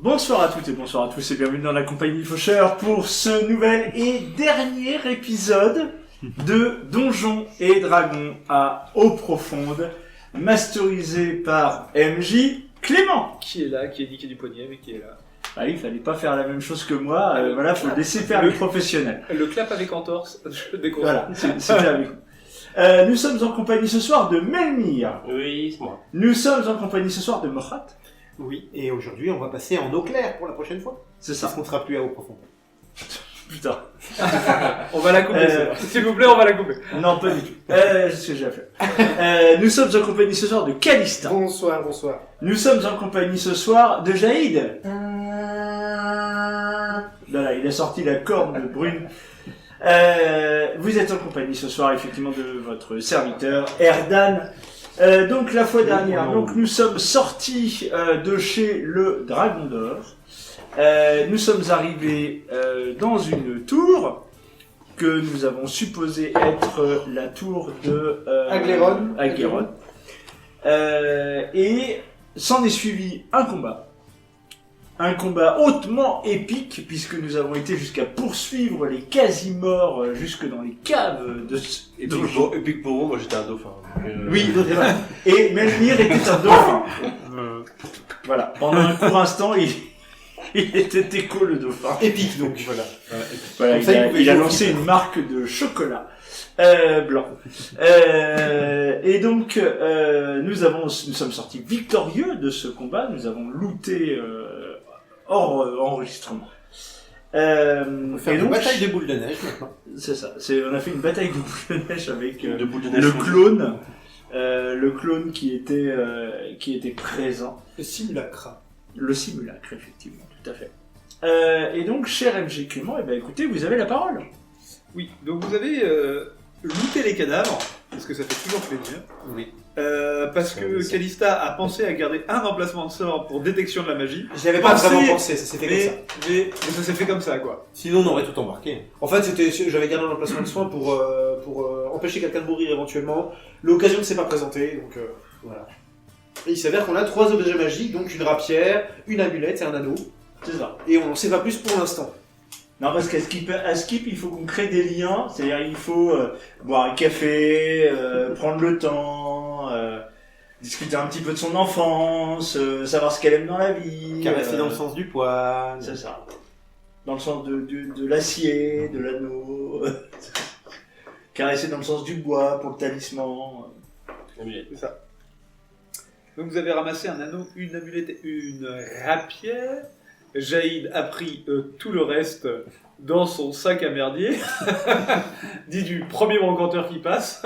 Bonsoir à toutes et bonsoir à tous et bienvenue dans la compagnie Faucheur pour ce nouvel et dernier épisode de Donjons et Dragons à eau profonde, masterisé par MJ Clément. Qui est là, qui est niqué du poignet, mais qui est là. Ah, il fallait pas faire la même chose que moi, voilà, faut laisser faire le professionnel. Le clap avec entorse, je découvre. Voilà, c'était avec vous. Nous sommes en compagnie ce soir de Melmir. Oui, c'est moi. Nous sommes en compagnie ce soir de Morat. Oui, et aujourd'hui on va passer en eau claire pour la prochaine fois. C'est Parce ça. qu'on ne sera plus à eau profonde. Putain. On va la couper, celle-là. S'il vous plaît, on va la couper. Non, pas du tout. C'est ce que j'ai à faire. Nous sommes en compagnie ce soir de Calista. Bonsoir, bonsoir. Nous sommes en compagnie ce soir de Jaïd. Voilà, il a sorti la corne de Brune. Vous êtes en compagnie ce soir effectivement de votre serviteur Erdan. Donc la fois dernière, donc nous sommes sortis de chez le Dragon d'Or. Nous sommes arrivés dans une tour que nous avons supposé être la tour de Agleron. Et s'en est suivi un combat. Un combat hautement épique, puisque nous avons été jusqu'à poursuivre les quasi-morts jusque dans les caves de ce donjon. Et puis pour vous, moi j'étais un dauphin. Oui, c'est vrai. Et Melmir était un dauphin. Voilà, pendant un court instant, il était écho le dauphin. Épique donc, voilà. Voilà, Comme ça, il a lancé une marque de chocolat blanc. Et donc, nous sommes sortis victorieux de ce combat. Nous avons looté hors enregistrement. On fait et une donc, bataille de boules de neige maintenant. c'est ça. On a fait une bataille de boules de neige avec De boules de neige. le clone qui était présent. Le simulacre. Le simulacre, effectivement, tout à fait. Et donc, cher MG Clément, eh ben, écoutez, vous avez la parole. Oui, donc vous avez looté les cadavres, parce que ça fait toujours plaisir. Oui. Parce que Calista a pensé à garder un emplacement de sort pour détection de la magie. Je l'avais pas vraiment pensé, ça s'est fait comme ça. Mais ça s'est fait comme ça, quoi. Sinon on aurait tout embarqué. En fait, j'avais gardé un emplacement de soin pour empêcher quelqu'un de mourir éventuellement. L'occasion ne s'est pas présentée, donc voilà. Et il s'avère qu'on a 3 objets magiques, donc une rapière, une amulette et un anneau. C'est ça. Et on n'en sait pas plus pour l'instant. Non, parce qu'à Skip, il faut qu'on crée des liens. C'est-à-dire, il faut boire un café, prendre le temps, discuter un petit peu de son enfance, savoir ce qu'elle aime dans la vie. Caresser dans le sens du poil. C'est ça. Dans le sens de l'acier, de l'anneau. Caresser dans le sens du bois pour le talisman. C'est ça. Donc vous avez ramassé un anneau, une amulette et une rapière. Jaïd a pris tout le reste dans son sac à merdier. Dit du premier brocanteur qui passe.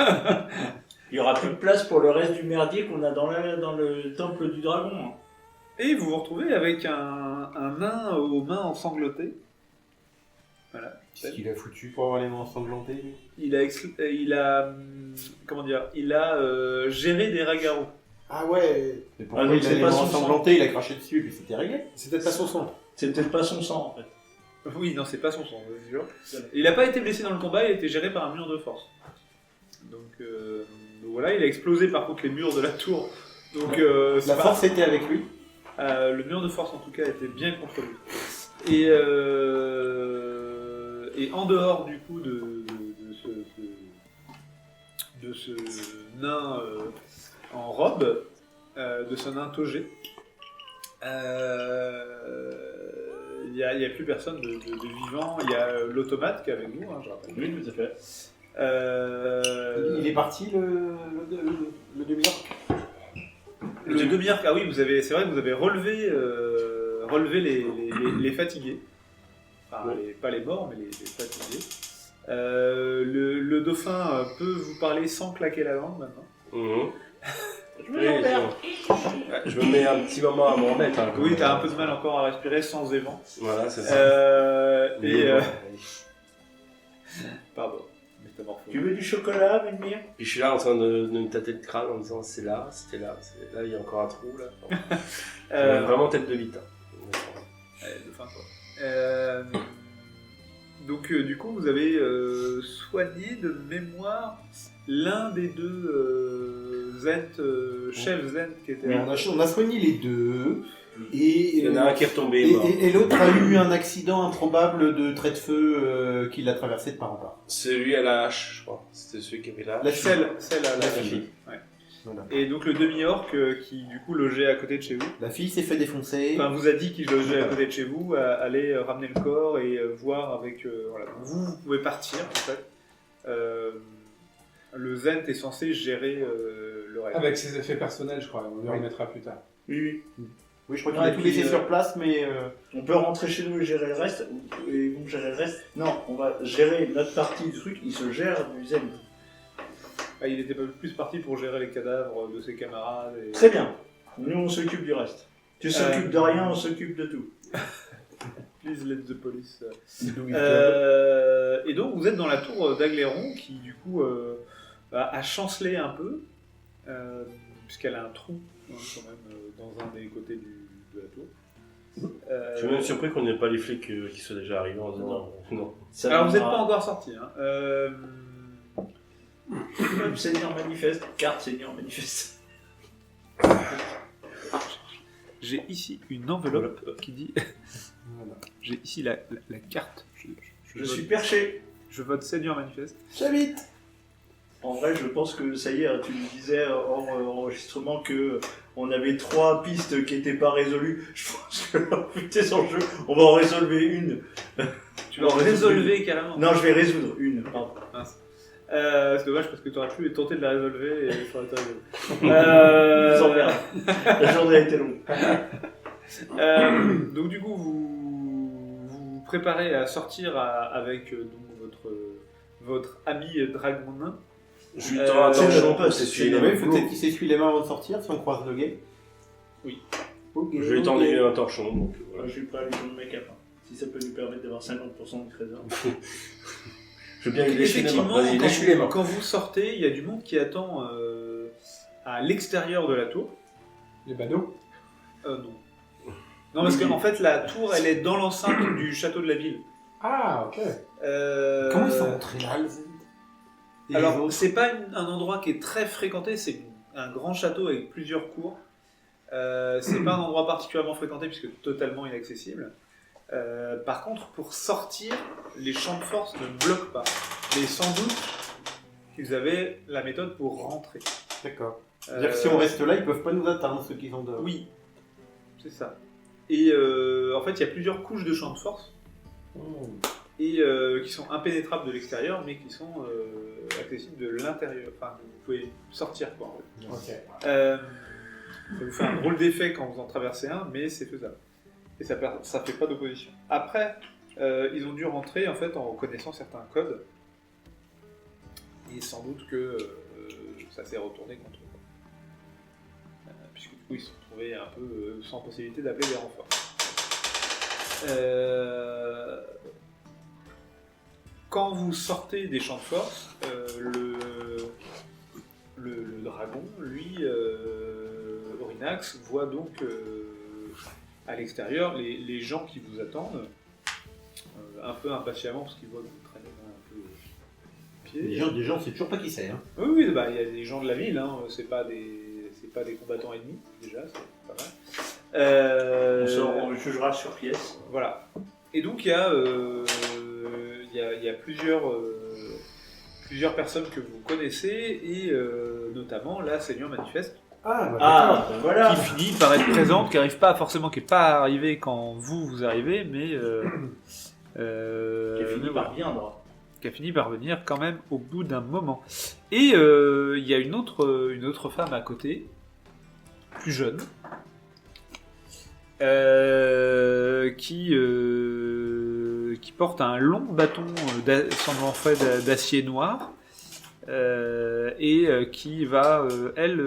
Il y aura plus de place pour le reste du merdier qu'on a dans le temple du dragon. Et vous vous retrouvez avec un nain aux mains ensanglotées. Voilà. Qu'est-ce qu'il a foutu pour avoir les mains ensanglantées, lui ? Il a géré des ragaros. Ah ouais. Mais pourquoi Ah, donc il a c'est les pas mains son ensanglanté, il a craché dessus, et puis c'était réglé. C'est peut-être pas son sang. C'est peut-être pas son sang, en fait. Oui, non, c'est pas son sang, c'est sûr. Il n'a pas été blessé dans le combat, il a été géré par un mur de force. Donc voilà, il a explosé par contre les murs de la tour. Donc La force était avec lui. le mur de force en tout cas était bien contre lui. Et en dehors du coup de ce nain en robe, de ce nain togé, il n'y a plus personne de vivant. Il y a l'automate qui est avec nous, hein, je rappelle. Oui, tout à fait. Il est parti le demi-orc. Le demi-arc, ah oui, c'est vrai que vous avez relevé les fatigués. Enfin, pas les morts, mais les fatigués. Le dauphin peut vous parler sans claquer la langue maintenant. Mmh. Je me mets un petit moment à m'en remettre. Hein, Oui, t'as un peu de mal encore à respirer sans évent. Voilà, c'est ça. Pardon. Métamorphose. Tu veux du chocolat, Melmir? Puis je suis là en train de me tâter le crâne en disant c'est là, c'était là, là il y a encore un trou là. Vraiment tête de vite. Hein. Dauphin, quoi. Donc du coup vous avez soigné de mémoire l'un des deux Zent, chef Zent qui était... On a soigné les deux. Et Il y en a un qui est retombé. mort. Et l'autre a eu un accident improbable de trait de feu qui l'a traversé de part en part. C'est lui à la hache, je crois. C'était celui qui avait la hache. La Celle à la fille. fille. Ouais. Voilà. Et donc le demi-orc qui du coup logeait à côté de chez vous, La fille s'est fait défoncer. enfin vous a dit qu'il logeait à côté de chez vous, allez ramener le corps et voir avec... voilà. Donc, vous pouvez partir en fait. Le Zent est censé gérer le reste. Avec ses effets personnels, je crois. On lui remettra plus tard. Oui. Oui, je crois qu'il Ouais, a et tout puis, laissé sur place, mais... On peut rentrer chez nous et gérer le reste, et vous gérer le reste. Non, on va gérer notre partie du truc, il se gère du zen. Ah, il était pas plus parti pour gérer les cadavres de ses camarades. Et... Très bien. Nous, on s'occupe du reste. Tu s'occupes de rien, on s'occupe de tout. Please let the police. Oui, Et donc vous êtes dans la tour d'Agléron qui du coup a chancelé un peu, puisqu'elle a un trou quand même dans un des côtés de la tour. Je suis même surpris qu'on n'ait pas les flics qui sont déjà arrivés en disant non. Ça Alors vous n'êtes viendra- pas encore sorti. Hein. Seigneur manifeste, carte Seigneur manifeste. J'ai ici une enveloppe qui dit. Voilà. J'ai ici la carte. Je suis perché. Je vote Seigneur manifeste. J'habite. En vrai, je pense que ça y est, tu me disais hors enregistrement que on avait 3 pistes qui n'étaient pas résolues. Je pense que vu tes enjeux, on va en résolver une. Tu vas résolver carrément. Non, je vais résoudre une. Pardon. C'est dommage parce que tu aurais pu tenter de la résolver et ça aurait été rigolo. Vous en verrez. La journée a été longue. Donc du coup, vous vous préparez à sortir avec donc, votre ami dragon nain. Je lui tends un c'est torchon le pour poste, s'essuyer c'est les le- mains. Il faut peut-être qu'il s'essuie les mains avant de sortir, si on croise le gay. Oui. Ok. Je lui tends un torchon. Donc, Moi, voilà. je suis prêt à lui donner mes capins. Si ça peut nous permettre d'avoir 50% de trésor. Je veux bien lui lécher les mains. Effectivement, Vas-y, lèche-lui les mains. quand vous sortez, il y a du monde qui attend à l'extérieur de la tour. Les badauds. Non. Non, parce qu'en fait, la tour, elle est dans l'enceinte du château de la ville. Ah, ok. Comment ils sont rentrés là, les Zend? Et les Alors, autres c'est pas un endroit qui est très fréquenté, c'est un grand château avec plusieurs cours. C'est pas un endroit particulièrement fréquenté puisque totalement inaccessible. Par contre, pour sortir, les champs de force ne bloquent pas. Mais sans doute qu'ils avaient la méthode pour rentrer. D'accord. C'est-à-dire que si on reste là, ils peuvent pas nous atteindre, ceux qui sont dehors. Oui, c'est ça. Et en fait, il y a plusieurs couches de champs de force et qui sont impénétrables de l'extérieur, mais qui sont accessibles de l'intérieur. Enfin, vous pouvez sortir quoi. En fait. Ok. Ça vous fait un drôle d'effet quand vous en traversez un, mais c'est faisable. Et ça fait pas d'opposition. Après, ils ont dû rentrer en fait en connaissant certains codes. Et sans doute que ça s'est retourné contre eux. Puisque du coup ils se sont retrouvés un peu sans possibilité d'appeler des renforts. Quand vous sortez des champs de force, le dragon, lui, Orinax, voit donc à l'extérieur les gens qui vous attendent, un peu impatiemment parce qu'ils voient que vous traînez un peu pied. Les gens, c'est toujours pas qui c'est. Hein. Oui, bah, il y a des gens de la ville, hein, c'est pas des combattants ennemis, déjà, c'est pas mal. On jugera sur pièce. Voilà. Et donc il y a plusieurs personnes que vous connaissez, et notamment la Seigneur Manifeste, Ah, bah, Ah, ben voilà. qui finit par être présente, qui arrive pas forcément, qui est pas arrivée quand vous arrivez, mais Qui a fini par viendre. qui a fini par venir quand même au bout d'un moment. Et il y a une autre femme à côté, plus jeune, qui porte un long bâton semblant fait d'acier noir, et qui va, elle,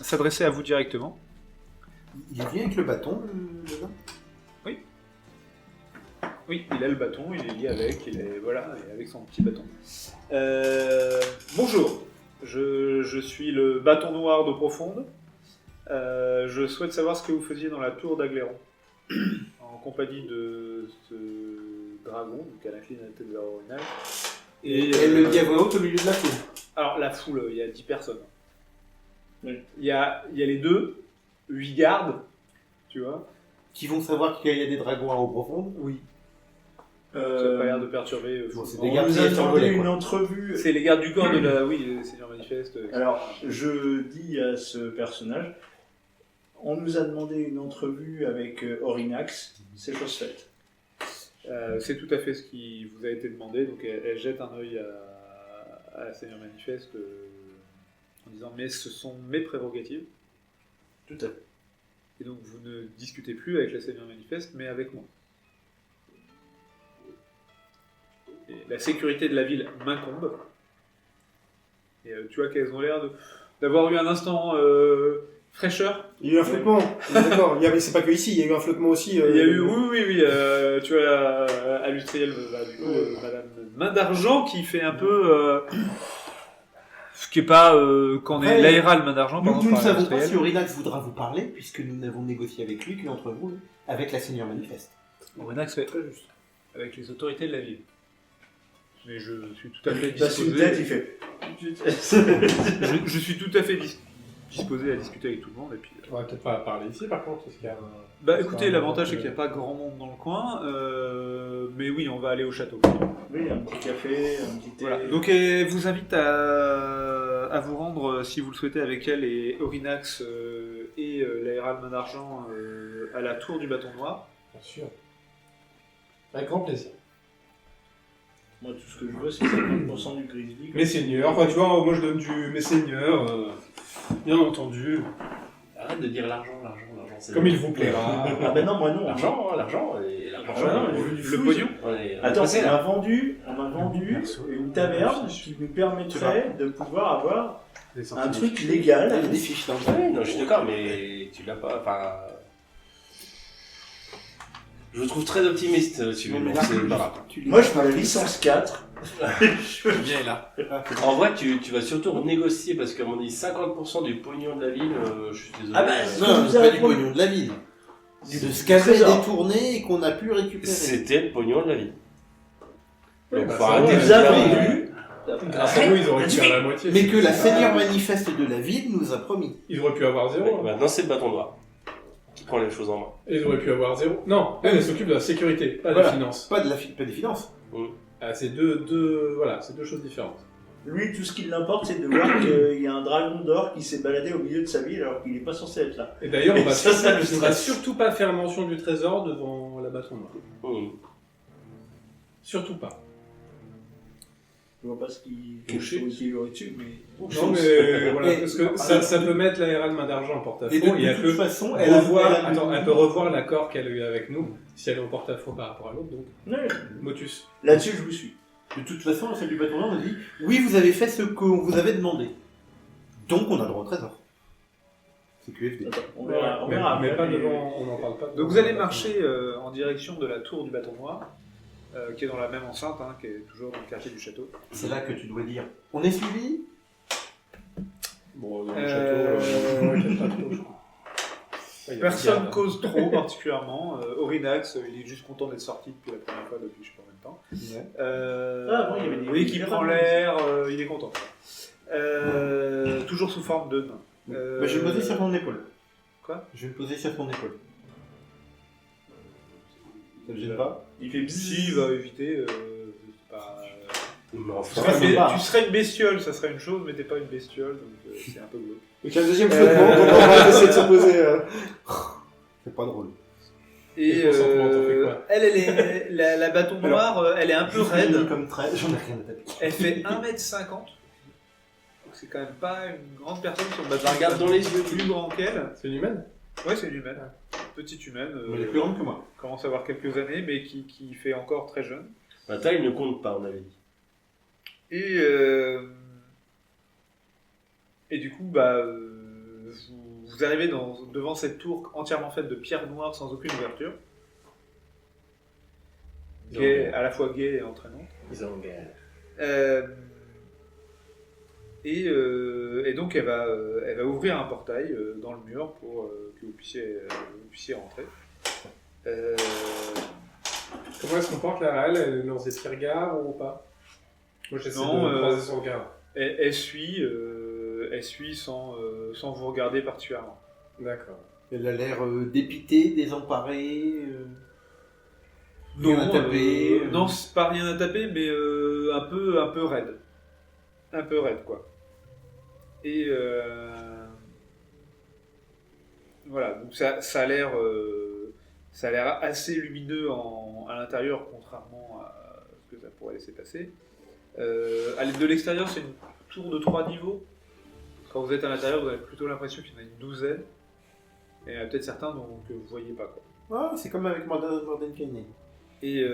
s'adresser à vous directement. Il vient avec le bâton, le nain. Oui, il a le bâton, il est lié avec, il est avec son petit bâton. Bonjour, je suis le bâton noir d'eau profonde. Je souhaite savoir ce que vous faisiez dans la tour d'Agléron, en compagnie de ce dragon, donc elle incline la tête vers Orinax. Et elle le dit à voix haute au milieu de la foule. Alors la foule, il y a 10 personnes. Oui. Il y a les deux, 8 gardes, tu vois. Qui vont savoir qu'il y a des dragons à eau profonde. Oui. Ça n'a pas l'air de perturber. Bon, c'est Foucault. des On gardes nous qui a restent en demandé relais, une quoi. entrevue. C'est les gardes du corps de la... Oui, Seigneur Manifeste. Alors, je dis à ce personnage, on nous a demandé une entrevue avec Orinax, c'est chose faite. C'est tout à fait ce qui vous a été demandé. Donc elle jette un œil à Seigneur Manifeste en disant mais ce sont mes prérogatives. Tout à fait. Et donc vous ne discutez plus avec la Seigneur Manifeste mais avec moi. Et la sécurité de la ville m'incombe. Et tu vois qu'elles ont l'air d'avoir eu un instant fraîcheur. Il y a eu un flottement, on est d'accord. C'est pas que ici, il y a eu un flottement aussi. Il y a eu, oui, tu vois, à Lustriel, Madame Main d'Argent qui fait un peu. Ce qui est pas. Quand on est Ouais. l'aéral Main d'Argent, Nous ne par savons Lustriel. pas si Orinax voudra vous parler, puisque nous n'avons négocié avec lui qu'une entrevue avec la Seigneur Manifeste. Renax fait très juste. Avec les autorités de la ville. Mais je suis tout à fait Passe une tête, il disposé. fait. Je suis tout à fait disposé à discuter avec tout le monde. Et puis, On va peut-être pas parler ici par contre, parce qu'il y a un... bah écoutez, l'avantage c'est qu'il n'y a pas grand monde dans le coin. Mais oui, on va aller au château. Oui, un petit café, un petit thé. Voilà. Donc elle vous invite à vous rendre, si vous le souhaitez, avec elle et Orinax et l'aéral Main d'Argent à la tour du bâton noir. Bien sûr. Avec grand plaisir. Moi, tout ce que je veux, c'est 50% du Grizzly. Messeigneur, enfin tu vois, moi je donne du Messeigneur, bien entendu, Arrête de dire l'argent. c'est comme le- il vous plaira. Ah ben non, moi non. L'argent, et l'argent. Ah, non, on- je veux du Le flou, pognon. on est Attends, passé, on là. m'a vendu une taverne qui nous permettrait de pouvoir avoir un truc légal. Il y a des fiches dans Ouais, non, je suis d'accord, mais tu l'as pas. Enfin. Je vous trouve très optimiste, tu Non, veux. mais Bon, là, c'est pas grave. Moi, je veux la licence 4. Bien là. En vrai, tu vas surtout renégocier parce qu'à mon avis, 50% du pognon de la ville, je suis désolé. Ah bah, Non, Vous c'est avez pas du promis- pognon de la ville. Du De ce qu'avait trésor. détourné et qu'on a pu récupérer. C'était le pognon de la ville. Oui, Donc, bah, faut ça arrêter va, de Vous avez faire- vendu. Grâce à nous, ils auraient pu faire la moitié. Mais que la Seigneur Manifeste de la ville nous a promis. Ils auraient pu avoir Ouais, zéro. maintenant, c'est le bâton noir qui prend les choses en main. Ils auraient pu avoir zéro. Non, elle s'occupe de la sécurité, pas Voilà. des finances. Pas des finances. Ah, c'est deux choses différentes. Lui, tout ce qui l'importe, c'est de voir qu'il y a un dragon d'or qui s'est baladé au milieu de sa ville alors qu'il n'est pas censé être là. Et d'ailleurs, on va Ça, ça le on va stresse. surtout pas faire mention du trésor devant la bâton noir. Mmh. Surtout pas. Je vois pas ce qui Couché. qui aurait dessus, mais. Non, mais voilà, Et- parce que ça peut mettre l'aéral Main d'Argent en porte-à-faux Et de et elle toute peut façon, elle peut revoir l'accord qu'elle a eu avec nous si elle est en porte-à-faux par rapport à l'autre. Donc, Ouais. Motus. Là-dessus, je vous suis. De toute façon, celle du bâton noir nous dit oui, vous avez fait ce qu'on vous avait demandé. Donc on a le droit au trésor. C'est QFD. Attends, on verra. On verra mais après, pas devant, on n'en parle pas. Donc vous allez marcher en direction de la tour du bâton noir, qui est dans la même enceinte, hein, qui est toujours dans le quartier du château. C'est là que tu dois dire on est suivi. Bon, dans le Euh, château, on inquiète pas trop, je crois. Ouais, il y a des Personne gardes. cause trop particulièrement. Orinax, il est juste content d'être sorti depuis la première fois, depuis je sais pas combien de temps. Ah, bon, il y avait des- oui, qui prend l'air, il est content. Toujours sous forme de nain. Bah, je vais me poser sur ton épaule. Quoi? Je vais me poser sur ton épaule. Ça te gêne pas? Il fait Si, bzzz. il va éviter. C'est pas- Mais Tu enfin, serais, c'est pas. tu serais une bestiole, ça serait une chose, mais t'es pas une bestiole, donc c'est un peu glauque. Donc il y a le deuxième flottement, donc on va essayer de se poser. C'est pas drôle. Et Et consentement, t'en fais quoi? elle est la bâton noir, elle est un peu Juste raide. mini comme trait, j'en ai rien à taper. Elle fait 1m50. Donc c'est quand même pas une grande personne sur le bâton. la regarde dans les yeux. Plus grand qu'elle. C'est une humaine? Ouais, c'est une humaine. Petite humaine. Mais elle est plus grande que moi. Commence à avoir quelques années, mais qui fait encore très jeune. La taille ne compte pas, on avait dit. Et du coup, bah, vous arrivez devant cette tour entièrement faite de pierres noires sans aucune ouverture. À la fois gaie et entraînante. Ils ont gagné. Et donc elle va ouvrir un portail dans le mur pour que vous puissiez rentrer. Comment elle se comporte là? Elle lance des petits regards ou pas? Moi j'essaie Non, de croiser son regard. Elle suit, elle suit sans vous regarder particulièrement. D'accord. Elle a l'air dépitée, désemparée. Rien à taper. Non, c'est pas rien à taper, mais un peu raide. Un peu raide, quoi. Et voilà, donc ça a l'air assez lumineux à l'intérieur, contrairement à ce que ça pourrait laisser passer. De l'extérieur, c'est une tour de 3 niveaux. Quand vous êtes à l'intérieur, vous avez plutôt l'impression qu'il y en a une douzaine. Et il y en a peut-être certains que vous voyez pas, quoi. Ah, c'est comme avec Mordenkainen. Et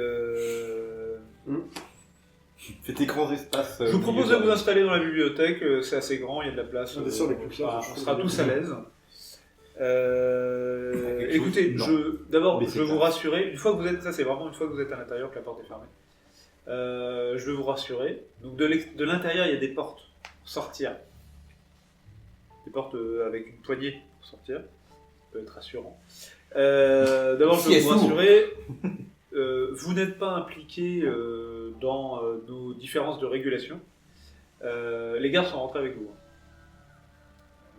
Cet écran d'espace. je vous propose de vous installer dans la bibliothèque, c'est assez grand, il y a de la place. Bien sûr, les plus on sera tous à l'aise. Quelque Écoutez, chose d'abord, Mais je c'est veux vous pas- rassurer, une fois que vous êtes, ça c'est vraiment une fois que vous êtes à l'intérieur que la porte est fermée. Je veux vous rassurer. Donc de l'intérieur, il y a des portes pour sortir. Des portes avec une poignée pour sortir. Ça peut être rassurant. D'abord, je veux vous rassurer. Vous n'êtes pas impliqué dans nos différences de régulation. Les gardes sont rentrés avec vous.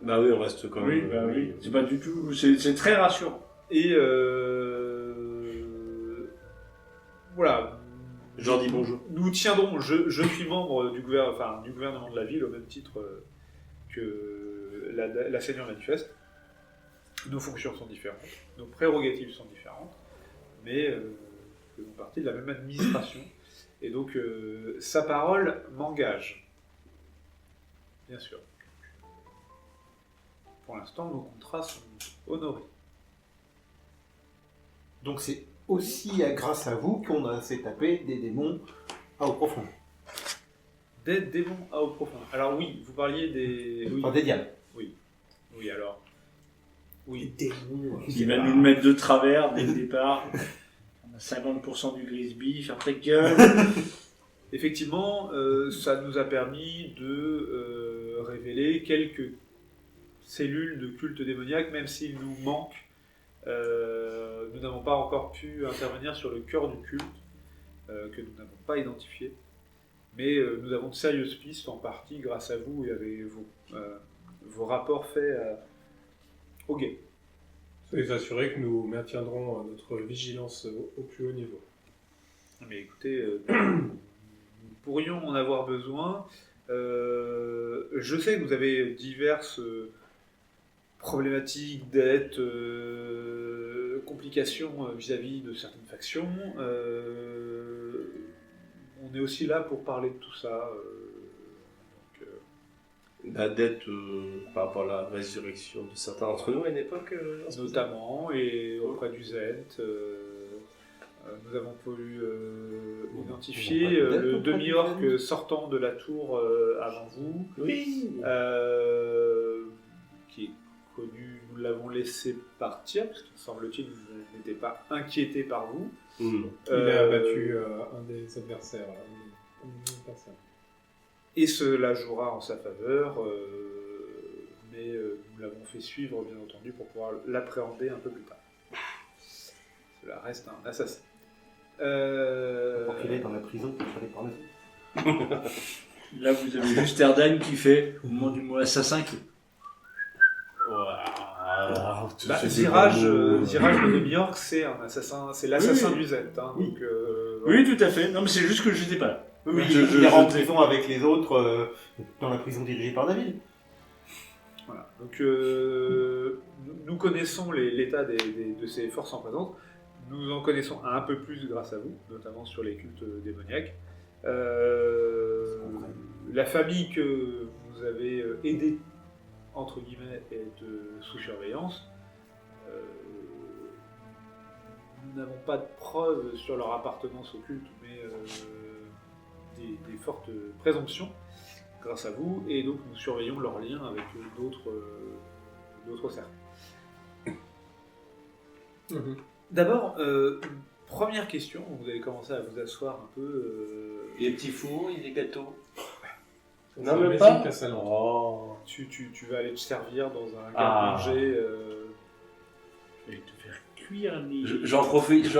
Bah oui, on reste quand même. Oui. C'est pas du tout. C'est très rassurant. Et voilà. Je leur dis bonjour. Nous tiendrons. Je suis membre du gouvernement de la ville au même titre que la Seigneur manifeste. Nos fonctions sont différentes, nos prérogatives sont différentes, mais nous faisons partie de la même administration. Et donc, sa parole m'engage. Bien sûr. Pour l'instant, nos contrats sont honorés. Donc c'est aussi grâce à vous qu'on a fait taper des démons à eau profonde. Des démons à eau profonde. Alors oui, vous parliez des... Oui, Enfin, des diables. oui alors... Oui. Des démons. Il va nous le mettre de travers dès le départ. On a 50% du Grisby, faire ta gueule. Effectivement, ça nous a permis de révéler quelques cellules de culte démoniaque, même s'il nous manque. Nous n'avons pas encore pu intervenir sur le cœur du culte, que nous n'avons pas identifié. Mais nous avons de sérieuses pistes, en partie grâce à vous et avec vos rapports faits au guet. Soyez assurés que nous maintiendrons notre vigilance au plus haut niveau. Mais écoutez, nous pourrions en avoir besoin. Je sais que vous avez diverses problématiques, dettes, complications vis-à-vis de certaines factions. On est aussi là pour parler de tout ça. La dette par rapport à la résurrection de certains d'entre nous à une époque. Notamment, et auprès du Zent. Nous avons pu identifier le demi-orc sortant de la tour avant vous. Oui. Qui est connu, nous l'avons laissé partir, parce qu'il semble-t-il que vous n'étiez pas inquiété par vous. Mm. Il a abattu un des adversaires. Une personne. Et cela jouera en sa faveur, mais nous l'avons fait suivre, bien entendu, pour pouvoir l'appréhender un peu plus tard. Cela reste un assassin. Pour qu'il est dans la prison, il fallait parler. Là, vous avez juste Erdan qui fait, au moment du mot assassin, qui... Zirage de demi-orc, c'est un assassin, c'est l'assassin Oui. du Zent. Hein, Oui. donc, Oui, tout à fait. Non, mais c'est juste que je n'étais pas là. Oui, Je- il est en je- prison avec les autres, dans la prison dirigée par David. Voilà. Donc, nous connaissons l'état de ces forces en présence. Nous en connaissons un peu plus grâce à vous, notamment sur les cultes démoniaques. La famille que vous avez aidée, entre guillemets, est sous surveillance. Nous n'avons pas de preuves sur leur appartenance au culte, mais des fortes présomptions grâce à vous, et donc nous surveillons leurs liens avec d'autres cercles. D'abord, première question, vous avez commencé à vous asseoir un peu. Il y a des petits fours, il y a des gâteaux. C'est Non, la même maison pas. Cassalan. Oh. Tu vas aller te servir dans un Ah. garde-manger. Je vais te faire cuire les... J'en profite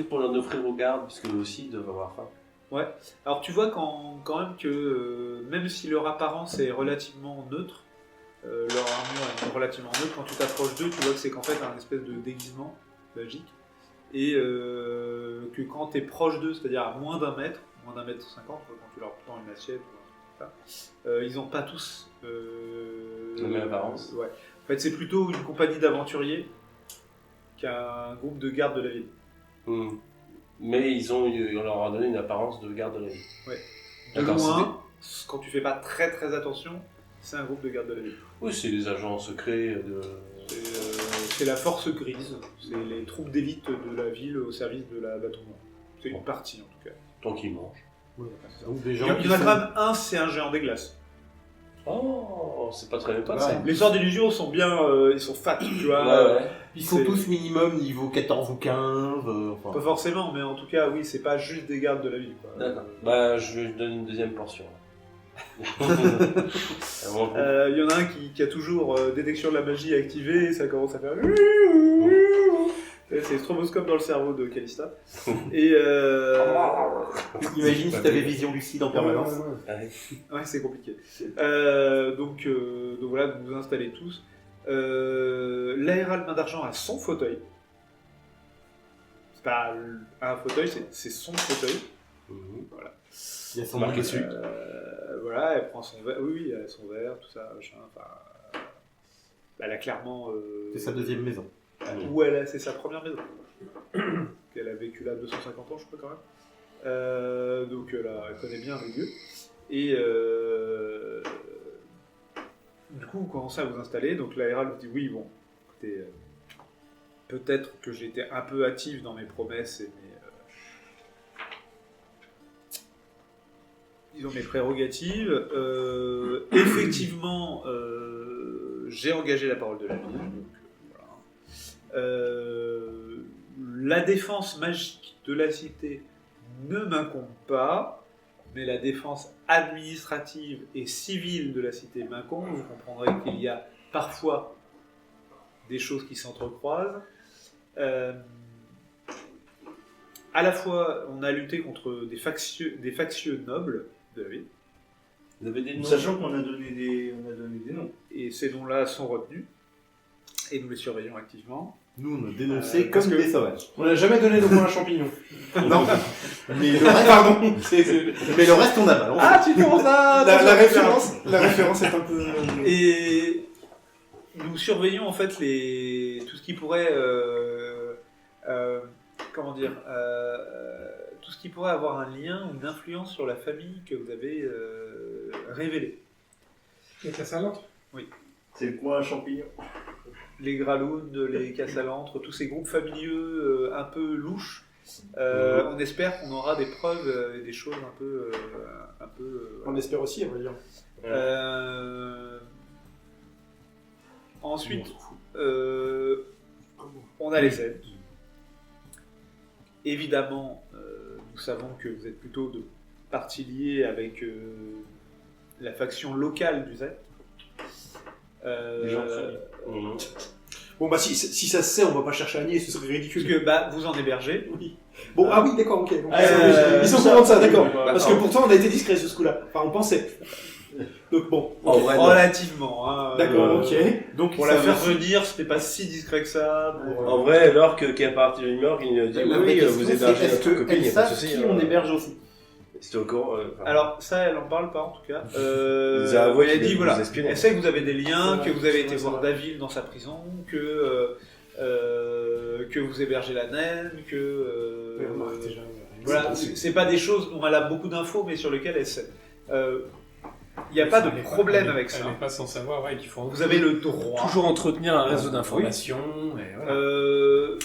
pour leur offrir aux gardes, puisque eux aussi ils doivent avoir faim. Alors tu vois quand même que même si leur apparence est relativement neutre, leur armure est relativement neutre. Quand tu t'approches d'eux, tu vois que c'est qu'en fait un espèce de déguisement magique. Et que quand tu es proche d'eux, c'est-à-dire à moins d'un mètre 50, quand tu leur tends une assiette ou un truc comme ça, ils n'ont pas tous la même apparence. Ouais. En fait, c'est plutôt une compagnie d'aventuriers qu'un groupe de gardes de la ville. Mais on leur a donné une apparence de garde de la ville. Ouais. De D'accord, loin, quand tu fais pas très très attention, c'est un groupe de gardes de la ville. Oui, c'est les agents secrets de... C'est la force grise, c'est les troupes d'élite de la ville au service de la bâton noir. C'est une partie en tout cas. Tant qu'ils mangent. Donc des Il gens y en qui a sont- quand même un, c'est un géant des glaces. Oh, c'est pas très pas Ouais. ça. Les sorts d'illusion sont bien, ils sont fat, tu vois. Ouais. Ils sont C'est- tous minimum niveau 14 ou 15. Pas Enfin, forcément, mais en tout cas, oui, c'est pas juste des gardes de la ville. Quoi. D'accord. Bah, je lui donne une deuxième portion. Il y en a un qui a toujours détection de la magie activée, et ça commence à faire. C'est le stroboscope dans le cerveau de Calista. Et imagine si t'avais vision lucide en permanence. ouais, c'est compliqué. Donc voilà, vous vous installez tous. L'aéral main d'argent a son fauteuil. C'est pas un fauteuil, c'est son fauteuil. Voilà. Il y a son Marqué nom dessus. Voilà, elle prend son verre. Oui, elle a son verre, tout ça, machin. Enfin, elle a clairement. C'est sa deuxième maison. Ou c'est sa première maison. Elle a vécu là 250 ans, je crois, quand même. Donc elle connaît bien les lieux. Et du coup, vous commencez à vous installer. Donc l'aéral vous dit oui, bon, écoutez, peut-être que j'ai été un peu hâtif dans mes promesses et mes prérogatives. Effectivement, j'ai engagé la parole de la ville. Donc, voilà. La défense magique de la cité ne m'incombe pas, mais la défense administrative et civile de la cité m'incombe. Vous comprendrez qu'il y a parfois des choses qui s'entrecroisent. À la fois, on a lutté contre des factieux nobles de la ville, Vous avez des noms. Sachant qu'on a donné des noms. et ces noms-là sont retenus, et nous les surveillons activement. Nous, on a dénoncé parce comme que- des sauvages. On n'a jamais donné de points à champignon. Non. Mais le reste, pardon. Mais le reste, on a balancé. Ah, tu commences à... La référence est un peu. Et nous surveillons en fait tout ce qui pourrait, tout ce qui pourrait avoir un lien ou une influence sur la famille que vous avez révélée. Et ta salante? C'est le coin à champignons. Les Graloun, les Cassalantres, tous ces groupes familieux un peu louches. On espère qu'on aura des preuves et des choses un peu. On espère aussi, on va dire. Ensuite, on a les aides. Évidemment, nous savons que vous êtes plutôt de partie liée avec la faction locale du Z. Les gens très Bon, bah si ça se sait, on va pas chercher à nier, ce serait ridicule. Puisque vous en hébergez. Oui. Bon, ah oui, d'accord, ok. Donc, Euh, ils sont au courant de ça, d'accord. oui, Parce que pourtant, on a été discret sur ce coup-là. Enfin, on pensait. Donc bon. En vrai, non. Relativement. Hein, D'accord, ok. Donc Pour ça la veut- faire venir, c'était pas si discret que ça. En vrai, alors qui est parti de New York, il nous dit La vraie oui, question, vous c'est hébergez est-ce notre copine, il qu'elles n'y a pas de savent souci. qui on héberge aussi? C'était encore. Alors ça, elle en parle pas en tout cas. nous a avoué Elle a qu'il dit vous voilà, espionnait. elle sait que vous avez des liens, C'est que vrai, vous avez c'est été vrai, voir c'est vrai. Davil dans sa prison, que vous hébergez la naine, que Ouais, on a déjà- voilà, c'est pas des choses dont elle a beaucoup d'infos, mais sur lesquelles elle sait. Il n'y a pas de problème avec ça. Elle n'est pas sans savoir qu'il faut Vous avez le droit. toujours entretenir un réseau d'informations. Et voilà.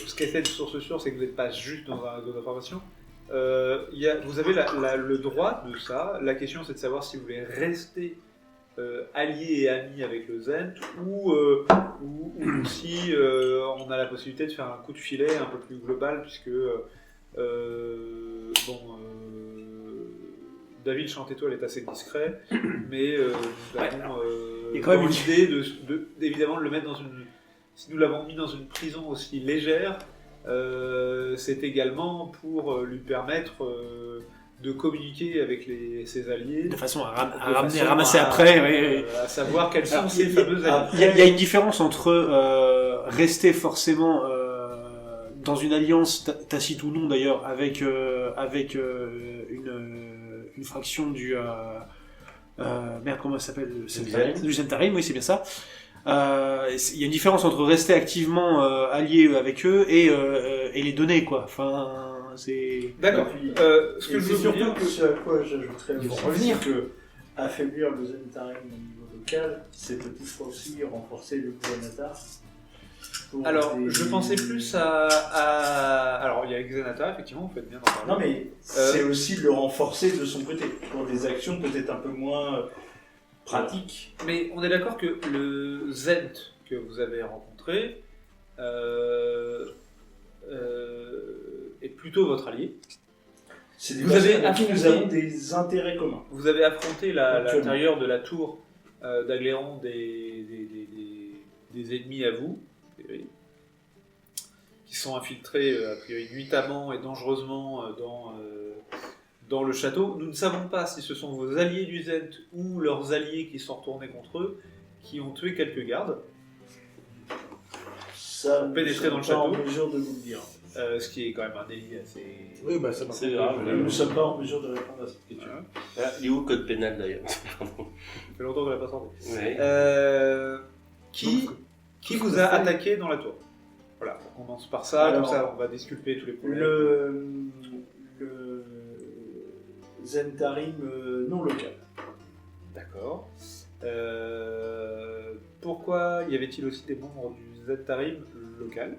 Ce qu'elle fait de source sûre, c'est que vous n'êtes pas juste dans un réseau d'information. Vous avez le droit de ça. La question, c'est de savoir si vous voulez rester allié et ami avec le Zent ou si on a la possibilité de faire un coup de filet un peu plus global, puisque David Chante-Étoile est assez discret, mais nous avons Il y a quand même dans une- l'idée évidemment de le mettre dans une... Si nous l'avons mis dans une prison aussi légère, c'est également pour lui permettre de communiquer avec ses alliés. De façon à de ramener, façon ramasser à- après. Ouais. à savoir quels sont Alors, ces fameux alliés. Il y a une différence entre rester forcément dans une alliance tacite ou non d'ailleurs avec une fraction du merde, comment ça s'appelle, du Zentarim, oui, c'est bien ça. Il y a une différence entre rester activement allié avec eux et les donner, quoi. Enfin, c'est... D'accord. Et puis- Ce que Et je c'est veux surtout dire, que ce à quoi j'ajouterais Ils vont aussi, revenir. c'est que affaiblir le Zentarim au niveau local, c'est peut-être aussi renforcer le Xanatar. pour alors, des- je pensais plus à... Alors, il y a Xanatar, effectivement, vous faites bien d'en parler. Non mais c'est aussi de le renforcer de son côté, pour des actions peut-être un peu moins pratiques. Mais on est d'accord que le Zent que vous avez rencontré est plutôt votre allié. C'est des Vous personnes avez avec qui nous affronté- avons des intérêts communs. Vous avez affronté Actuellement. l'intérieur de la tour d'Agléron des ennemis à vous, qui sont infiltrés a priori nuitamment et dangereusement dans le château. Nous ne savons pas si ce sont vos alliés du Zent ou leurs alliés qui sont retournés contre eux, qui ont tué quelques gardes, Ça, nous Pénétrer dans le sommes pas en château. mesure de vous le dire. ce qui est quand même un délit assez... Oui, bah ça C'est grave. Nous ne sommes pas en mesure de répondre à cette question. Ah, il est où le code pénal d'ailleurs? Pardon. Ça fait longtemps qu'on l'a pas sorti. Ouais. Qui vous a attaqué dans la tour? Voilà, on commence par ça, Alors, comme ça on va disculper tous les problèmes. Le Zentarim non local. D'accord. Pourquoi y avait-il aussi des membres du Zentarim local?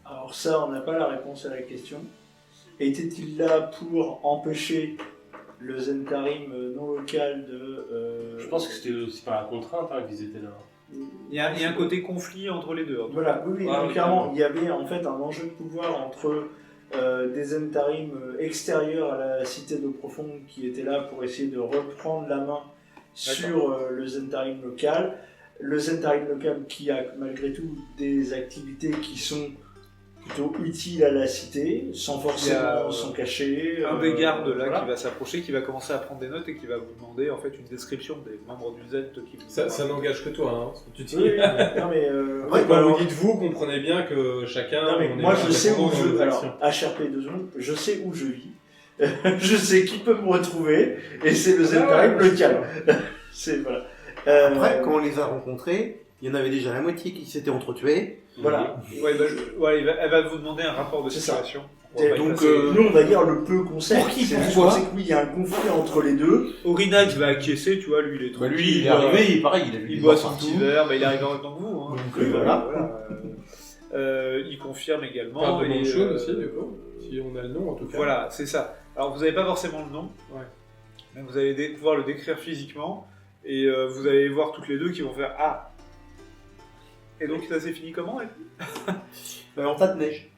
Alors ça, on n'a pas la réponse à la question. Était-il là pour empêcher le Zentarim non local de... Je pense que c'était aussi par la contrainte qu'ils étaient là. Il y a un côté conflit entre les deux. en tout cas. Voilà, oui, Ah, donc oui, clairement, d'accord. il y avait en fait un enjeu de pouvoir entre des Zentarim extérieurs à la cité de Profonde qui étaient là pour essayer de reprendre la main sur le Zentarim local. Le Zentarim local qui a malgré tout des activités qui sont plutôt utiles à la cité, sans Il y a, forcément s'en cacher. Un des gardes là voilà. qui va s'approcher, qui va commencer à prendre des notes et qui va vous demander en fait une description des membres du Zent qui vous... Ça n'engage que toi, hein, ce que tu dis. Oui, oui, non, mais, Ouais, Quand alors- vous dites vous, comprenez bien que chacun. Non, mais on est moi je sais où indépendant dans nos je... actions. Alors, HRP 2 secondes, je sais où je vis. Je sais qui peut me retrouver, et c'est le Zentarim local. C'est, voilà. Après, quand on les a rencontrés, il y en avait déjà la moitié qui s'étaient entretués. Voilà. Ouais, bah, elle va vous demander un rapport de C'est ça. situation. On va Et pas y donc, passer. Nous, on va dire le peu qu'on sait. Pour qui, C'est juste pourquoi qu'on sait que oui, il y a un conflit entre les deux. Orinax va acquiescer, tu vois, lui il est Bah, tranquille. lui, il est arrivé, pareil, il a vu Il des boit gens son partout. petit verre, bah, il arrive en même temps que vous. Hein. Donc, voilà. Il confirme également. Pas de nom et, de chose aussi, du coup. Si on a le nom, en tout cas. Voilà, c'est ça. Alors vous n'avez pas forcément le nom, Ouais. mais vous allez pouvoir le décrire physiquement, et vous allez voir toutes les deux qui vont faire Ah. Et donc ça s'est fini comment? En tas de neige.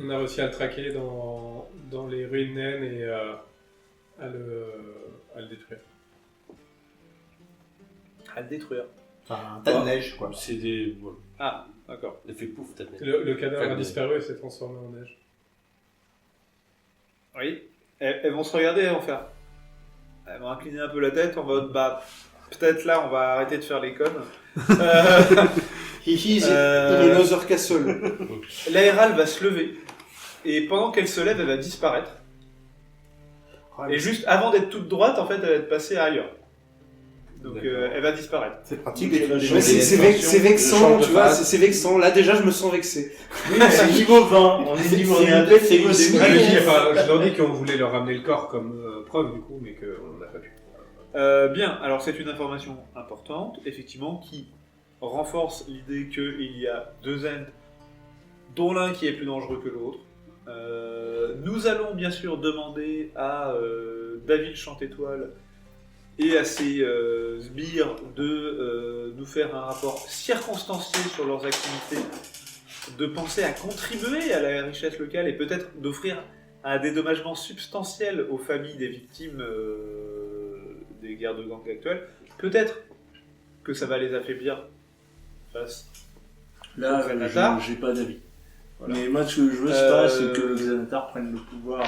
On a réussi à le traquer dans les ruines naines et à le détruire. À le détruire. Enfin, un tas de neige, quoi. C'est des. Voilà. Ah, d'accord. Il fait pouf, t'as net. Le cadavre a Faible. disparu et s'est transformé en neige. Oui. Elles vont se regarder, elles vont faire. Elles vont incliner un peu la tête en mode bah peut-être là on va arrêter de faire les connes. Hihi, c'est Euh, le Nether Castle. La Hérale va se lever et pendant qu'elle se lève, elle va disparaître. Et juste avant d'être toute droite, en fait, elle va être passée ailleurs. Donc elle va disparaître. C'est pratique. Donc, des- Mais C'est vexant, champ de tu vois, face. c'est vexant. Là, déjà, je me sens vexé. Oui, c'est niveau 20. On est niveau c'est- 20. c'est une niveau démarche. 5. Je leur dis qu'on voulait leur ramener le corps comme preuve, du coup, mais qu'on n'a pas pu. Bien, alors c'est une information importante, effectivement, qui renforce l'idée qu'il y a deux Zend, dont l'un qui est plus dangereux que l'autre. Nous allons bien sûr demander à David Chantétoile et à ses sbires de nous faire un rapport circonstancié sur leurs activités, de penser à contribuer à la richesse locale et peut-être d'offrir un dédommagement substantiel aux familles des victimes des guerres de gang actuelles. Peut-être que ça va les affaiblir face Là, au Xanatar. j'ai pas d'avis. Voilà. Mais moi, ce que je veux, c'est que le Xanatar prenne le pouvoir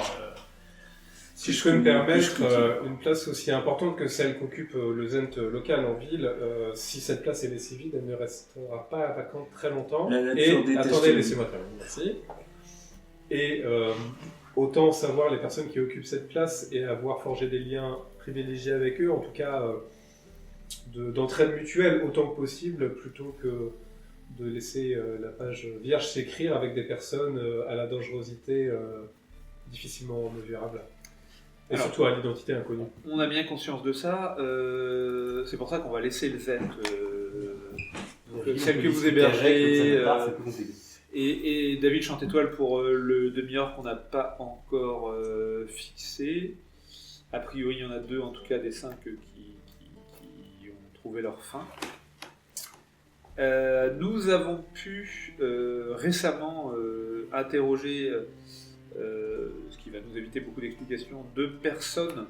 Si je peux me permettre, une place aussi importante que celle qu'occupe le Zent local en ville, si cette place est laissée vide, elle ne restera pas vacante très longtemps. La nature déteste attendez, le laissez-moi terminer, merci. Et autant savoir les personnes qui occupent cette place et avoir forgé des liens privilégiés avec eux, en tout cas d'entraide mutuelle autant que possible, plutôt que de laisser la page vierge s'écrire avec des personnes à la dangerosité difficilement mesurable. Et Alors, surtout à l'identité inconnue. On a bien conscience de ça. C'est pour ça qu'on va laisser le Zent, celle que vous hébergez, et David Chantétoile pour le demi-heure qu'on n'a pas encore fixé. A priori, il y en a 2 en tout cas des 5 qui ont trouvé leur fin. Nous avons pu récemment interroger, ce qui va nous éviter beaucoup d'explications, 2 personnes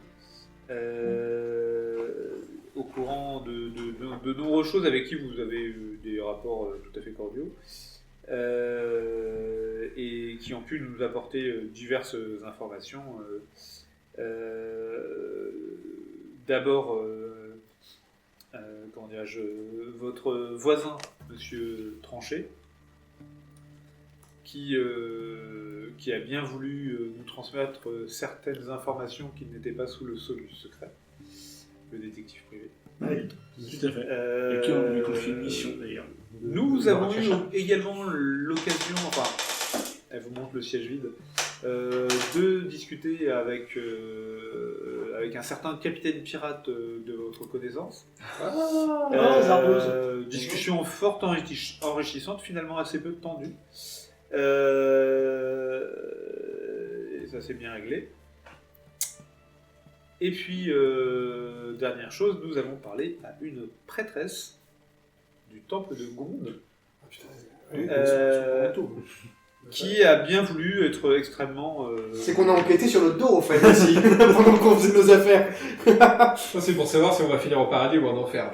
au courant de nombreuses choses avec qui vous avez eu des rapports tout à fait cordiaux et qui ont pu nous apporter diverses informations. D'abord, comment dirais-je, votre voisin, Monsieur Tranchet, qui a bien voulu nous transmettre certaines informations qui n'étaient pas sous le sceau du secret, le détective privé. Oui, tout à fait. Et qui ont lui confié une mission d'ailleurs. Nous avons eu également l'occasion, enfin, elle vous montre le siège vide, de discuter avec un certain capitaine pirate de votre connaissance. Discussion fort enrichissante, finalement assez peu tendue. Et ça s'est bien réglé. Et puis, dernière chose, nous avons parlé à une prêtresse du temple de Gonde, qui a bien voulu être extrêmement... C'est qu'on a enquêté sur le dos, en fait, aussi, pendant qu'on faisait nos affaires. Ça, c'est pour savoir si on va finir au paradis ou en enfer.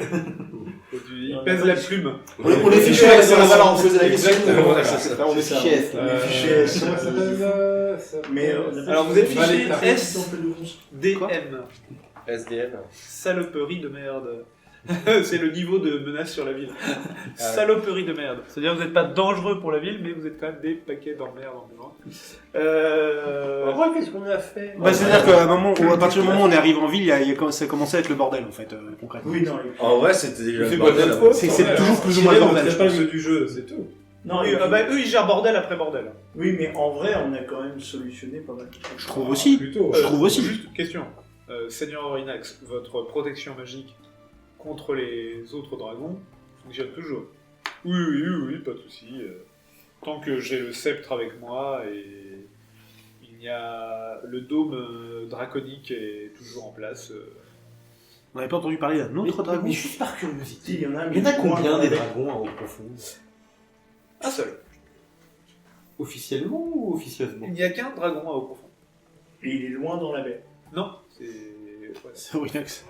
Il pèse la plume. On est fichés à la voilà, on faisait la question. Exactement, Voilà, voilà. on est fichés S. Comment ça s'appelle Mais Alors vous êtes fiché Valet SDM. SDM. Saloperie de merde. C'est le niveau de menace sur la ville. Saloperie de merde. C'est-à-dire que vous n'êtes pas dangereux pour la ville, mais vous êtes quand même des paquets d'emmerde en même temps. Qu'est-ce qu'on a fait Bah, c'est-à-dire qu'à à partir du moment où on arrive en ville, ça a commencé à être le bordel, en fait, concrètement. oui, non. En vrai, c'était déjà C'est le pas bordel. notre faute. C'est toujours plus ou moins le bordel, je C'est pas pense. le jeu du jeu, c'est tout. Non, Oui, et puis- eux ils gèrent bordel après bordel. oui, mais en vrai, on a quand même solutionné pas mal de choses. Je trouve aussi. Plutôt. Je trouve aussi. Juste question. Seigneur Orinax, votre protection magique contre les autres dragons fonctionne toujours. Oui, pas de souci. Tant que j'ai le sceptre avec moi et il y a le dôme draconique est toujours en place. On n'avait pas entendu parler d'un autre dragon. Mais juste par curiosité, Il y en a, il y en a combien des dragons à eau profonde? Un seul. Officiellement ou officieusement? Il n'y a qu'un dragon à eau profonde. Et il est loin dans la baie. Non, c'est... ouais. C'est Orinax.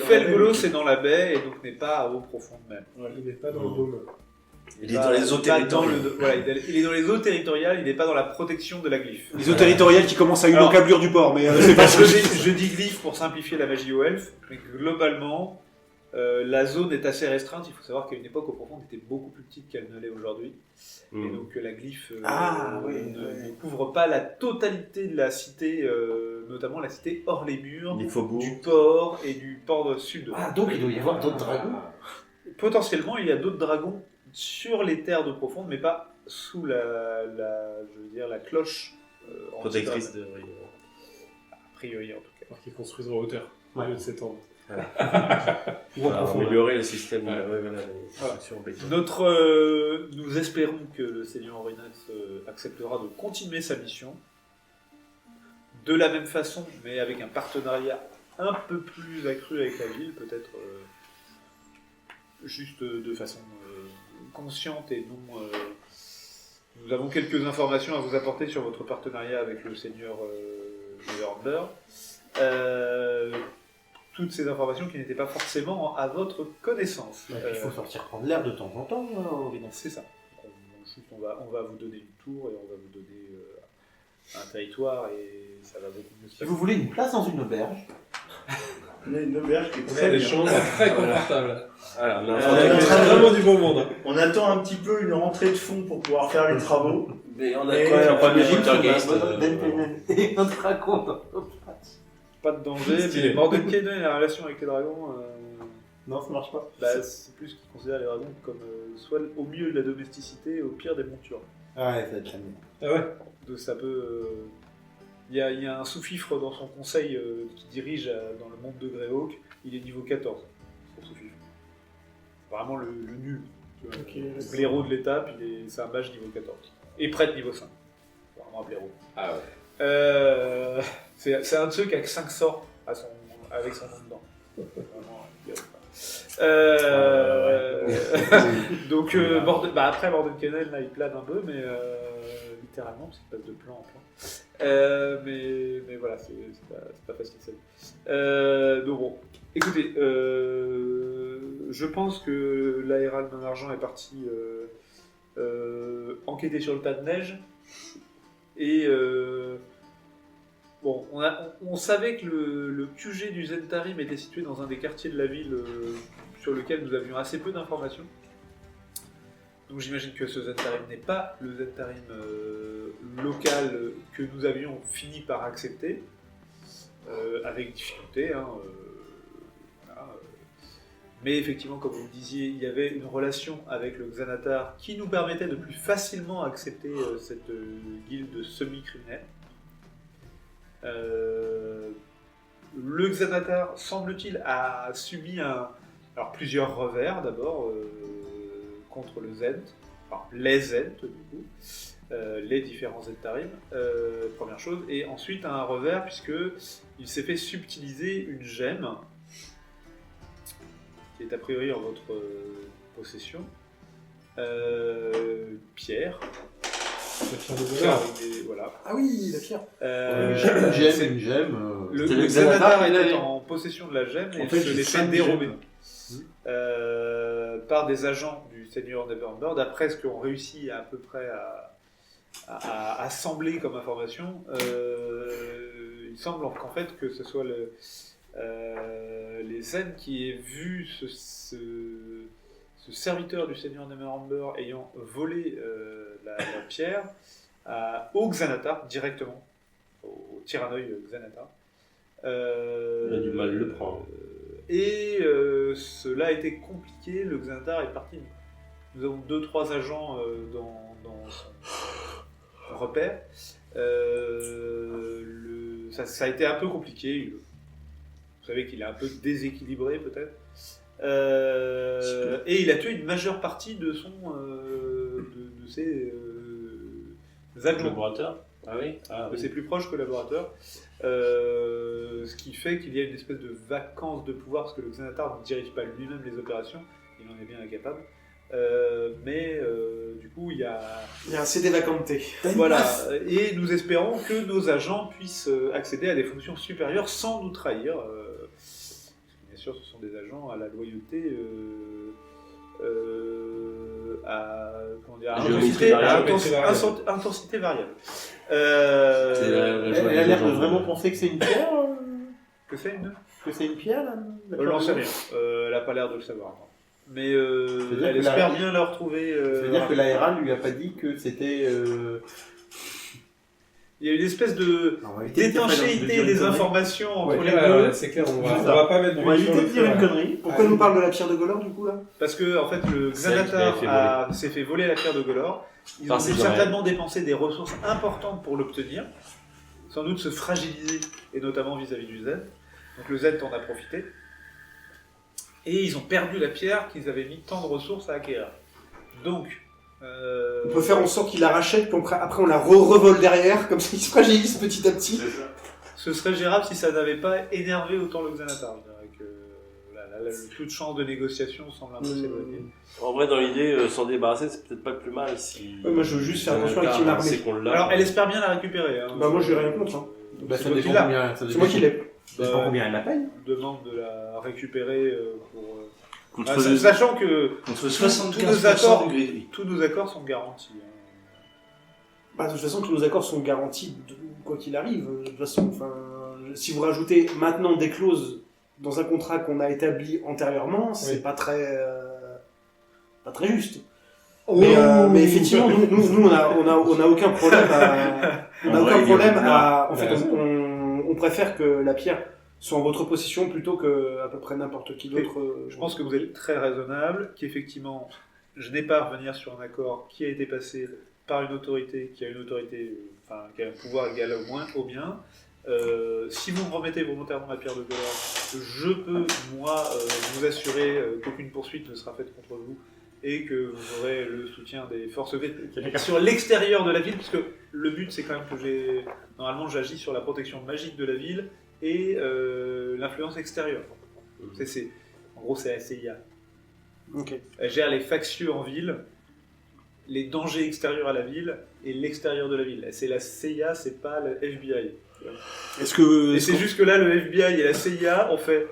Felgolo c'est dans la baie et donc n'est pas à eau profonde même. Il n'est pas dans le dôme. Il est dans les eaux Pas dans territoriales. voilà, il est dans les eaux territoriales, il n'est pas dans la protection de la glyphe. Les eaux territoriales qui commencent à une Alors- encablure du port, mais c'est pas Je dis glyphe pour simplifier la magie aux elfes, mais que globalement, la zone est assez restreinte. Il faut savoir qu'à une époque, Eau Profonde était beaucoup plus petite qu'elle ne l'est aujourd'hui. Et donc la glyphe ne couvre pas la totalité de la cité, notamment la cité hors les murs, Les faubourgs. du port et du port sud. Ah, donc il doit y avoir d'autres dragons. Potentiellement, il y a d'autres dragons sur les terres d'Eau Profonde, mais pas sous la cloche Protectrice anti-dragon. de... A priori, en tout cas. Alors qu'ils construisent en hauteur, au lieu de s'étendre. Ou en Pour profondeur. améliorer le système. Ouais. Voilà, les Voilà. constructions en béton. Nous espérons que le Seigneur Aurinax acceptera de continuer sa mission de la même façon, mais avec un partenariat un peu plus accru avec la ville, peut-être juste de façon consciente et non... Nous avons quelques informations à vous apporter sur votre partenariat avec le Seigneur Neverhumber. Toutes ces informations qui n'étaient pas forcément à votre connaissance. Et puis, il faut sortir prendre l'air de temps en temps, Orinax. C'est ça. On va vous donner une tour et on va vous donner un territoire et ça va beaucoup mieux se Si passer. vous voulez une place dans une auberge, On a une auberge qui est On a très des bien. chambres très confortables. Voilà, on a Euh, C'est vraiment du bon monde. On attend un petit peu une rentrée de fonds pour pouvoir faire les travaux. mais on a Et, quand même pas de euh, poltergeist. et notre raconte. Pas de danger, Stylé. mais Mordenkainen et la relation avec les dragons, Non, ça marche pas. bah, c'est plus qu'ils considèrent les dragons comme soit au mieux de la domesticité, au pire des montures. Ah ouais, ça va être la merde. Ah ouais. Donc ça peut... Il y a un sous-fifre dans son conseil qui dirige dans le monde de Greyhawk, il est niveau 14, son sous-fifre. Vraiment le nul. Tu vois, Ok, le d'accord. blaireau de l'étape, c'est un mage niveau 14. Et prêtre niveau 5. Vraiment un blaireau. Ah ouais. C'est un de ceux qui a que 5 sorts avec son nom dedans. Vraiment un blaireau. Donc après Mordenkainen là il plane un peu mais littéralement parce qu'il passe de plan en plan. Mais voilà c'est pas facile ça. Donc bon, écoutez, je pense que l'Aéral d'un argent est parti enquêter sur le tas de neige et bon, on savait que le QG du Zentarim était situé dans un des quartiers de la ville sur lequel nous avions assez peu d'informations. Donc j'imagine que ce Zentarim n'est pas le Zentarim local que nous avions fini par accepter, avec difficulté. Voilà. Mais effectivement, comme vous le disiez, il y avait une relation avec le Xanatar qui nous permettait de plus facilement accepter cette guilde semi-criminelle. Le Xanatar, semble-t-il, a subi plusieurs revers d'abord contre le Zent, enfin les Zent du coup, les différents Zentarim, première chose, et ensuite un revers puisque il s'est fait subtiliser une gemme qui est a priori en votre possession, pierre. Voilà. Ah oui, la pierre. C'est- Une gemme. Le C'était le Xanatar Xanatar, il était avait- en possession de la gemme et En fait, se j'ai laissait 5 dérober gemmes. par des agents du Seigneur Neverember, d'après ce qu'on réussit à peu près à assembler comme information. Il semble qu'en fait que ce soit les Zen qui aient vu ce serviteur du Seigneur Neverember ayant volé la pierre au Xanatar directement, au Tyrannoï Xanatar. Il a du mal à le prendre. Et cela a été compliqué, le Xanatar est parti. Nous avons 2-3 agents dans son repère. Ça a été un peu compliqué. Vous savez qu'il est un peu déséquilibré peut-être. Et il a tué une majeure partie de ses adjoints. Collaborateur. Ah oui. De ses plus proches collaborateurs, ce qui fait qu'il y a une espèce de vacance de pouvoir, parce que le Xanatar ne dirige pas lui-même les opérations, il en est bien incapable, mais du coup il y a... Il y a un CD vacanté. Voilà, et nous espérons que nos agents puissent accéder à des fonctions supérieures sans nous trahir, parce que bien sûr ce sont des agents à la loyauté... Géométrie variable. intensité variable. C'est la Elle joie a des l'air de gens. vraiment penser que c'est une pierre. Que c'est une... Que c'est une pierre, là. J'en sais rien. Elle n'a pas l'air de le savoir. Non. Mais C'est-à-dire elle que espère la- bien le retrouver. Ça veut dire que l'ARA lui a pas dit que c'était. Il y a une espèce de Non, on va éviter de dire d'étanchéité une des connerie. informations entre Ouais, les deux. c'est clair, on C'est va pas mettre On va d'huile sur éviter le de dire feu, une là. connerie. Pourquoi nous parle de la pierre de Golor du coup là? Parce que en fait, le C'est elle qui l'avait fait Xanatar s'est fait voler la pierre de Golor. Ils Ah, ont c'est dû vrai. certainement dépenser des ressources importantes pour l'obtenir. Sans doute se fragiliser, et notamment vis-à-vis du Z. Donc le Z en a profité. Et ils ont perdu la pierre qu'ils avaient mis tant de ressources à acquérir. Donc... On peut faire en sorte qu'il la rachète, puis après on la revole derrière, comme ça il se fragilise petit à petit. Ce serait gérable si ça n'avait pas énervé autant le Xanatar. Je dirais que toute chance de négociation semble un peu s'éloigner. En vrai, dans l'idée, s'en débarrasser, c'est peut-être pas le plus mal si. Ouais, moi, je veux juste faire attention à qui l'a c'est remis. qu'on l'a. Alors, elle espère bien la récupérer. Hein. Bah, moi, j'ai rien contre, hein. Bah, C'est ça toi qui dépend l'as. combien. C'est moi qui l'ai. Ça dépend combien elle la paye. Demande de la récupérer pour... Contre, sachant que contre tous 75% nos accords- de gris. tous nos accords sont garantis. Bah, de toute façon, tous nos accords sont garantis quoi qu'il arrive. De toute façon, si vous rajoutez maintenant des clauses dans un contrat qu'on a établi antérieurement, c'est pas très juste. Mais effectivement, nous, on a aucun problème en fait, on préfère que la pierre soit en votre possession plutôt que à peu près n'importe qui d'autre. Je pense que vous êtes très raisonnable, qu'effectivement, je n'ai pas à revenir sur un accord qui a été passé par une autorité, qui a un pouvoir égal au bien. Si vous me remettez volontairement la pierre de Golor, je peux, moi, vous assurer qu'aucune poursuite ne sera faite contre vous et que vous aurez le soutien des forces V sur l'extérieur de la ville, puisque le but, c'est quand même que normalement, j'agis sur la protection magique de la ville et l'influence extérieure. En gros, c'est la CIA. Okay. Elle gère les factieux en ville, les dangers extérieurs à la ville et l'extérieur de la ville. C'est la CIA, c'est pas le FBI. C'est juste que là, le FBI et la CIA ont fait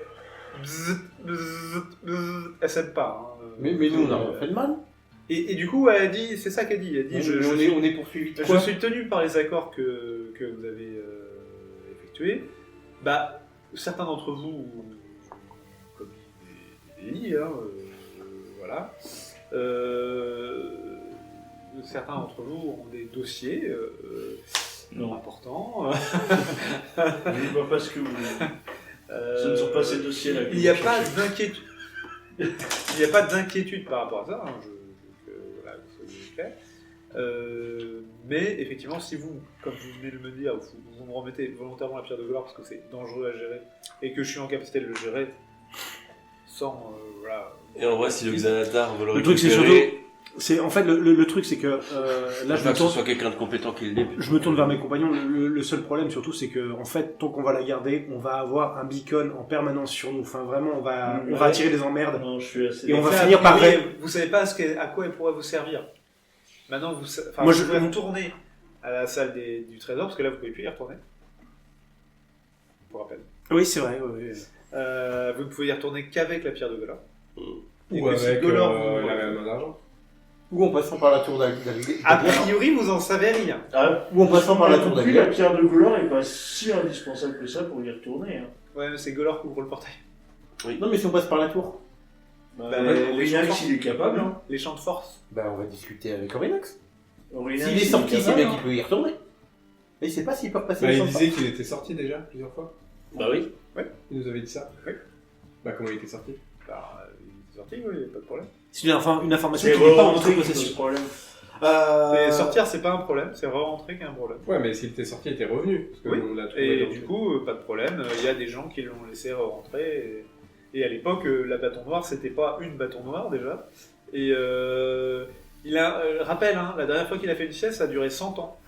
bzzz, bzzz, bzzz. Elle s'aime pas. Hein. Mais nous, on n'a rien fait de mal. Et du coup, elle a dit, c'est ça qu'elle dit. Elle dit, on est poursuivi. Je suis tenu par les accords que vous avez effectués. Bah, certains d'entre vous, comme il dit, voilà. Certains d'entre vous ont des dossiers importants. Je ne vois pas ce que vous voulez. Ce ne sont pas ces dossiers-là. Il n'y a pas d'inquiétude. Il n'y a pas d'inquiétude par rapport à ça. Hein, voilà, vous soyez clair. Mais effectivement, si vous, comme vous venez de me dire, vous me remettez volontairement la pierre de Golor parce que c'est dangereux à gérer et que je suis en capacité de le gérer sans voilà. Et en vrai, si le Xanatar veut le truc, c'est récupérer, en fait le truc, c'est que là, je veux que ce soit quelqu'un de compétent qui le débute. Je me tourne vers mes compagnons. Le seul problème, surtout, c'est que en fait, tant qu'on va la garder, on va avoir un beacon en permanence sur nous. Enfin, vraiment, on va attirer des emmerdes. Non, je suis assez. Et on va finir par. Vous savez pas à quoi elle pourrait vous servir. Maintenant, vous pouvez retourner à la salle du trésor, parce que là, vous pouvez plus y retourner. Pour rappel. Oui, c'est vrai. Oui. Vous ne pouvez y retourner qu'avec la pierre de Golor. Ou avec Golor, la main d'argent. Ou en passant par la tour d'Aguirre. A priori, vous en savez rien. Ou en passant par la tour Puis d'Aguirre. la pierre de Golor n'est pas si indispensable que ça pour y retourner. Hein. Ouais, mais c'est Golor qui ouvre le portail. Non, mais si on passe par la tour, Aurinax, il est capable. Hein. Les champs de force. on va discuter avec Aurinax. Aurinax, S'il est sorti, c'est capable, bien hein. qu'il peut y retourner. Et il sait pas s'il peut repasser les Il champs. disait qu'il était sorti déjà plusieurs fois. Bah oui. Il nous avait dit ça. Oui. Bah comment il était sorti? Il est sorti, oui, pas de problème. C'est une information C'est qui n'est pas en notre rentré, possession. problème. Sortir, c'est pas un problème, c'est re-rentrer qui est un problème. Ouais, mais s'il était sorti, il était revenu. Parce que Oui. on l'a trouvé Et dans du le- coup, pas de problème, il y a des gens qui l'ont laissé rentrer. Et à l'époque, la bâton noire, c'était pas une bâton noire déjà. Et il a, rappel, hein, la dernière fois qu'il a fait une sieste, ça a duré 100 ans.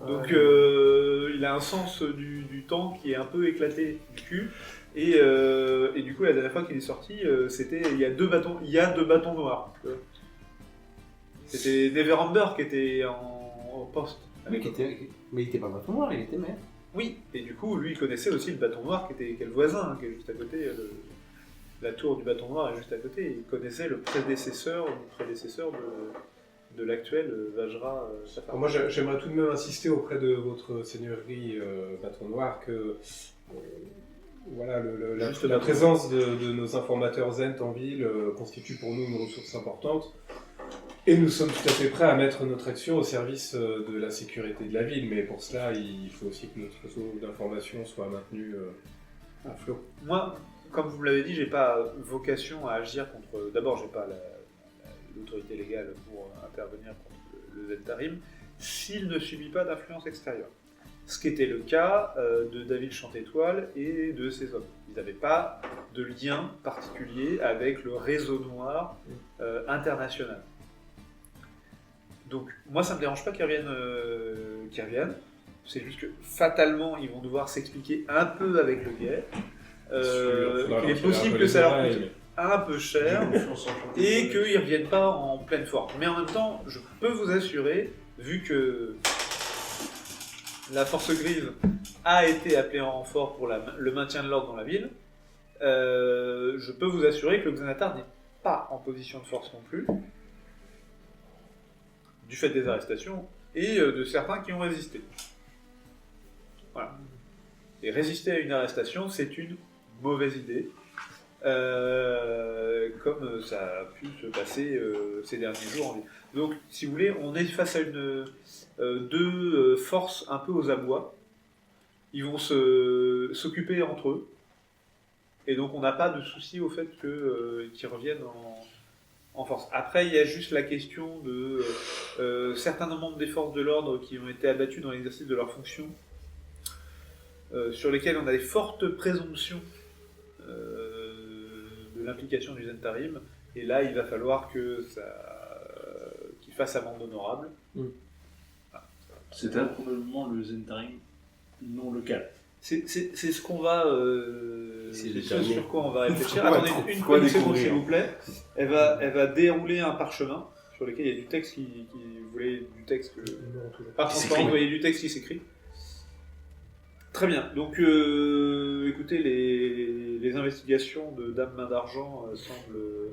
Ok. Donc il a un sens du temps qui est un peu éclaté du cul. Et du coup, la dernière fois qu'il est sorti, c'était il y a deux bâtons noirs. C'était Neverember qui était en poste. à l'époque. Mais il était pas bâton noir, il était maire. Oui, et du coup, lui, il connaissait aussi le bâton noir qui est le voisin, qui est juste à côté. La tour du bâton noir est juste à côté. Et il connaissait le prédécesseur de l'actuel Vajra Safar. Alors moi, j'aimerais tout de même insister auprès de votre seigneurie Bâton Noir que voilà, la présence de nos informateurs Zent en ville constitue pour nous une ressource importante. Et nous sommes tout à fait prêts à mettre notre action au service de la sécurité de la ville, mais pour cela, il faut aussi que notre réseau d'information soit maintenu à flot. Moi, comme vous me l'avez dit, j'ai pas vocation à agir contre. D'abord, j'ai pas l'autorité légale pour intervenir contre le Zentarim s'il ne subit pas d'influence extérieure. Ce qui était le cas de David Chantétoile et de ses hommes. Ils n'avaient pas de lien particulier avec le réseau noir international. Donc, moi, ça me dérange pas qu'ils reviennent. C'est juste que, fatalement, ils vont devoir s'expliquer un peu avec le guet. Il est possible que ça leur coûte un peu cher et qu'ils ne reviennent pas en pleine forme. Mais en même temps, je peux vous assurer, vu que la force grise a été appelée en renfort pour le maintien de l'ordre dans la ville, je peux vous assurer que le Xanatar n'est pas en position de force non plus. Du fait des arrestations, et de certains qui ont résisté. Voilà. Et résister à une arrestation, c'est une mauvaise idée, comme ça a pu se passer ces derniers jours en ville. Donc, si vous voulez, on est face à deux forces un peu aux abois. Ils vont s'occuper entre eux, et donc on n'a pas de souci au fait qu'ils reviennent en force. Après, il y a juste la question de certains membres des forces de l'ordre qui ont été abattus dans l'exercice de leurs fonctions, sur lesquels on a des fortes présomptions de l'implication du Zentarim, et là il va falloir qu'ils fassent amende honorable. C'est probablement le Zentarim non local. C'est ce qu'on va... c'est ce terminé. sur quoi on va réfléchir. Ouais, Attendez une seconde découvrir. s'il vous plaît. Elle va dérouler un parchemin sur lequel il y a du texte vous voyez du texte pas transparent, vous voyez du texte qui s'écrit. Très bien. Donc, écoutez, les investigations de Dame Main d'Argent semblent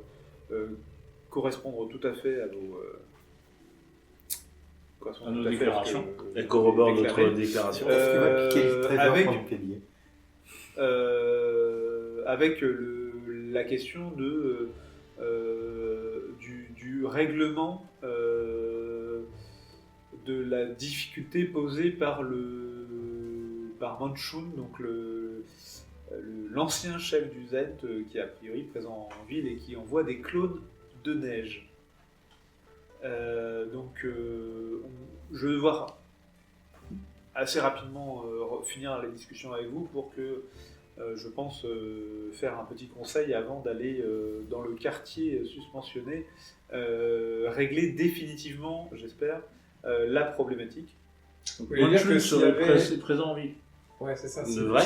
correspondre tout à fait à vos... À nos déclarations. Elle corrobore déclaré. notre déclaration. Est-ce qu'il va piquer le trésor avec- pendant qu'elle y est avec la question du règlement de la difficulté posée par Manchun, donc l'ancien chef du Zent qui est a priori présent en ville et qui envoie des clones de neige. Je vais devoir assez rapidement finir la discussion avec vous pour que je pense faire un petit conseil avant d'aller dans le quartier suspensionné, régler définitivement, j'espère, la problématique. Vous voulez dire que s'il avait... présent en ville. Ouais, c'est ça. De vrai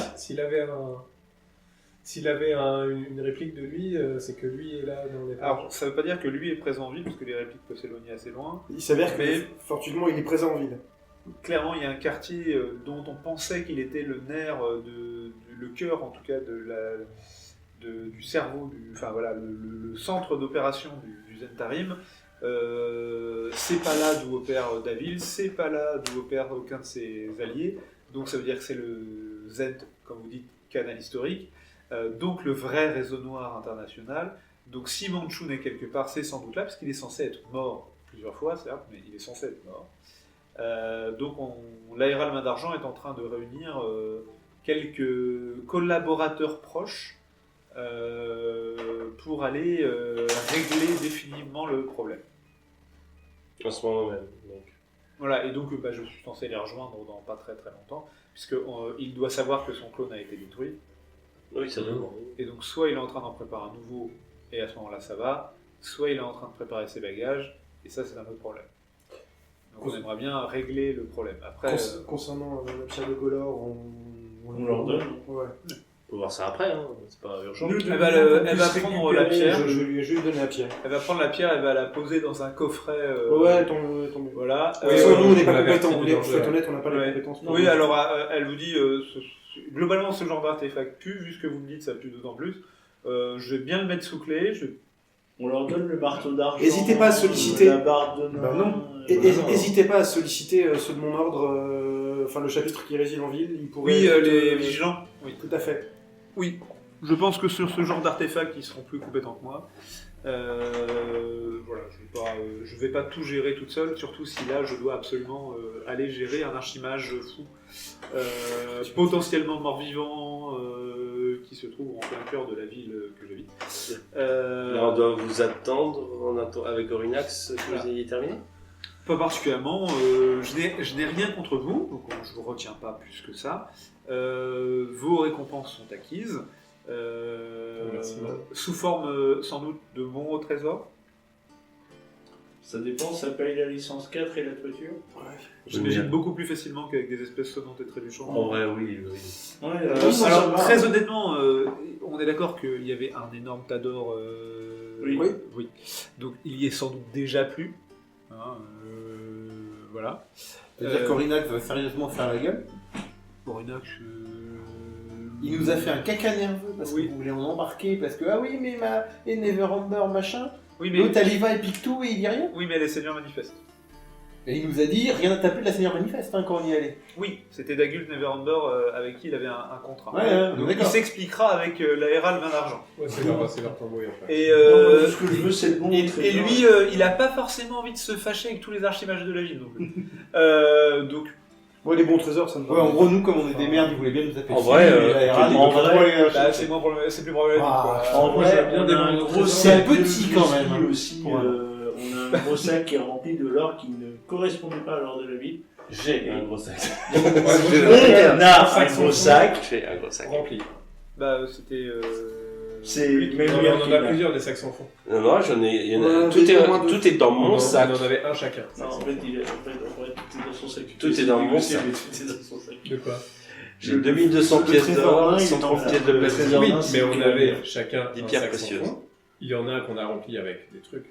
S'il avait une réplique de lui, c'est que lui est là dans les pages. Alors, ça ne veut pas dire que lui est présent en ville, parce que les répliques peuvent s'éloigner assez loin. Il s'avère que, Mais- fortuitement, il est présent en ville. Clairement, il y a un quartier dont on pensait qu'il était le nerf, le cœur en tout cas du cerveau, le centre d'opération du Zentarim. C'est pas là d'où opère Davil, c'est pas là d'où opère aucun de ses alliés. Donc ça veut dire que c'est le Zent, comme vous dites, canal historique. Donc le vrai réseau noir international. Donc si Manchun est quelque part, c'est sans doute là, parce qu'il est censé être mort plusieurs fois, certes, mais il est censé être mort. Donc l'Aéral Main d'Argent est en train de réunir quelques collaborateurs proches pour aller régler définitivement le problème. En ce moment même. Donc. Voilà, et donc je suis censé les rejoindre dans pas très très longtemps, puisqu'il doit savoir que son clone a été détruit. Oui, ça va. Et donc soit il est en train d'en préparer un nouveau, et à ce moment-là ça va, soit il est en train de préparer ses bagages, et ça c'est un autre problème. Donc on aimerait bien régler le problème. Après, Concernant la pierre de Golor, On leur donne. Ouais. On peut voir ça après, hein. C'est pas urgent. elle va prendre la pierre, Je lui ai donné la pierre. elle va prendre la pierre, elle va la poser dans un coffret. Ouais, tant mieux. Voilà. Oui, nous, on n'est on pas l'avertit compétents. du Faut être danger. honnête, on n'a pas Ouais. les compétences. Oui, alors elle vous dit, globalement ce genre d'artefact pue, vu ce que vous me dites, ça pue d'autant plus. Je vais bien le mettre sous clé. On leur donne le marteau d'argent. N'hésitez pas à solliciter. La barre de Bah nain, non. voilà. N'hésitez pas à solliciter ceux de mon ordre, enfin le chapitre qui réside en ville. Il pourrait. Oui, être, les vigilants. Oui. Tout à fait. Oui, je pense que sur ce genre d'artefacts, ils seront plus compétents que moi. Voilà, je vais pas tout gérer toute seule, surtout si là je dois absolument aller gérer un archimage fou, potentiellement mort-vivant, qui se trouve en plein cœur de la ville que j'habite. Là, on doit vous attendre avec Orinax que vous ayez terminé. Pas particulièrement, je n'ai rien contre vous, donc je vous retiens pas plus que ça. Vos récompenses sont acquises, Merci. sous forme sans doute de bons au trésor. Ça dépend, ça paye la licence 4 et la toiture. J'imagine beaucoup plus facilement qu'avec des espèces sonnantes et trébuchantes. En vrai, oui. Ouais, Alors, très honnêtement, on est d'accord qu'il y avait un énorme tas d'or. Oui. Donc, il y est sans doute déjà plus. Hein, voilà. C'est-à-dire qu'Orinax va sérieusement faire la gueule. Borinax. Il nous a fait un caca nerveux parce Oui. qu'on voulait en embarquer, parce que ah oui, mais et Neverember machin. Oui, mais, L'autre elle y va et pique tout et il dit rien. oui, mais elle est seigneur manifeste. Et il nous a dit rien à taper de la Seigneur Manifeste quand on y allait. Oui, c'était Dagult Neverember avec qui il avait un contrat. Ouais, Il d'accord. s'expliquera avec la Hérald Main d'Argent. Ouais, c'est leur tambour, en fait. Et, Non, ce que je veux, c'est le bon et trésor. lui, il a pas forcément envie de se fâcher avec tous les archimages de la ville non plus. Donc, Ouais, les bons trésors, ça me va. Ouais, en gros, nous, comme on est des merdes, ils voulaient bien nous taper En dessus, vrai, et la Hérald, en ils veulent pas vrai, trop aller là, c'est plus problématique. Ah, quoi. En Moi, vrai, j'aime bien on des a un bons gros trésors. sac C'est de petit quand même, whisky hein. aussi. Pour un- On a un gros sac qui est rempli de l'or qui ne correspondait pas à l'or de la ville. J'ai un gros sac. On a un gros sac. J'ai un gros sac. Rempli. Bah, c'était. C'est lui qui- même Non, lui on qui en a l'a. plusieurs des sacs sans fond. Non, non, j'en ai. Il y en On en a, a tout, déjà est, moins de- tout est dans mon sac. On en avait un chacun. Non, en fait, tout est dans son sac. Tout est dans mon négocié, sac. mais tout est dans son sac. De quoi? J'ai 2200 pièces trésor d'or, nain, il est 130 dans pièces de le plaisir. trésor Oui, nain, mais c'est on que- avait chacun Des un pierres sac sans précieuses. fond. Il y en a un qu'on a rempli avec des trucs.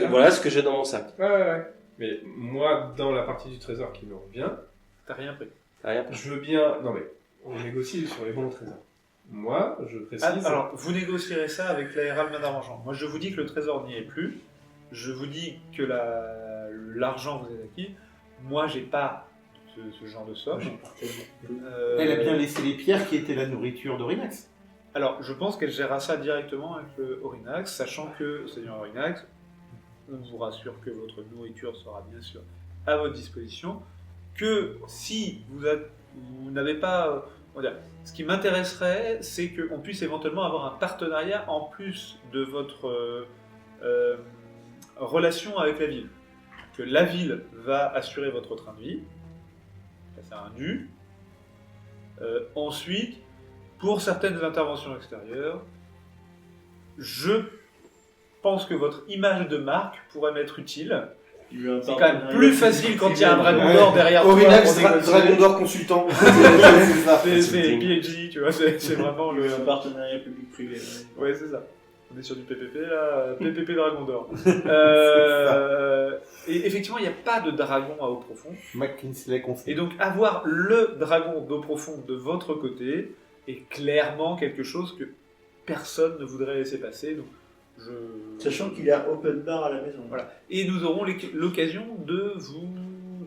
Voilà ce que j'ai dans mon sac. Ouais. Mais moi, dans la partie du trésor qui me revient, T'as rien pris. T'as rien je veux bien. Non, mais on négocie sur les bons trésors. Moi, je précise. Alors, vous négocierez ça avec la Hérald Main d'Argent. Moi, je vous dis que le trésor n'y est plus. Je vous dis que l'argent vous est acquis. Moi, j'ai pas ce genre de somme. Elle a bien laissé les pierres qui étaient la nourriture d'Orinax. Alors, je pense qu'elle gérera ça directement avec le Orinax, sachant que, Seigneur Orinax, on vous rassure que votre nourriture sera bien sûr à votre disposition, que si vous n'avez pas... on va dire, ce qui m'intéresserait, c'est qu'on puisse éventuellement avoir un partenariat en plus de votre relation avec la ville. Que la ville va assurer votre train de vie, ça c'est un dû. Ensuite, pour certaines interventions extérieures, je pense que votre image de marque pourrait m'être utile. C'est quand même plus facile quand il y a un dragon d'or derrière toi. Orinax, pour négocier. Dragon d'or consultant. C'est PhD, tu vois, c'est vraiment le... Un partenariat public-privé. Ouais. Ouais, c'est ça. On est sur du PPP là, PPP Dragon d'or. Et effectivement, il n'y a pas de dragon à eau profonde. McKinsey conseille. Et donc, avoir le dragon d'eau profonde de votre côté est clairement quelque chose que personne ne voudrait laisser passer. Donc, Sachant qu'il y a open bar à la maison. Voilà. Et nous aurons l'occasion de vous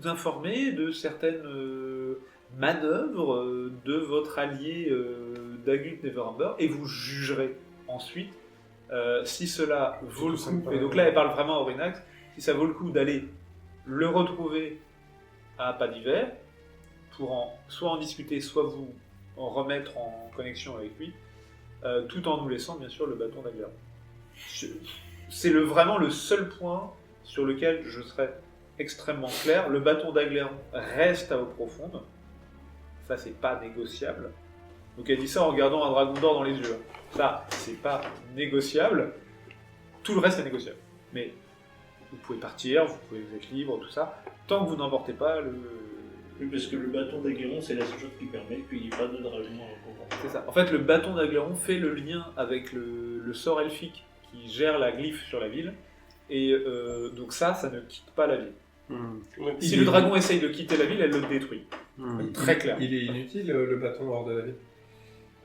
informer de certaines manœuvres de votre allié Dagult Neverember, et vous jugerez ensuite si cela vaut le coup. Et donc là, elle parle vraiment à Orinax, si ça vaut le coup d'aller le retrouver à Pas d'Hiver pour soit en discuter, soit vous en remettre en connexion avec lui, tout en nous laissant bien sûr le bâton d'Agler. C'est vraiment le seul point sur lequel je serais extrêmement clair. Le bâton d'Agleron reste à eau profonde. Ça, c'est pas négociable. Donc elle dit ça en regardant un dragon d'or dans les yeux. Ça, c'est pas négociable. Tout le reste est négociable. Mais vous pouvez partir, vous êtes libre, tout ça, tant que vous n'emportez pas le... Oui, parce que le bâton d'Aguerron, c'est la seule chose qui permet qu'il n'y ait pas de dragon en courant. C'est ça. En fait, le bâton d'Agleron fait le lien avec le sort elfique qui gère la glyphe sur la ville. Et donc ça ne quitte pas la ville. Si le dragon essaye de quitter la ville, elle le détruit. Très clair. Il est inutile le bâton hors de la ville.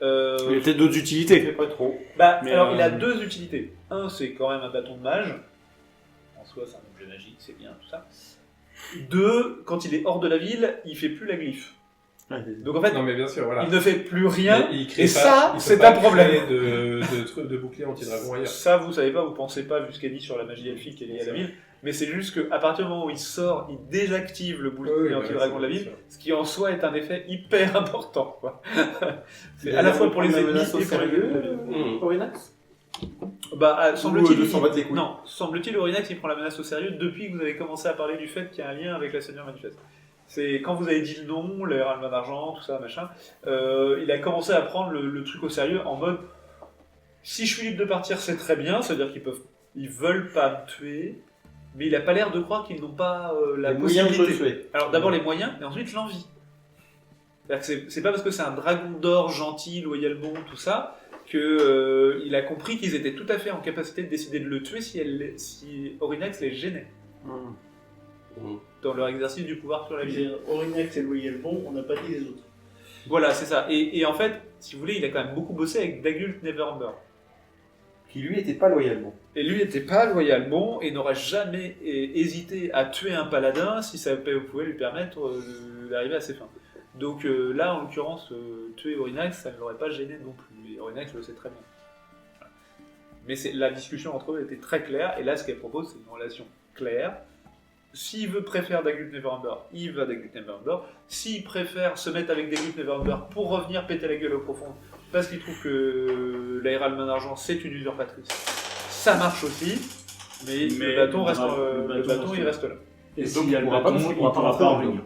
Il y a peut-être d'autres utilités. Pas trop. Bah, Mais, alors, il a deux utilités. Un, c'est quand même un bâton de mage. En soi, c'est un objet magique, c'est bien, tout ça. Deux, quand il est hors de la ville, il fait plus la glyphe. Donc en fait, Non, mais bien sûr, voilà. il ne fait plus rien. Mais il crée Et pas- ça, il peut c'est pas un problème. créer de bouclier anti-dragon ailleurs. Ça, vous savez pas, vous pensez pas, vu ce qu'elle dit sur la magie elfique qui est liée à la ville. Mais c'est juste qu'à partir du moment où il sort, il désactive le bouclier Oui, anti-dragon de la c'est ville, sûr. ce qui en soi est un effet hyper important. Quoi. C'est à la fois pour les ennemis et pour les de la ville. Orinax Bah, semble-t-il, de s'en battre les couilles. non, semble-t-il, Orinax il prend la menace au sérieux depuis que vous avez commencé à parler du fait qu'il y a un lien avec la Seigneur Manifeste. C'est quand vous avez dit le nom, les Main d'Argent, tout ça, machin, il a commencé à prendre le truc au sérieux en mode si je suis libre de partir, c'est très bien, c'est-à-dire ils veulent pas me tuer, mais il a pas l'air de croire qu'ils n'ont pas la Les moyens de possibilité. le tuer. Alors d'abord les moyens, et ensuite l'envie. C'est-à-dire que c'est pas parce que c'est un dragon d'or gentil, loyal bon, tout ça, que il a compris qu'ils étaient tout à fait en capacité de décider de le tuer si Orinax les gênait dans leur exercice du pouvoir sur la ville. Orinax et Loyal Bon, on n'a pas dit les autres. Voilà, c'est ça. Et en fait, si vous voulez, il a quand même beaucoup bossé avec Dagult Neverember. Qui lui était pas loyal, bon. Et lui n'était pas loyalement et n'aurait jamais hésité à tuer un paladin si ça pouvait lui permettre d'arriver à ses fins. Donc là, en l'occurrence, tuer Aurinax, ça ne l'aurait pas gêné non plus. Et Aurinax le sait très bien. Voilà. Mais la discussion entre eux était très claire, et là, ce qu'elle propose, c'est une relation claire. S'il préfère Dagult Neverember, il va Dagult Neverember. S'il préfère se mettre avec Dagult Neverember pour revenir péter la gueule au profond, parce qu'il trouve que l'Aéral Main d'Argent, c'est une usurpatrice, ça marche aussi, mais le bâton il reste là. Et s'il y a le bâton, il ne pourra pas revenir.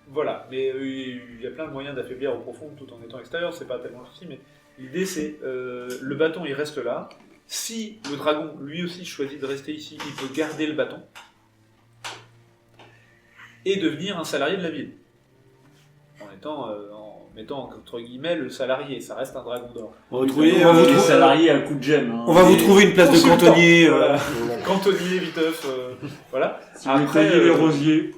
Voilà, mais il y a plein de moyens d'affaiblir au profond tout en étant extérieur, c'est pas tellement le souci, mais l'idée c'est le bâton il reste là. Si le dragon lui aussi choisit de rester ici, il peut garder le bâton et devenir un salarié de la ville. En mettant entre guillemets le salarié, ça reste un dragon d'or. On va trouver les salariés à coup de gemme. Hein. On va vous trouver une place de cantonnier. Voilà. Cantonnier, viteuf, voilà. Si après, les rosiers.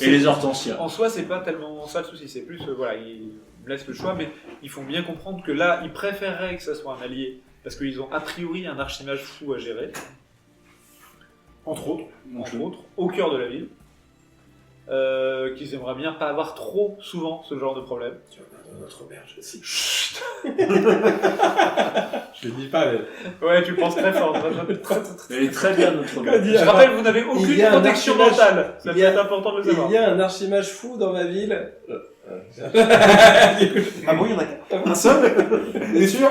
Et les hortensias. En soi, c'est pas tellement ça le souci, c'est plus, voilà, ils me laissent le choix, mais ils font bien comprendre que là, ils préféreraient que ça soit un allié, parce qu'ils ont a priori un archimage fou à gérer. Entre autres, au cœur de la ville. Qu'ils aimeraient bien pas avoir trop souvent ce genre de problème. Tu vas dans notre auberge aussi. Chut. Je le dis pas, mais... Ouais, tu penses très fort. Elle est très bien notre auberge. Je rappelle, vous n'avez aucune protection mentale. Ça peut être important de le savoir. Il y a un archimage fou dans ma ville. Ah bon, il y en a qu'un seul. T'es sûr?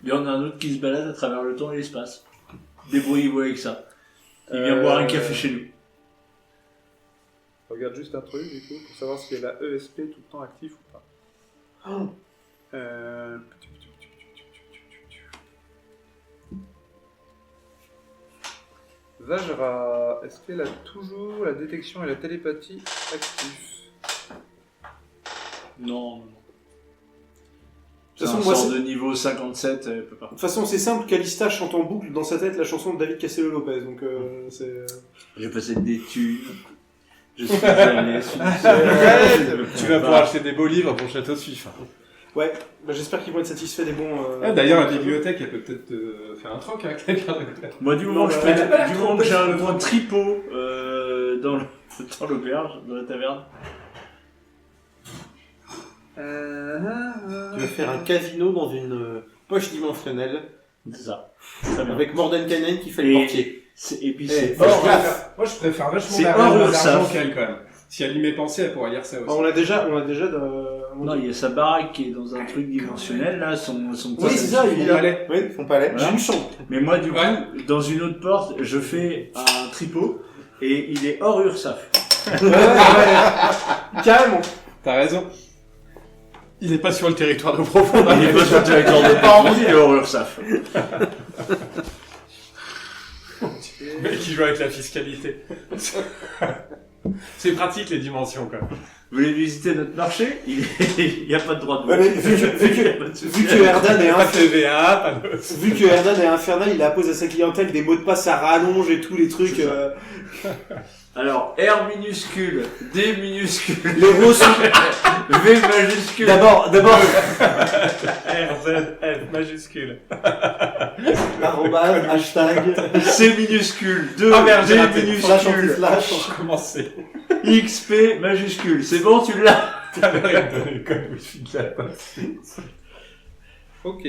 Il y en a un autre qui se balade à travers le temps et l'espace. Débrouillez-vous avec ça. Il vient boire un café chez nous. Je regarde juste un truc, du coup, pour savoir si elle a ESP tout le temps actif ou pas. Vajra, est-ce qu'elle a toujours la détection et la télépathie actifs? Non. De toute C'est un façon, sort de niveau 57, elle peut pas. De toute façon, c'est simple, Calista chante en boucle dans sa tête la chanson de David Castello-Lopez, donc c'est... J'ai passé des thunes. Je suis allé sur Tu vas pouvoir acheter des beaux livres pour Château Suif. Ouais, bah, j'espère qu'ils vont être satisfaits des bons... D'ailleurs, la bibliothèque, elle peut peut-être faire un troc avec la carte. Moi, du moment que j'ai un grand tripot dans l'auberge, dans la taverne. Tu vas faire un casino dans une poche dimensionnelle. C'est ça. Très bien. Avec Mordenkainen qui fait le portier. Et puis c'est Moi, hors je préfère vachement c'est la hors reine Ursaf. d'argent qu'elle, quand même. Si elle y met pensée, elle pourra lire ça aussi. On l'a déjà Non, il y a sa baraque qui est dans un truc dimensionnel, là, son Oui, c'est ça, il Son palais. Oui, son palais. Voilà. J'ai une chambre. Mais moi, du coup, Ouais. dans une autre porte, je fais un tripot, et il est hors Ursaf. Carrément. T'as raison. Il n'est pas sur le territoire de profondeur. Il est pas sur le territoire de Parme, il est hors Ursaf. Mais qui joue avec la fiscalité. C'est pratique, les dimensions, quoi. Vous voulez visiter notre marché? Il n'y a pas de droit de Ouais, mais vu que Erdan est Pas de TVA, pas de... vu que Erdan est infernal, il impose à sa clientèle des mots de passe à rallonge et tous les trucs. Alors, R minuscule, D minuscule, Les roses sont... V majuscule. D'abord, R, Z, F, majuscule. arrobase, hashtag, C minuscule, 2, Ah merde, j'ai raté. D flash minuscule, anti-flash. Pour commencer. XP majuscule. C'est bon, tu l'as? T'as l'air de donner le code wifi de la pote. Ok.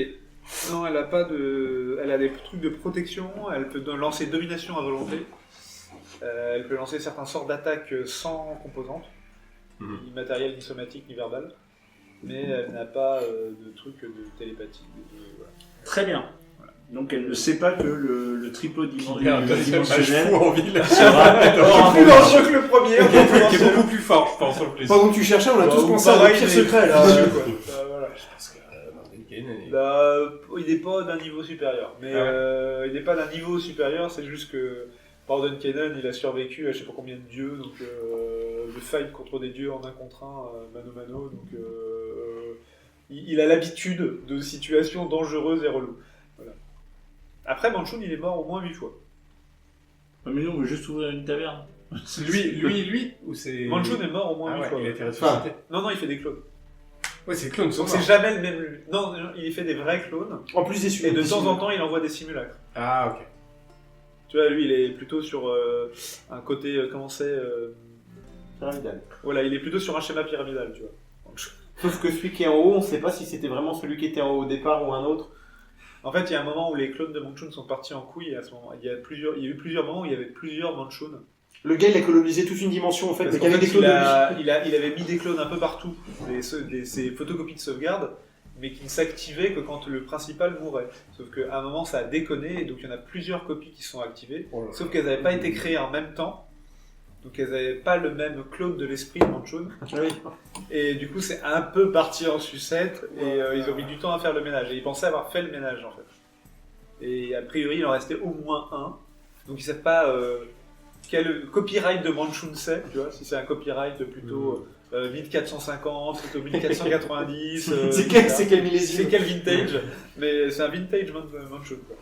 Non, elle a pas de... Elle a des trucs de protection, elle peut lancer domination à volonté. Elle peut lancer certains sorts d'attaque sans composante, ni matériel, ni somatique, ni verbal. Mais elle n'a pas de truc de télépathie. Voilà. Très bien. Donc elle ne sait pas que le tripot Il y a un deuxième mage dimensionnel fou en ville. sera hors Plus dangereux que le premier. Qui est beaucoup plus fort, je pense, en plus. Pendant que tu cherchais, on a tous Ou pensé à pareil, des pires mais- secrets là. Voilà. Je pense que Mordenkainen est... Là, il n'est pas d'un niveau supérieur. Mais Ah il n'est pas d'un niveau supérieur, c'est juste que Mordenkainen, il a survécu à je sais pas combien de dieux, donc le fight contre des dieux en un contre un, mano mano, donc il a l'habitude de situations dangereuses et reloues. Voilà. Après, Manchun, il est mort au moins 8 fois. Mais nous, on veut juste ouvrir une taverne. Lui, ou c'est... Manchun est mort au moins 8 fois. il a été ouais. ressuscité. Non, il fait des clones. Ouais, c'est clones sont Donc c'est jamais le même. Non, il fait des vrais clones. En plus des Et de temps en temps, il envoie des simulacres. Ah, ok. Tu vois, lui, il est plutôt sur un côté. Comment c'est Pyramidal. Voilà, il est plutôt sur un schéma pyramidal, tu vois. Donc, Sauf que celui qui est en haut, on sait pas si c'était vraiment celui qui était en haut au départ ou un autre. en fait, il y a un moment où les clones de Manchun sont partis en couille. Et à ce moment, il y a eu plusieurs moments où il y avait plusieurs Manchun. Le gars, il a colonisé toute une dimension en fait, Parce mais qu'il y qu'en avait fait, des clones de lui. il avait mis des clones un peu partout, ces photocopies de sauvegarde, mais qui ne s'activaient que quand le principal mourait. Sauf qu'à un moment, ça a déconné, et donc il y en a plusieurs copies qui sont activées, sauf qu'elles n'avaient pas été créées en même temps, donc elles n'avaient pas le même clone de l'esprit de Manchun. Et du coup, c'est un peu parti en sucette, et ils ont mis du temps à faire le ménage, et ils pensaient avoir fait le ménage en fait. Et a priori, il en restait au moins un, donc ils ne savent pas quel copyright de Manchun c'est, tu vois, si c'est un copyright plutôt 1450, plutôt 1490. C'est quel millésime? C'est quel vintage, mais c'est un vintage Manchun quoi.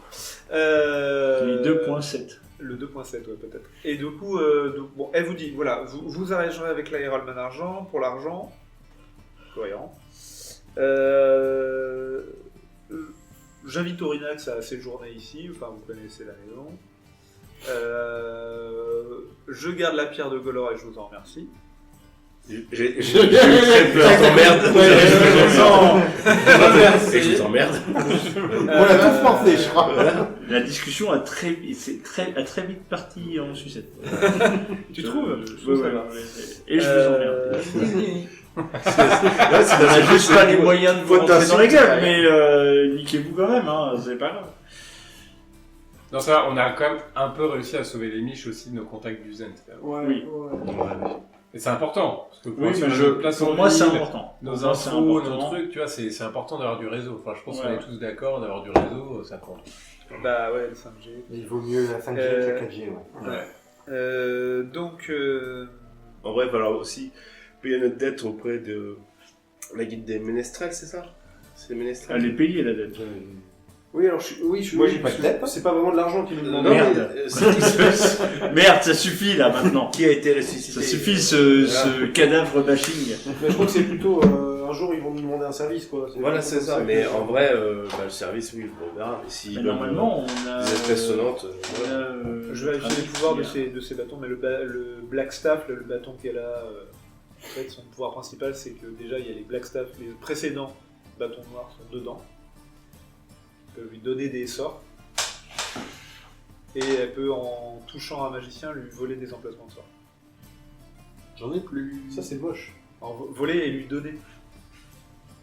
Le 2.7. Le 2.7, ouais, peut-être. Et du coup, bon, elle vous dit, voilà, vous arrangerez avec la Hérolman Argent pour l'argent. Cohérent. J'invite Aurinax à séjourner ici, enfin vous connaissez la maison. Je garde la pierre de Golor et je vous en remercie. J'ai très peur t'emmerde. Et je vous emmerde. On l'a tous pensé, je crois. La discussion a très vite parti en sucette. Tu trouves? Ouais, ouais, ouais. Et je vous emmerde. Là, On a juste pas les moyens de vous Faute rentrer dans les d'insulte, gueules, mais niquez-vous quand même, hein, c'est pas grave. Non, ça va, on a quand même un peu réussi à sauver les miches aussi de nos contacts du Zen. Oui. Et c'est important, parce que pour Oui, si mais on place pour en moi c'est ligne, important. nos Pour moi, c'est infos, important. nos trucs, tu vois, c'est important d'avoir du réseau. Enfin, je pense qu'on Ouais. est tous d'accord d'avoir du réseau, ça compte. Bah ouais, le 5G. Il vaut mieux la 5G que la 4G, ouais. Donc, En vrai, voilà aussi payer notre dette auprès de la guilde des ménestrels, c'est ça? C'est les ménestrels. Elle est payée la dette. Oui, alors Moi, j'ai pas de tête. C'est pas vraiment de l'argent qui nous demande. Non, Merde. mais, Merde, ça suffit là maintenant. qui a été ressuscité? Ça suffit ce cadavre bashing. Mais je crois que c'est plutôt un jour ils vont nous demander un service quoi. Voilà, c'est ça. Mais en vrai, le service, oui, on verra. Et si Mais normalement, on a. des espèces sonnantes, on voilà. a, je vais vérifier les un pouvoirs de outil, ces bâtons, mais le Black Staff, le bâton qu'elle a, en fait, son pouvoir principal, c'est que déjà, il y a les Black Staff, les précédents bâtons noirs sont dedans. Elle peut lui donner des sorts. Et elle peut, en touchant un magicien, lui voler des emplacements de sorts. J'en ai plus. Ça c'est moche. Voler et lui donner.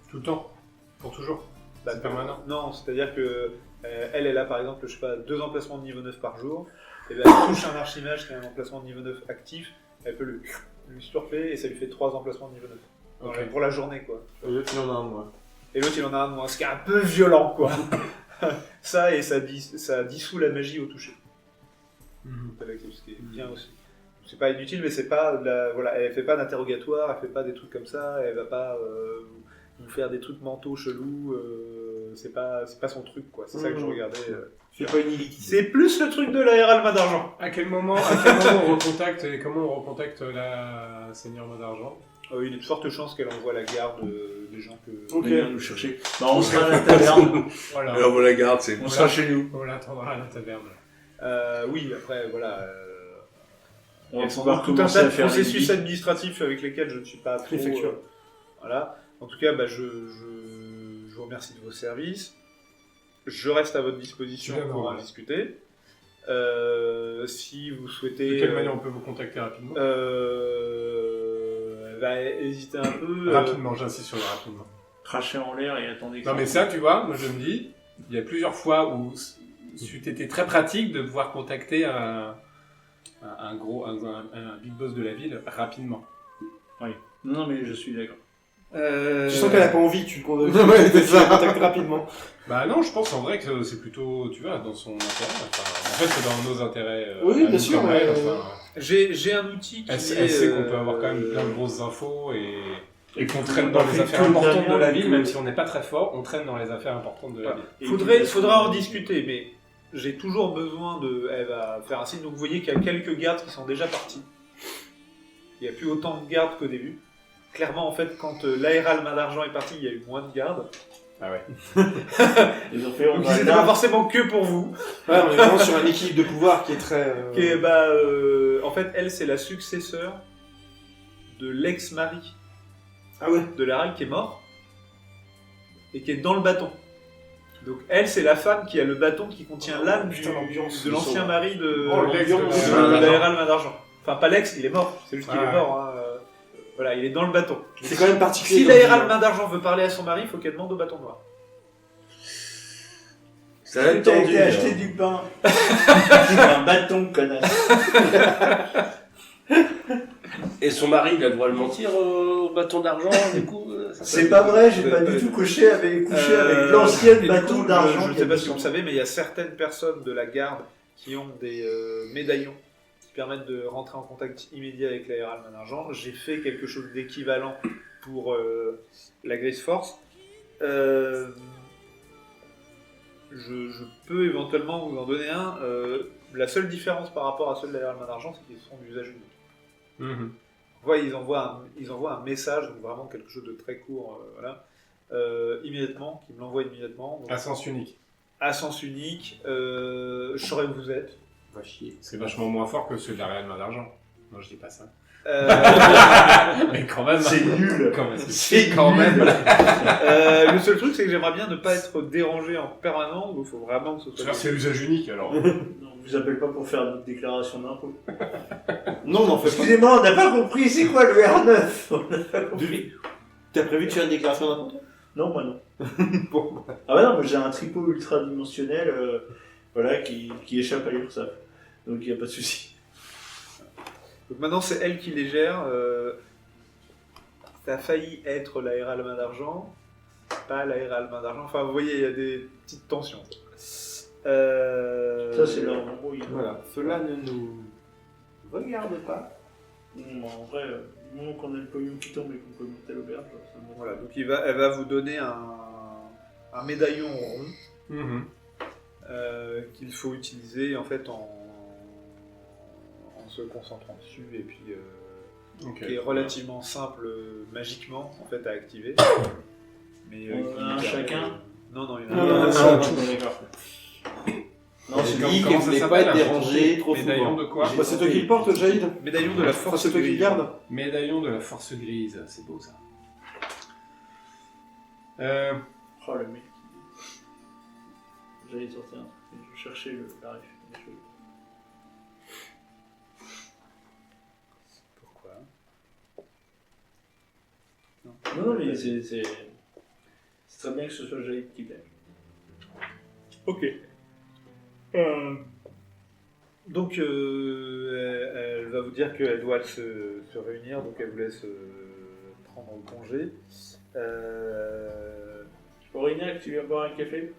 Tout le temps, pour toujours. Bah, C'est permanent. Non, c'est-à-dire que elle a par exemple, je sais pas, 2 emplacements de niveau 9 par jour. Et ben elle touche un archimage qui a un emplacement de niveau 9 actif, elle peut lui surfer et ça lui fait 3 emplacements de niveau 9. Ok. Pour la journée quoi. L'autre, il en a un, moi. Et l'autre il en a un de moins, ce qui est un peu violent quoi. Ça et ça dissout la magie au toucher. Avec ce qui est bien aussi. C'est pas inutile mais c'est pas voilà, elle fait pas d'interrogatoire, elle fait pas des trucs comme ça, elle va pas vous faire des trucs mentaux chelous, c'est pas son truc quoi. C'est ça que je regardais. C'est pas une élite. C'est plus le truc de la Hérolman d'argent. À quel moment on recontacte et comment on recontacte la Seigneur Main d'Argent? Il y a de fortes chances qu'elle envoie la garde des gens que. Ok, nous chercher. Bah, on sera à la taverne. Voilà. Alors, on la garde, c'est. On sera chez nous. On l'attendra à la taverne. Oui, après, voilà. On va Il y a pouvoir tout un commencer tas à de faire les processus visites. administratifs avec lesquels je ne suis pas trop. Préfecture. Voilà. En tout cas, bah, je vous remercie de vos services. Je reste à votre disposition D'accord, pour en ouais. discuter. Si vous souhaitez. De quelle manière on peut vous contacter rapidement? Hésitez un peu. Rapidement, j'insiste sur le rapidement. Cracher en l'air et attendez que Non mais ça, tu vois, moi je me dis, il y a plusieurs fois où c'eût été très pratique de pouvoir contacter un big boss de la ville rapidement. Non, mais je suis d'accord. Tu sens qu'elle a pas envie que tu le contactes rapidement. Bah non, je pense en vrai que c'est plutôt, tu vois, dans son intérêt. Enfin, en fait, c'est dans nos intérêts. Oui, à bien nous sûr, comme mais- elle, enfin, J'ai un outil qui elle est. sait qu'on peut avoir quand même plein de grosses infos et qu'on traîne on dans a les fait affaires que le importantes de la dernier, ville, que- même si on n'est pas très fort, on traîne dans les affaires importantes de la ville. Faudra en discuter, mais j'ai toujours besoin de. Elle va faire un signe, donc vous voyez qu'il y a quelques gardes qui sont déjà partis. Il n'y a plus autant de gardes qu'au début. clairement, en fait, quand l'Aéral Main d'Argent est parti, il y a eu moins de gardes. Ah ouais. Ils ont fait, Donc ils n'étaient pas forcément que pour vous. Ouais, on est vraiment sur un équilibre de pouvoir qui est très. Et en fait, elle, c'est la successeur de l'ex-mari Ah ouais. de l'Aéral qui est mort et qui est dans le bâton. Donc elle, c'est la femme qui a le bâton qui contient l'âme putain, l'ambiance, de l'ancien mari de l'ex de l'Aéral Main d'Argent. Enfin, pas l'ex, il est mort. C'est juste qu'il Ah est mort. Hein. Voilà, il est dans le bâton. C'est quand même particulier. Si comme l'Aéral film. Main d'Argent veut parler à son mari, il faut qu'elle demande au bâton noir. Ça va être T'as tendu. été acheter du pain. Un bâton, connasse. Et son mari, il a le droit de mentir au bâton d'argent, du coup C'est pas vrai, j'ai pas du tout couché avec l'ancienne Et du bâton coup, d'argent. Je ne sais pas si vous le savez, mais il y a certaines personnes de la garde qui ont des médaillons qui permettent de rentrer en contact immédiat avec l'Aéral Main d'Argent. J'ai fait quelque chose d'équivalent pour la Grace Force. Je peux éventuellement vous en donner un. La seule différence par rapport à ceux de l'Aéral Main d'Argent, c'est qu'ils seront d'usage unique. Ouais, ils envoient un message, donc vraiment quelque chose de très court, immédiatement, qui me l'envoie immédiatement. Donc, À sens unique. à sens unique, je saurai où vous êtes. Va chier. C'est vachement moins fort que ceux de la Real Main d'Argent. Non, je dis pas ça. Mais quand même. C'est nul. Quand même. C'est quand même. Le seul truc, c'est que j'aimerais bien ne pas être dérangé en permanence, donc il faut vraiment que ce soit... C'est l'usage unique alors. On vous appelle pas pour faire une déclaration d'impôt. Non, on en fait pas. Excusez-moi, on n'a pas compris, c'est quoi le R9? On n'a pas compris. T'as prévu de faire une déclaration d'impôt toi? Non, moi non. Bon. Ah ouais, non, moi j'ai un tripot ultra dimensionnel qui échappe à l'URSSAF. Donc il n'y a pas de souci. Donc maintenant, c'est elle qui les gère. Ça a failli être l'Aéral Main d'Argent, pas l'Aéral Main d'Argent. Enfin, vous voyez, il y a des petites tensions. Ça, c'est leur embrouille. Voilà. Cela ne nous regarde pas. Non, en vrai, du moment qu'on a le pognon qui tombe et qu'on peut monter l'auberge, ça me Voilà, donc elle va vous donner un médaillon rond qu'il faut utiliser en fait en se concentrant dessus et puis qui est relativement simple magiquement en fait à activer. Mais On a un chacun. Non, il y en Non, a non, un. non, Non, c'est dit qu'elle voulait pas être dérangée trop Médaillon souvent. de quoi? Bah, c'est toi qui le portes, Jaïd. Médaillon de la Enfin, force c'est toi qui le grise. garde. Médaillon de la force grise, c'est beau ça. Oh le mec. J'allais sortir un truc, je cherchais la ref. Pourquoi? Non, mais c'est très bien que ce soit Jaïd qui l'aime. Ok. Donc, elle va vous dire qu'elle doit se réunir, donc elle vous laisse prendre le congé. Aurélien, tu viens boire un café?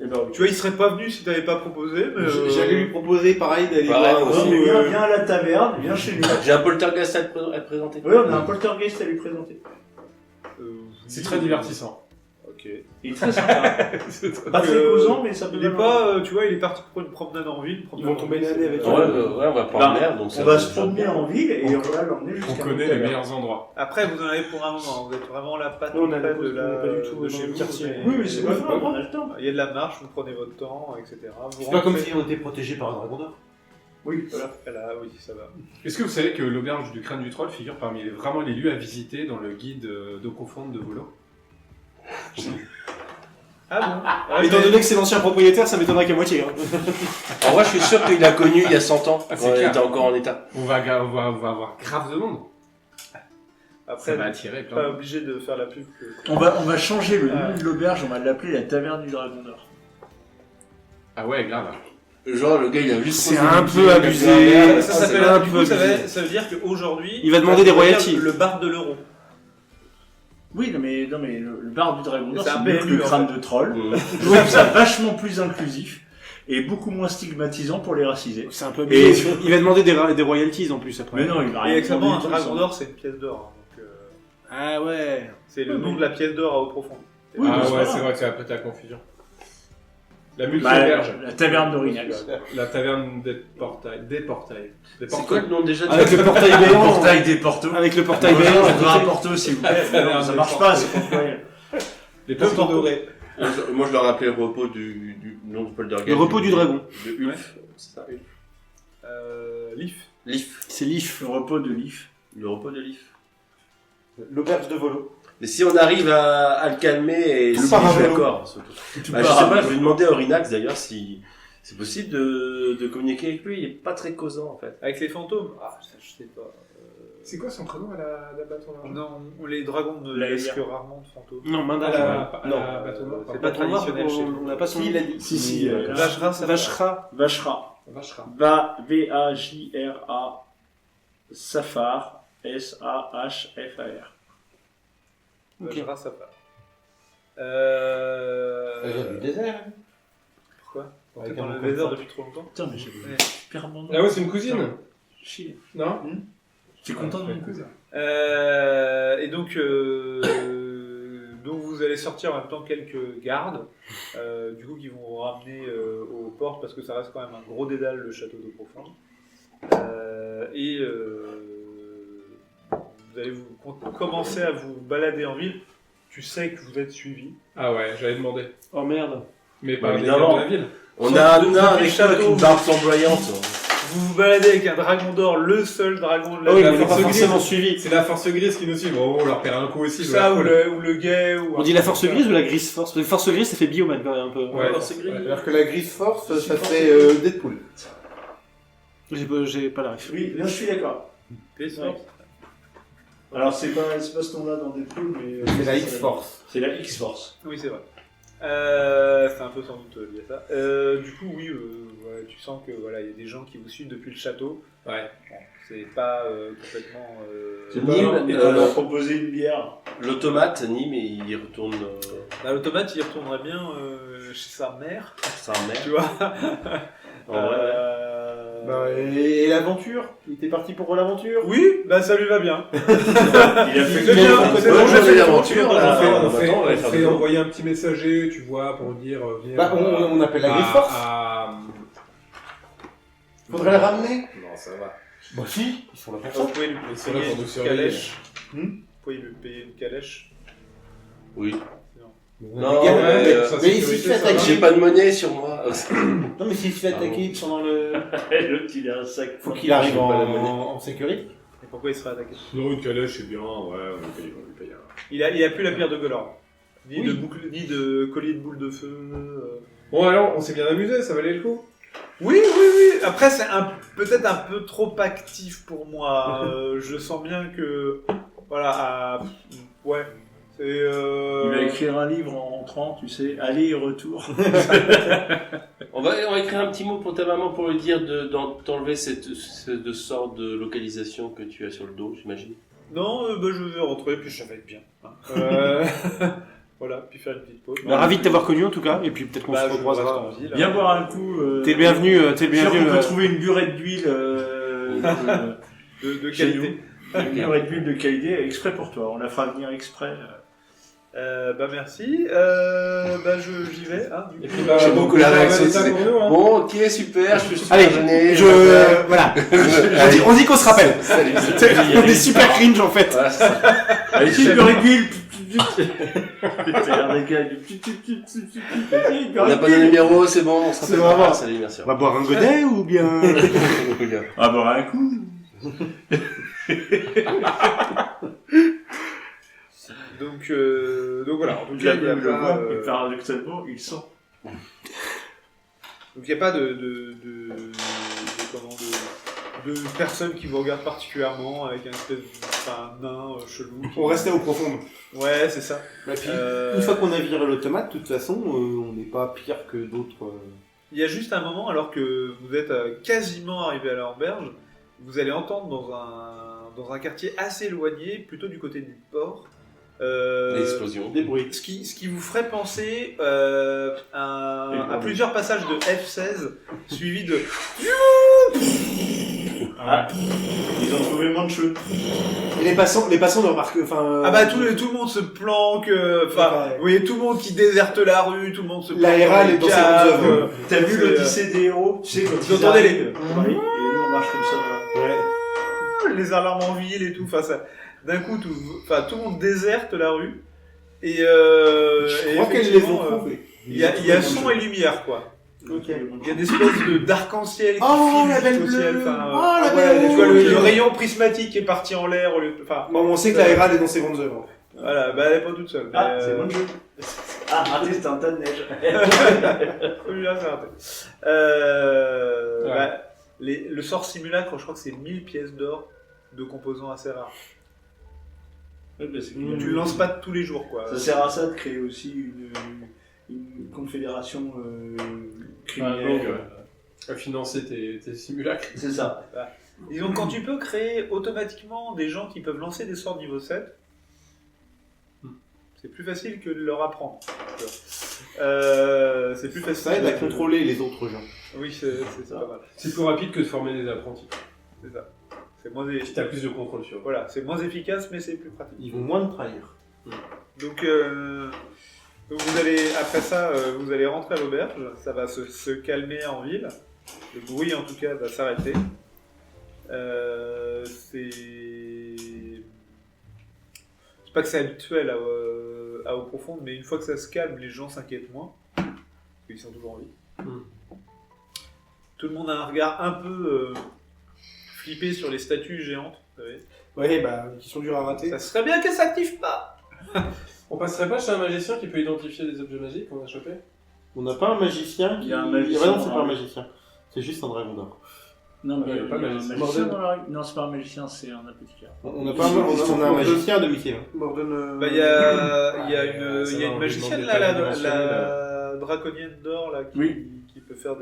Eh ben, oui. Tu vois, il serait pas venu si t'avais pas proposé, mais... J'allais lui proposer pareil d'aller Pareil, voir aussi. Non, mais viens à la taverne, viens chez nous. J'ai un poltergeist à te présenter. Oui, on a un poltergeist à lui présenter. C'est très divertissant. Ok. Il est très sympa. Pas très causant, mais ça peut Il est donner pas, tu vois, il est parti pour une promenade en ville. Ils vont tomber nez avec Ouais, on va prendre l'air. Donc On va se promener en ville et on va l'emmener On jusqu'à connaît notre les taverne. meilleurs endroits. Après, vous en avez pour un moment. Vous êtes vraiment là, pas Nous, on tout a près le- de la... on est pas du tout de dans chez le vous, quartier. Oui, mais c'est pas grave, on a le temps. Il y a de la marche, vous prenez votre temps, etc. Vous C'est pas comme rentrez- si on était protégé par un dragon d'or. Oui, voilà. Là, oui, ça va. Est-ce que vous savez que l'auberge du crâne du troll figure parmi vraiment les lieux à visiter dans le guide d'eau profonde de Volo? Ah bon? Ah, Étant donné que c'est l'ancien propriétaire, ça m'étonnerait qu'à moitié. Hein. En vrai, je suis sûr qu'il a connu il y a 100 ans, Ah, quand c'est il clair. était encore en état. On va avoir grave de monde. Après, Ça va attirer plein pas de monde. obligé de faire la pub. On va changer le nom de l'auberge, on va l'appeler la taverne du Dragon d'Or. Ah ouais, grave. Genre, le gars, il a juste... C'est posé un le peu pied, abusé. Ça c'est s'appelle un du peu coup, ça abusé. veut dire qu'aujourd'hui, Il va demander des devenir royalties. Le bar de l'euro. Oui, non mais le bar du Dragon d'Or, C'est un c'est mieux que PMU, le en crâne fait. de troll. Mmh. Je trouve ça vachement plus inclusif et beaucoup moins stigmatisant pour les racisés. C'est un peu abusé. Et- Il va demander des royalties en plus après. Mais non, il va Et rien accessoirement, un demander, dragon tout d'or, c'est une pièce d'or. Donc, Ah ouais. c'est le nom de la pièce d'or à eau profonde. Oui, Ah mais c'est ouais, pas c'est grave. vrai que c'est un peu ta confusion. La multi-auberge. la taverne d'Orinax. La taverne des portails. Des portails. C'est quoi le nom déjà de Avec le portail Le béant. portail des Portos. Avec le portail Bonjour, béant. je voudrais un Porto, s'il vous plaît. Non, ça marche pas, c'est pas croyable. Les portos dorés. Moi, je leur rappelais le repos du nom du poltergeist. Le repos du dragon. De Ulf. C'est ça, Ulf. Lif. Lif. C'est l'if. Le repos de Lif. Le repos de Lif. L'auberge de Volo. Mais si on arrive à le calmer et Tout si par un je suis vélo. d'accord. Tout Bah, je sais pas, je vais demander à Orinax d'ailleurs si c'est possible de communiquer avec lui. Il est pas très causant en fait. Avec les fantômes. Ah, ça, je sais pas. C'est quoi son prénom à la bâton noir? Non, les dragons ne La laissent Elia. que rarement de fantômes. Non, À Mandar. la bâton noir. c'est pardon. pas traditionnel chez nous. On n'a pas son nom. Si, Vajra, ça Vachra. Vachra. Vachra. V-A-J-R-A. Safar. S-A-H-F-A-R. Vajra, ça part. Du désert. Pourquoi T'es Avec dans un le nom désert comme ça. depuis trop longtemps. Putain, mais j'ai Ouais. super bon nom. Ah ouais, c'est une cousine. Chier. Non. T'es content de C'est mon une cousine. Et donc, donc vous allez sortir en même temps quelques gardes, du coup qui vont vous ramener aux portes parce que ça reste quand même un gros dédale le château d'eau profonde. Vous allez commencer à vous balader en ville. Tu sais que vous êtes suivi. Ah ouais, j'allais demander. Oh merde. Mais pas les Évidemment. gars de la ville. On a un nain Depuis avec le château. toi avec une barbe flamboyante. Vous vous baladez avec un dragon d'or, le seul dragon de la Oh oui, la mais on n'est pas force forcément grise. suivi. C'est la force grise qui nous suit. Bon, on leur perd un coup aussi. ça voilà. ou le guet ou On dit la force grise ou la grise force? La force grise, ça fait bioman quand même un peu. Ouais, Force grise. Alors que la grise force, ça fait Deadpool. J'ai pas la ref. Oui, là, je suis d'accord. PS4. Alors, c'est pas ce nom-là dans Deadpool, mais. C'est la X-Force. C'est la X-Force. Oui, c'est vrai. C'est un peu sans doute lié à ça. Du coup, oui, ouais, tu sens que voilà, il y a des gens qui vous suivent depuis le château. Ouais. Bon, c'est pas complètement. C'est Nîmes, pas. On m'a proposé une bière. L'automate, Nîmes, il retourne Bah, l'automate, il retournerait bien chez sa mère, sa mère. tu vois. En vrai, ouais. Bah, et l'aventure? Il était parti pour l'aventure? Oui, bah ça lui va bien. Il a fait Il est bien, une côté Bon, danger, je fais c'est l'aventure, là. On Attends, fait on va faire des envoyer un petit messager, tu vois, pour dire. Viens, Bah, on appelle la grise force. Faudrait le ramener? Non, ça va. Bah si, ils sont là pour Vous ça. pouvez lui Ils sont là payer pour nous une surveiller. calèche. Vous pouvez lui payer une calèche. Oui. Non, gars, ouais, mais il s'y fait attaquer. J'ai pas de monnaie sur moi. Non, mais s'il se fait attaquer pendant le. L'autre, il a un sac. Faut qu'il arrive J'ai pas la monnaie. en sécurité. Et pourquoi il serait attaqué? Non, une calèche, c'est bien, ouais, on lui paye un. Il a plus la pierre de Golor. Ni Oui. de boucle, ni de collier de boule de feu. Bon, alors, on s'est bien amusé, ça valait le coup. Oui, oui, oui. Après, c'est peut-être un peu trop actif pour moi. Je sens bien que, voilà, ouais, c'est. Il va écrire un livre en rentrant, tu sais, aller et retour. On va écrire un petit mot pour ta maman pour lui dire d'enlever cette sorte de localisation que tu as sur le dos, j'imagine. Non, bah, je vais rentrer, puis ça va être bien. Voilà, puis faire une petite pause. Bah, ravi de t'avoir connu en tout cas, et puis peut-être qu'on Bah, se je reste recroisera. en ville, Viens hein. boire un coup. T'es le bienvenu, t'es le Je suis sûr bienvenu. qu'on peut trouver une burette d'huile. De chez qualité. Une burette d'huile de qualité exprès pour toi. On la fera venir exprès. Bah, merci. Bah, j'y vais, hein, du Et coup. puis, bah, J'aime bon, beaucoup la on va réaction, aller ça c'est- pour nous, hein. Bon, ok, super, je suis super Allez, gêné. voilà. On dit qu'on se rappelle. Salut. On est super cringe en fait. Voilà, c'est ça. Allez, une burette d'huile. On n'a pas de numéro, c'est bon, on se C'est rappelle. vraiment- Ah, salut, merci. On va boire un godet ou bien. On va boire un coup. Donc voilà, en tout Le cas, il n'y a le pas, voit, et paradoxalement, il sent. donc il n'y a pas de personne qui vous regarde particulièrement avec un espèce de nain chelou. On restait au profond. Ouais, c'est ça. Bah, puis, Euh, une fois qu'on a viré l'automate, de toute façon, on n'est pas pire que d'autres. Il y a juste un moment, alors que vous êtes quasiment arrivé à l'auberge, vous allez entendre dans un quartier assez éloigné, plutôt du côté du port, L'explosion. Des bruits. ce qui vous ferait penser à plusieurs passages de F-16 suivis de Ah, ils ont trouvé Manchou. Et les passants ne remarquent, Ah bah tout le monde se planque, enfin, vous voyez tout le monde qui déserte la rue, tout le monde se planque. La RAL dans est les dans ses caves, grandes œuvres. T'as vu c'est, l'Odyssée des héros? Tu sais, quand vous ils entendez les- arrivent, Paris, et nous on marche comme ça. Ouais. les alarmes en ville et tout, enfin ça, d'un coup tout le monde déserte la rue et Je crois qu'elles les ont effectivement, trouvés. il y a son et lumière quoi. Ok. Il y a des espèces d'arc-en-ciel qui Oh, filent la belle jusqu'au ciel, bleue. enfin, Oh, la ouais, belle tu vois bleue. le rayon prismatique est parti en l'air au lieu de, enfin, Bon, on sait que la RAL est dans ses grandes œuvres. voilà, bah elle est pas toute seule. Ah, mais, c'est Manchou. Ah, raté, c'était un tas de neige. Celui-là, c'est raté. Bah, le sort simulacre, je crois que c'est 1000 pièces d'or de composants assez rares. Ouais, bah, c'est Tu cool. le lances pas tous les jours, quoi. Ça sert à ça de créer aussi une confédération criminelle. À financer tes simulacres. C'est ça. Disons, quand tu peux créer automatiquement des gens qui peuvent lancer des sorts niveau 7, c'est plus facile que de leur apprendre. C'est plus facile. Ça aide à contrôler les autres gens. Oui, c'est pas mal. C'est plus rapide que de former des apprentis. C'est ça. C'est moins, Puis t'as plus de contrôle sur eux. voilà, c'est moins efficace, mais c'est plus pratique. Ils vont moins te trahir. Donc vous allez, après ça, vous allez rentrer à l'auberge, ça va se calmer en ville, le bruit en tout cas va s'arrêter. C'est pas que c'est habituel à eau profonde, mais une fois que ça se calme, les gens s'inquiètent moins, parce qu'ils sont toujours en vie. Tout le monde a un regard un peu flippé sur les statues géantes, vous savez. Ouais, bah, qui sont durs à rater. Ça serait bien qu'elles s'activent pas. On passerait pas chez un magicien qui peut identifier les objets magiques qu'on a chopés? On n'a pas un magicien qui... Il y a un magicien, Ouais, non, c'est hein. pas un magicien. C'est juste un dragon d'or. Non, mais Ouais, pas il y a un magicien. magicien dans la rue. Non, c'est pas un magicien, c'est un apothicaire. On n'a pas on a un magicien à domicile. hein. Morden. Bah, il y a ça une va, on lui magicienne demande là, des tailles la draconienne d'or là, Oui. qui peut faire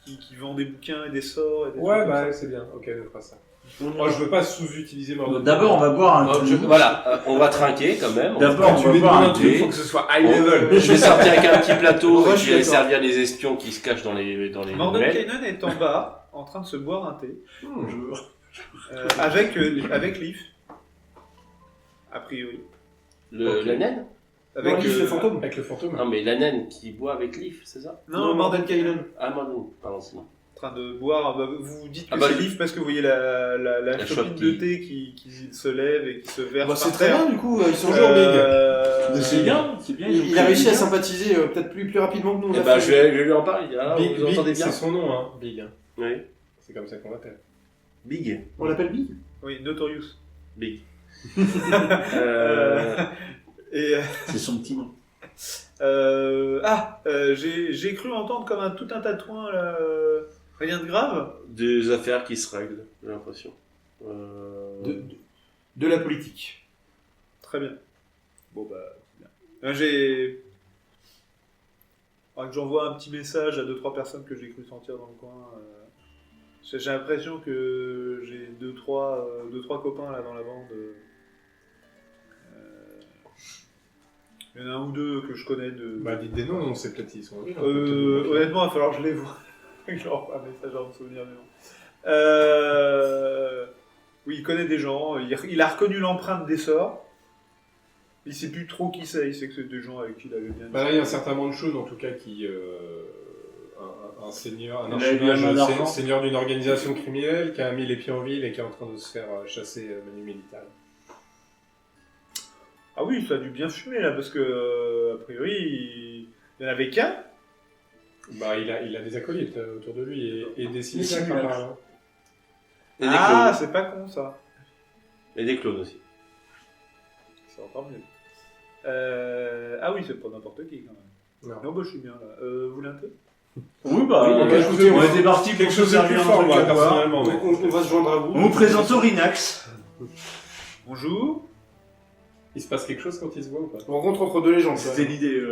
qui vend des bouquins et des sorts. Et des Ouais, trucs bah comme ça. c'est bien. Ok, on fera ça. Oh, je veux pas sous-utiliser Mordor. D'abord, on va boire un coup. Voilà, on va trinquer quand même. D'abord, tu on va lui boire demandes un un truc, thé. faut que ce soit high level. Je vais sortir avec un petit plateau Ouais, et je suis je vais d'accord. servir les espions qui se cachent dans les Morden ruelles. Kainen est en bas, en train de se boire un thé, Bonjour. avec Leaf, a priori. La naine Avec Leaf, le fantôme. Avec le fantôme. Non, mais la naine qui boit avec Leaf, c'est ça? Non, Morden Kainen. Ah, non, pardon, c'est bon. en train de boire. Bah, vous dites que Ah bah, c'est Leaf parce que vous voyez la chopine chope de qui- thé qui se lève et qui se verse. Bah, c'est par très terre. bien, du coup, ils sont toujours big. Mais c'est bien, c'est bien. Il a réussi à sympathiser peut-être plus rapidement que nous. on Eh l'a ben, fait. je vais lui en parler. Ah, Big, vous entendez Big, bien? c'est son nom, hein. Big. Hein. Oui. C'est comme ça qu'on l'appelle. Big. On l'appelle Big. Oui, Notorious. Big. Et C'est son petit nom. j'ai cru entendre comme tout un tatouin là. Rien de grave. Des affaires qui se règlent, j'ai l'impression. De la politique. Très bien. Bon bah, c'est bien. J'ai. Faudra que j'envoie un petit message à 2-3 personnes que j'ai cru sentir dans le coin. J'ai l'impression que j'ai 2-3 copains là dans la bande. Il y en a un ou deux que je connais de. Bah, dites des noms, on sait peut-être ils sont. Honnêtement, il va falloir que je les vois. Genre un message à me souvenir, mais non. Oui, il connaît des gens. Il a reconnu l'empreinte des sorts. Il sait plus trop qui c'est. Il sait que c'est des gens avec qui il avait bien. Bah là, il y a un certain nombre de choses, en tout cas, qui... un seigneur, un Il a eu un archimage, d'argent. seigneur d'une organisation criminelle qui a mis les pieds en ville et qui est en train de se faire chasser Manu Militari. Ah oui, ça a dû bien fumer là, parce que a priori, il y en avait qu'un. Bah, il a des acolytes autour de lui et des simulacres. simulacres. apparemment. Et des Ah, clones. c'est pas con ça. Et des clones aussi. C'est encore mieux. Ah oui, c'est pas n'importe qui quand même. Non. Non, bah je suis bien là. vous voulez un thé? Oui, bah, Oui, bah, écoutez, on écoutez, était parti pour Quelque se chose de plus servir un fort, truc moi, à boire. personnellement. mais- On va se joindre à vous. On vous présente Orinax. Bonjour. Il se passe quelque chose quand ils se voient ou pas? Rencontre entre deux légendes. C'était l'idée.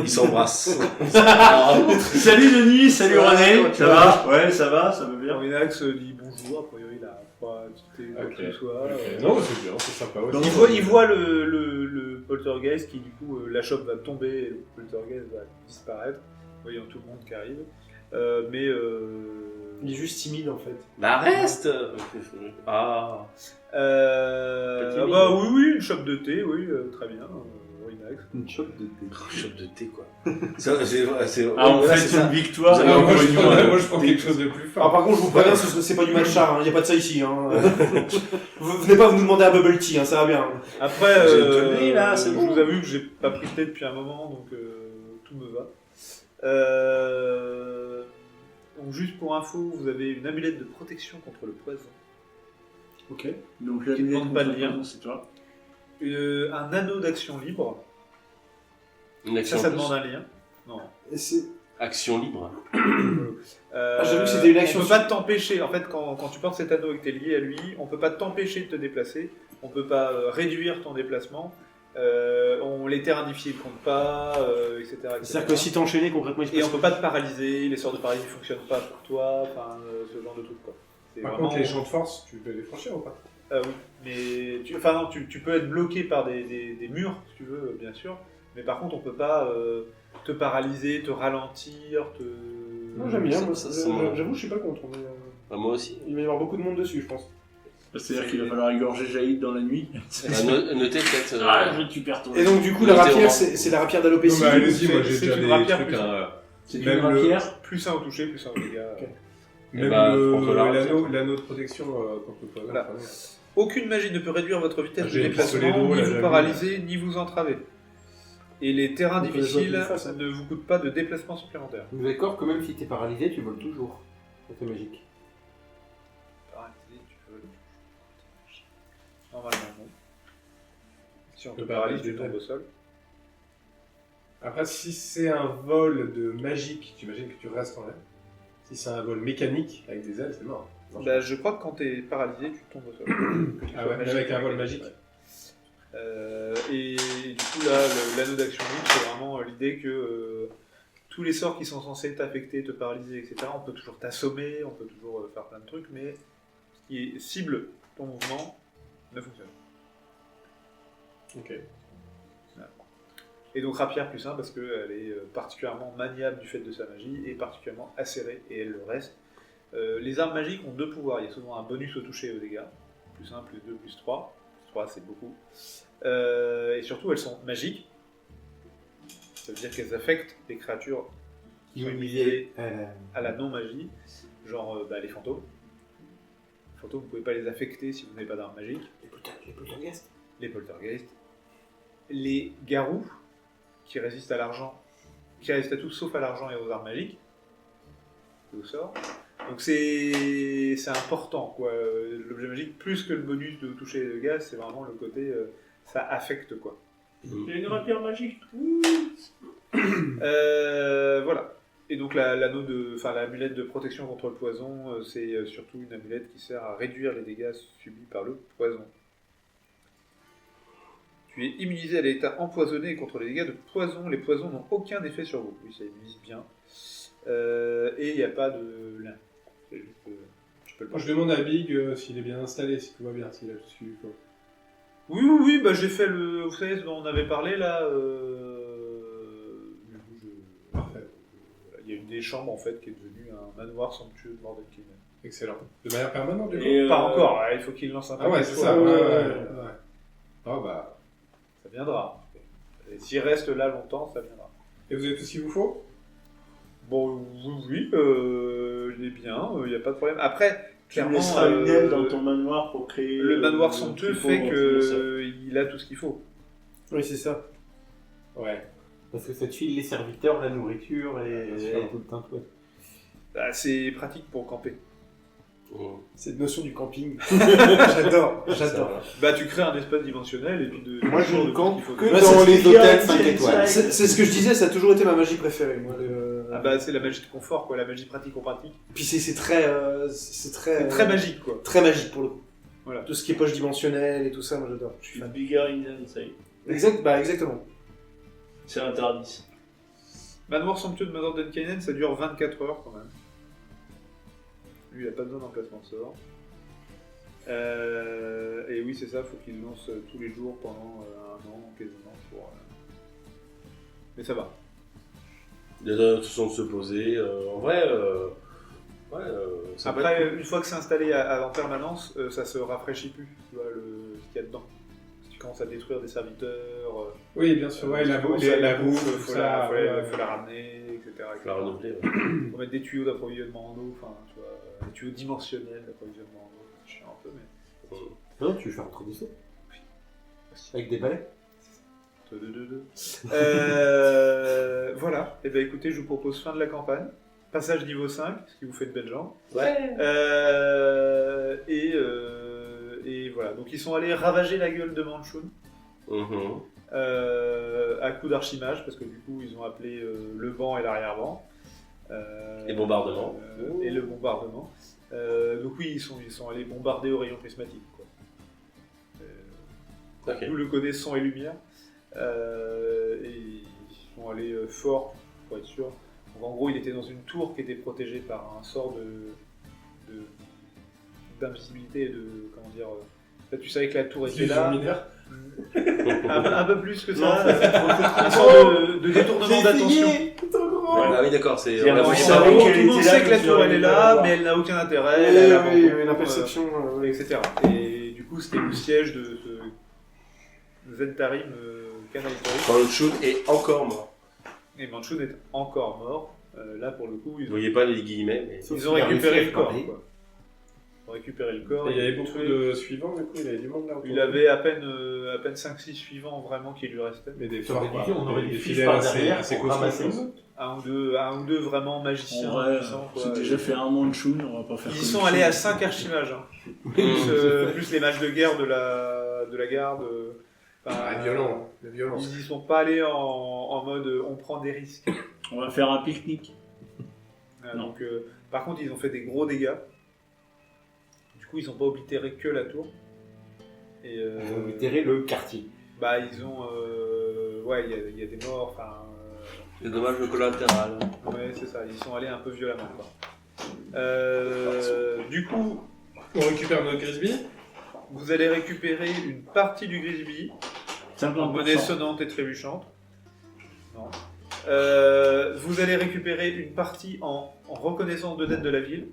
Ils s'embrassent. Salut Denis, salut Ça va, René, ça ça va? Ouais, ça va bien. Orinax dit bonjour, a priori il a pas quitté quoi Ok. que ce soit. Ok. Non, c'est bien, c'est sympa aussi. Il voit le poltergeist qui du coup la chope va tomber et le poltergeist va disparaître, voyant tout le monde qui arrive. Mais Il est juste timide en fait. Bah reste. Ah. Petit Bah mini. oui, une chope de thé, oui, très bien. Max. Une chope de thé. Chope de thé quoi. C'est Ah, en voilà, fait, c'est ça. une victoire. Vous avez Non, encore moi, une fois, moi, je prends quelque chose de plus Alors fort. par contre, je vous préviens, c'est pas du matcha, hein. Il y a pas de ça ici. Hein. Vous venez pas nous demander un bubble tea, hein, ça va bien. Après, J'ai donné, là, c'est je bon. vous avoue que j'ai pas pris de thé depuis un moment, donc tout me va. Donc juste pour info, vous avez une amulette de protection contre le poison. Ok. Donc la Qui demande pas de lien. c'est toi. Un anneau d'action libre. Une action Ça plus. demande un lien. Non. Et c'est... Action libre. j'avoue que c'était une action On peut pas t'empêcher. En fait, quand tu portes cet anneau et que tu es lié à lui, on peut pas t'empêcher de te déplacer. On peut pas réduire ton déplacement. Les terrains difficiles ne comptent pas, etc. C'est-à-dire que si t'es enchaîné, concrètement, il se Et passe on peut pas te paralyser. Les sorts de paralysie fonctionnent pas pour toi. Enfin, ce genre de truc quoi. C'est Par vraiment- contre, les champs de force, tu peux les franchir ou pas? Ah oui, mais tu peux être bloqué par des murs, si tu veux, bien sûr. Mais par contre, on peut pas te paralyser, te ralentir, te... Non, j'aime bien, Ça- moi, ça, c'est moi. j'avoue, je suis pas contre. Mais, Bah, moi aussi. il va y avoir beaucoup de monde dessus, je pense. C'est-à-dire qu'il va falloir égorger Jaïd dans la nuit. Notez peut-être. Tu perds ton. Et donc, du coup, la Notez rapière, au c'est la rapière Non, d'alopécie. mais allez-y, moi j'ai c'est déjà une des rapière trucs. plus Hein, C'est une même rapière. Plus 1 au toucher, plus 1 au dégâts. Ok. même bah, contre la l'anneau de protection contre le poison. Voilà. pardon. Aucune magie ne peut réduire votre vitesse de J'ai les pistolets déplacement, d'eau, ni là, vous j'avoue. paralyser, ni vous entraver. Et les terrains On peut les jouer difficiles d'une face, hein. ne vous coûtent pas de déplacement supplémentaire. Vous êtes d'accord que même si t'es paralysé, tu voles toujours. C'est magique. Paralysé, tu peux... Normalement, non. Si on te Le paralyse, paralyse tu tombes des au sol. Après, si c'est un vol de magique, j'imagine que tu restes en l'air. Si c'est un vol mécanique avec des ailes, c'est mort. Non, Bah, je crois que quand t'es paralysé, tu tombes au sol. Que tu Ah sois ouais, magique avec un ou vol mécanique. magique. Et du coup, là, l'anneau d'action libre, c'est vraiment l'idée que tous les sorts qui sont censés t'affecter, te paralyser, etc., on peut toujours t'assommer, on peut toujours faire plein de trucs, mais ce qui cible ton mouvement ne fonctionne pas. Ok. Et donc rapière plus 1 parce qu'elle est particulièrement maniable du fait de sa magie et particulièrement acérée, et elle le reste. Les armes magiques ont 2 pouvoirs, il y a souvent un bonus au toucher et aux dégâts, plus 1, plus 2, plus 3. Plus 3 c'est beaucoup. Et surtout elles sont magiques, ça veut dire qu'elles affectent des créatures qui sont immunisées à la non-magie, genre les fantômes. Les fantômes, vous ne pouvez pas les affecter si vous n'avez pas d'armes magiques. Les poltergeists. Les poltergeists, les garous qui résistent à l'argent, qui résistent à tout sauf à l'argent et aux armes magiques, et au sort. Donc c'est important quoi. L'objet magique, plus que le bonus de toucher les dégâts, c'est vraiment le côté ça affecte quoi. Il y a une rapière magique. Voilà. Et donc l'amulette de protection contre le poison, c'est surtout une amulette qui sert à réduire les dégâts subis par le poison. Tu es immunisé à l'état empoisonné et contre les dégâts de poison. Les poisons n'ont aucun effet sur vous. Oui, ça immunise bien. Et il n'y a pas de lien. C'est juste, tu peux le Moi, je porter. demande à Big s'il est bien installé, si tout va bien, s'il a tout ce qu'il faut. Oui, bah j'ai fait le. Vous savez ce dont on avait parlé là. Du coup, Parfait. il y a une des chambres en fait qui est devenue un manoir somptueux de Mordenkainen. Excellent. De manière permanente, du coup. Et, Pas encore. Il faut qu'il lance un Ah ouais, paquet c'est de ça. fois. Ouais. Ah bah. Ça viendra. Et s'il reste là longtemps, ça viendra. Et vous avez tout ce qu'il vous faut? Bon, oui, il est bien, il n'y a pas de problème. Après, Tu clairement, laisseras une aile dans ton manoir pour créer. le manoir somptueux qu'il faut fait dans ton sort. qu'il a tout ce qu'il faut. Oui, c'est ça. Ouais. Parce que ça te file les serviteurs, la nourriture et Bien sûr. tout le temps. Ouais. Bah, c'est pratique pour camper. Cette notion du camping. J'adore. Bah, tu crées un espace dimensionnel et puis Moi, je de ne campe qu'il faut. que Ouais, dans c'est les ce qu'il y a, hôtels c'est 5 ça. étoiles. C'est ce que je disais, ça a toujours été ma magie préférée. Moi, Ah bah, c'est la magie de confort, quoi, la magie pratique-pratique. Puis c'est très, c'est très, C'est très magique, quoi. très magique pour le coup. Voilà. Tout ce qui est poche dimensionnelle et tout ça, moi j'adore. Je suis It's fan. bigger in the inside. Exactement. C'est interdit. Manoir somptueux de Mordenkainen, ça dure 24 heures quand même. Lui, il a pas besoin d'emplacement de sort. Et oui, c'est ça, faut qu'il lance tous les jours pendant un an, quasiment. Mais ça va. Il y a d'autres façons de se poser. En vrai, ça peut Après, une fois que c'est installé en permanence, ça se rafraîchit plus, tu vois, ce qu'il y a dedans. Si tu commences à détruire des serviteurs, Oui, bien sûr, ouais, la bouffe, faut tout la ça. ramener, etc. faut la renouveler. Ouais. Faut mettre des tuyaux d'approvisionnement en eau, enfin, tu vois, des tuyaux dimensionnels d'approvisionnement en eau. C'est chiant un peu, mais... Non, tu veux faire un trou d'eau avec des balais. Voilà, et ben écoutez, je vous propose fin de la campagne, passage niveau 5, ce qui vous fait de belles jambes. Ouais. Et voilà, donc ils sont allés ravager la gueule de Manchun Mhm. à coup d'archimage, parce que du coup ils ont appelé le vent et l'arrière-vent. Les bombardements. Et le bombardement. Donc oui, ils sont allés bombarder au rayon prismatique, quoi. Ok. D'où le côté son et lumière. Et ils sont allés fort, pour être sûr. Donc, en gros, il était dans une tour qui était protégée par un sort d'invisibilité et de... Comment dire... Là, tu savais que la tour était là. Mineur. Un peu plus que ça. Un sort de détournement d'attention. Ah oui, d'accord, c'est. C'est on l'a vraiment vu ça. ça. savait Tout qu'elle le monde était là, sait que la que tu tour aurais elle est dû là, la voir. mais elle n'a aucun intérêt. Elle est là pour- la perception. etc. Et du coup, c'était le siège de ce Zentarim Canalitori. Quand le Chun est encore mort. Et Manchun est encore mort. Là, pour le coup, Vous voyez pas les guillemets, mais. ils ont récupéré le corps. Quoi. Ils ont récupéré le corps. Et il y avait ils l'ont beaucoup tué. de suivants, du coup, il y avait du monde là. Il avait à peine 5-6 suivants vraiment qui lui restaient. Mais des T'aurais forts, dit, on aurait des des fidèles fiches par assez derrière pour costauds. ramasser les autres. Un ou deux vraiment magiciens. En vrai, puissants, quoi. c'est déjà fait un Manchun, on va pas faire Ils comme sont ça. allés à 5 archimages. Hein. Plus les mages de guerre de la garde. Ah, violent, la violence. Ils y sont pas allés en mode on prend des risques. On va faire un pique-nique. Non. Donc, par contre, ils ont fait des gros dégâts. Du coup, ils n'ont pas oblitéré que la tour. Et, Ils ont oblitéré le quartier. bah, ils ont. Ouais, il y a des morts. Enfin, C'est dommage le collatéral. ouais, c'est ça. Ils sont allés un peu violemment. Quoi. Du coup, On récupère notre Grisby. vous allez récupérer une partie du Grisby en monnaie 50%. sonnante et trébuchante. Non. Vous allez récupérer une partie en reconnaissance de dette de la ville.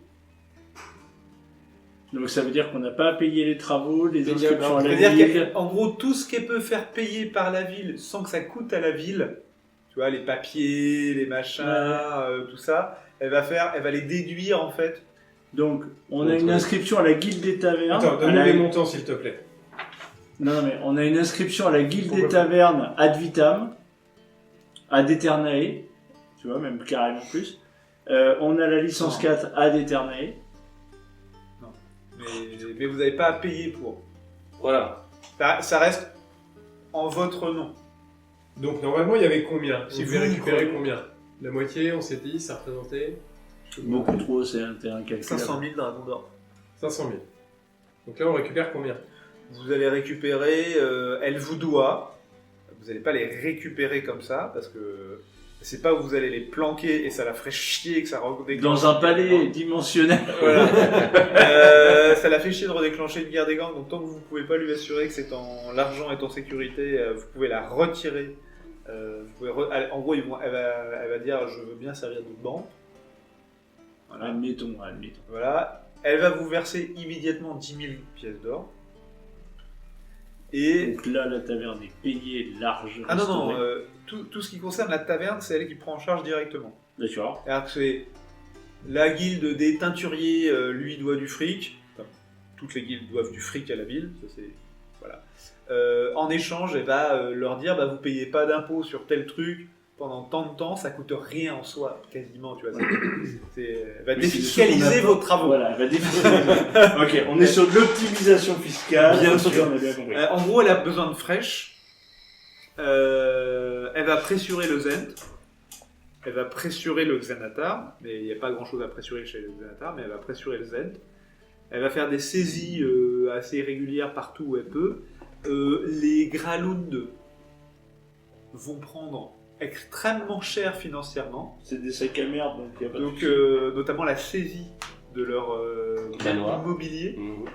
Donc ça veut dire qu'on n'a pas à payer les travaux, les inscriptions à la C'est-à-dire ville. qu'en gros, tout ce qu'elle peut faire payer par la ville sans que ça coûte à la ville, tu vois, les papiers, les machins, tout ça, elle va les déduire en fait. Donc on a une inscription à la guilde des tavernes. Attends, à donne-nous la- les montants, s'il te plaît. Non, mais on a une inscription à la guilde des tavernes ad vitam, ad aeternae, tu vois, même carrément plus. On a la licence 4 ad aeternae. Mais vous n'avez pas à payer pour. Voilà. Ça reste en votre nom. Donc, normalement, il y avait combien Si On vous devait récupérer croyez. combien La moitié, on s'est dit, ça représentait Beaucoup trop, c'est un calcul. 500 000 dragons d'or. 500 000. Donc là, on récupère combien Vous allez récupérer, elle vous doit. Vous n'allez pas les récupérer comme ça parce que c'est pas où vous allez les planquer et ça la ferait chier que ça redéclenche. Dans un palais dimensionnel. Voilà. Ça la fait chier de redéclencher une guerre des gangs, donc tant que vous ne pouvez pas lui assurer que l'argent est en sécurité, vous pouvez la retirer. En gros, elle va dire je veux bien servir de banque. Voilà. Admettons. Voilà. Elle va vous verser immédiatement 10 000 pièces d'or. Et Donc là, la taverne est payée large. ah non restaurée. tout ce qui concerne la taverne, c'est elle qui prend en charge directement. D'accord. C'est-à-dire que c'est la guilde des teinturiers lui doit du fric. Enfin, toutes les guildes doivent du fric à la ville. Ça, c'est... Voilà. En échange, elle va leur dire bah, vous payez pas d'impôts sur tel truc pendant tant de temps, ça coûte rien en soi, quasiment. Tu vois, elle va Oui, c'est défiscaliser des sous qu'on a vos pas- travaux. Voilà, elle va défiscaliser. Ok, on est sur de l'optimisation fiscale. Bien sûr. On a bien compris. En gros, elle a besoin de fraîche. Elle va pressurer le Zent. Elle va pressurer le Xanatar. Mais il n'y a pas grand chose à pressurer chez le Xanatar, mais elle va pressurer le Zent. Elle va faire des saisies assez régulières partout où elle peut. Les Gralund vont prendre extrêmement cher financièrement. C'est des sacs à merde, donc il n'y a pas de Donc, souci. notamment la saisie de leur bien Manoir. immobilier. Mhm.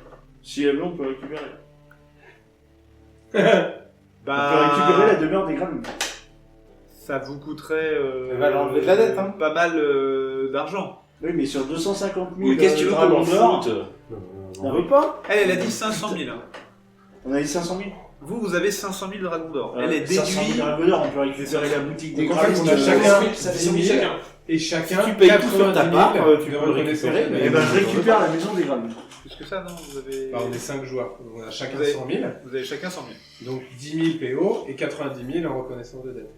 Si elle veut, on peut récupérer. Bah, On peut récupérer la demeure des grammes. ça vous coûterait Elle va l'enlever de la dette, hein. pas mal d'argent. Oui, mais sur 250 000 Mais qu'est-ce que tu veux qu'on dragons en d'or, foute? on veut pas. Elle a dit 500 000. Hein. On a dit 500 000. Vous avez 500 000 dragons d'or. Elle est 500 déduite. 000 dragons d'or, on peut récupérer la boutique des Donc en fait, Graves. on a chacun ça fait 10 000 chacun. chacun. Et chacun, Si tu payes tout sur ta 90 000 part, tu de peux le reconnaissance récupérer, de mais- dette. Et ben je récupère la maison des Graves. Plus que ça, non vous avez... Bah, on est 5 joueurs, donc on a chacun Vous avez- 100 000, Vous avez chacun 100 000. donc 10 000 PO et 90 000 en reconnaissance de dette.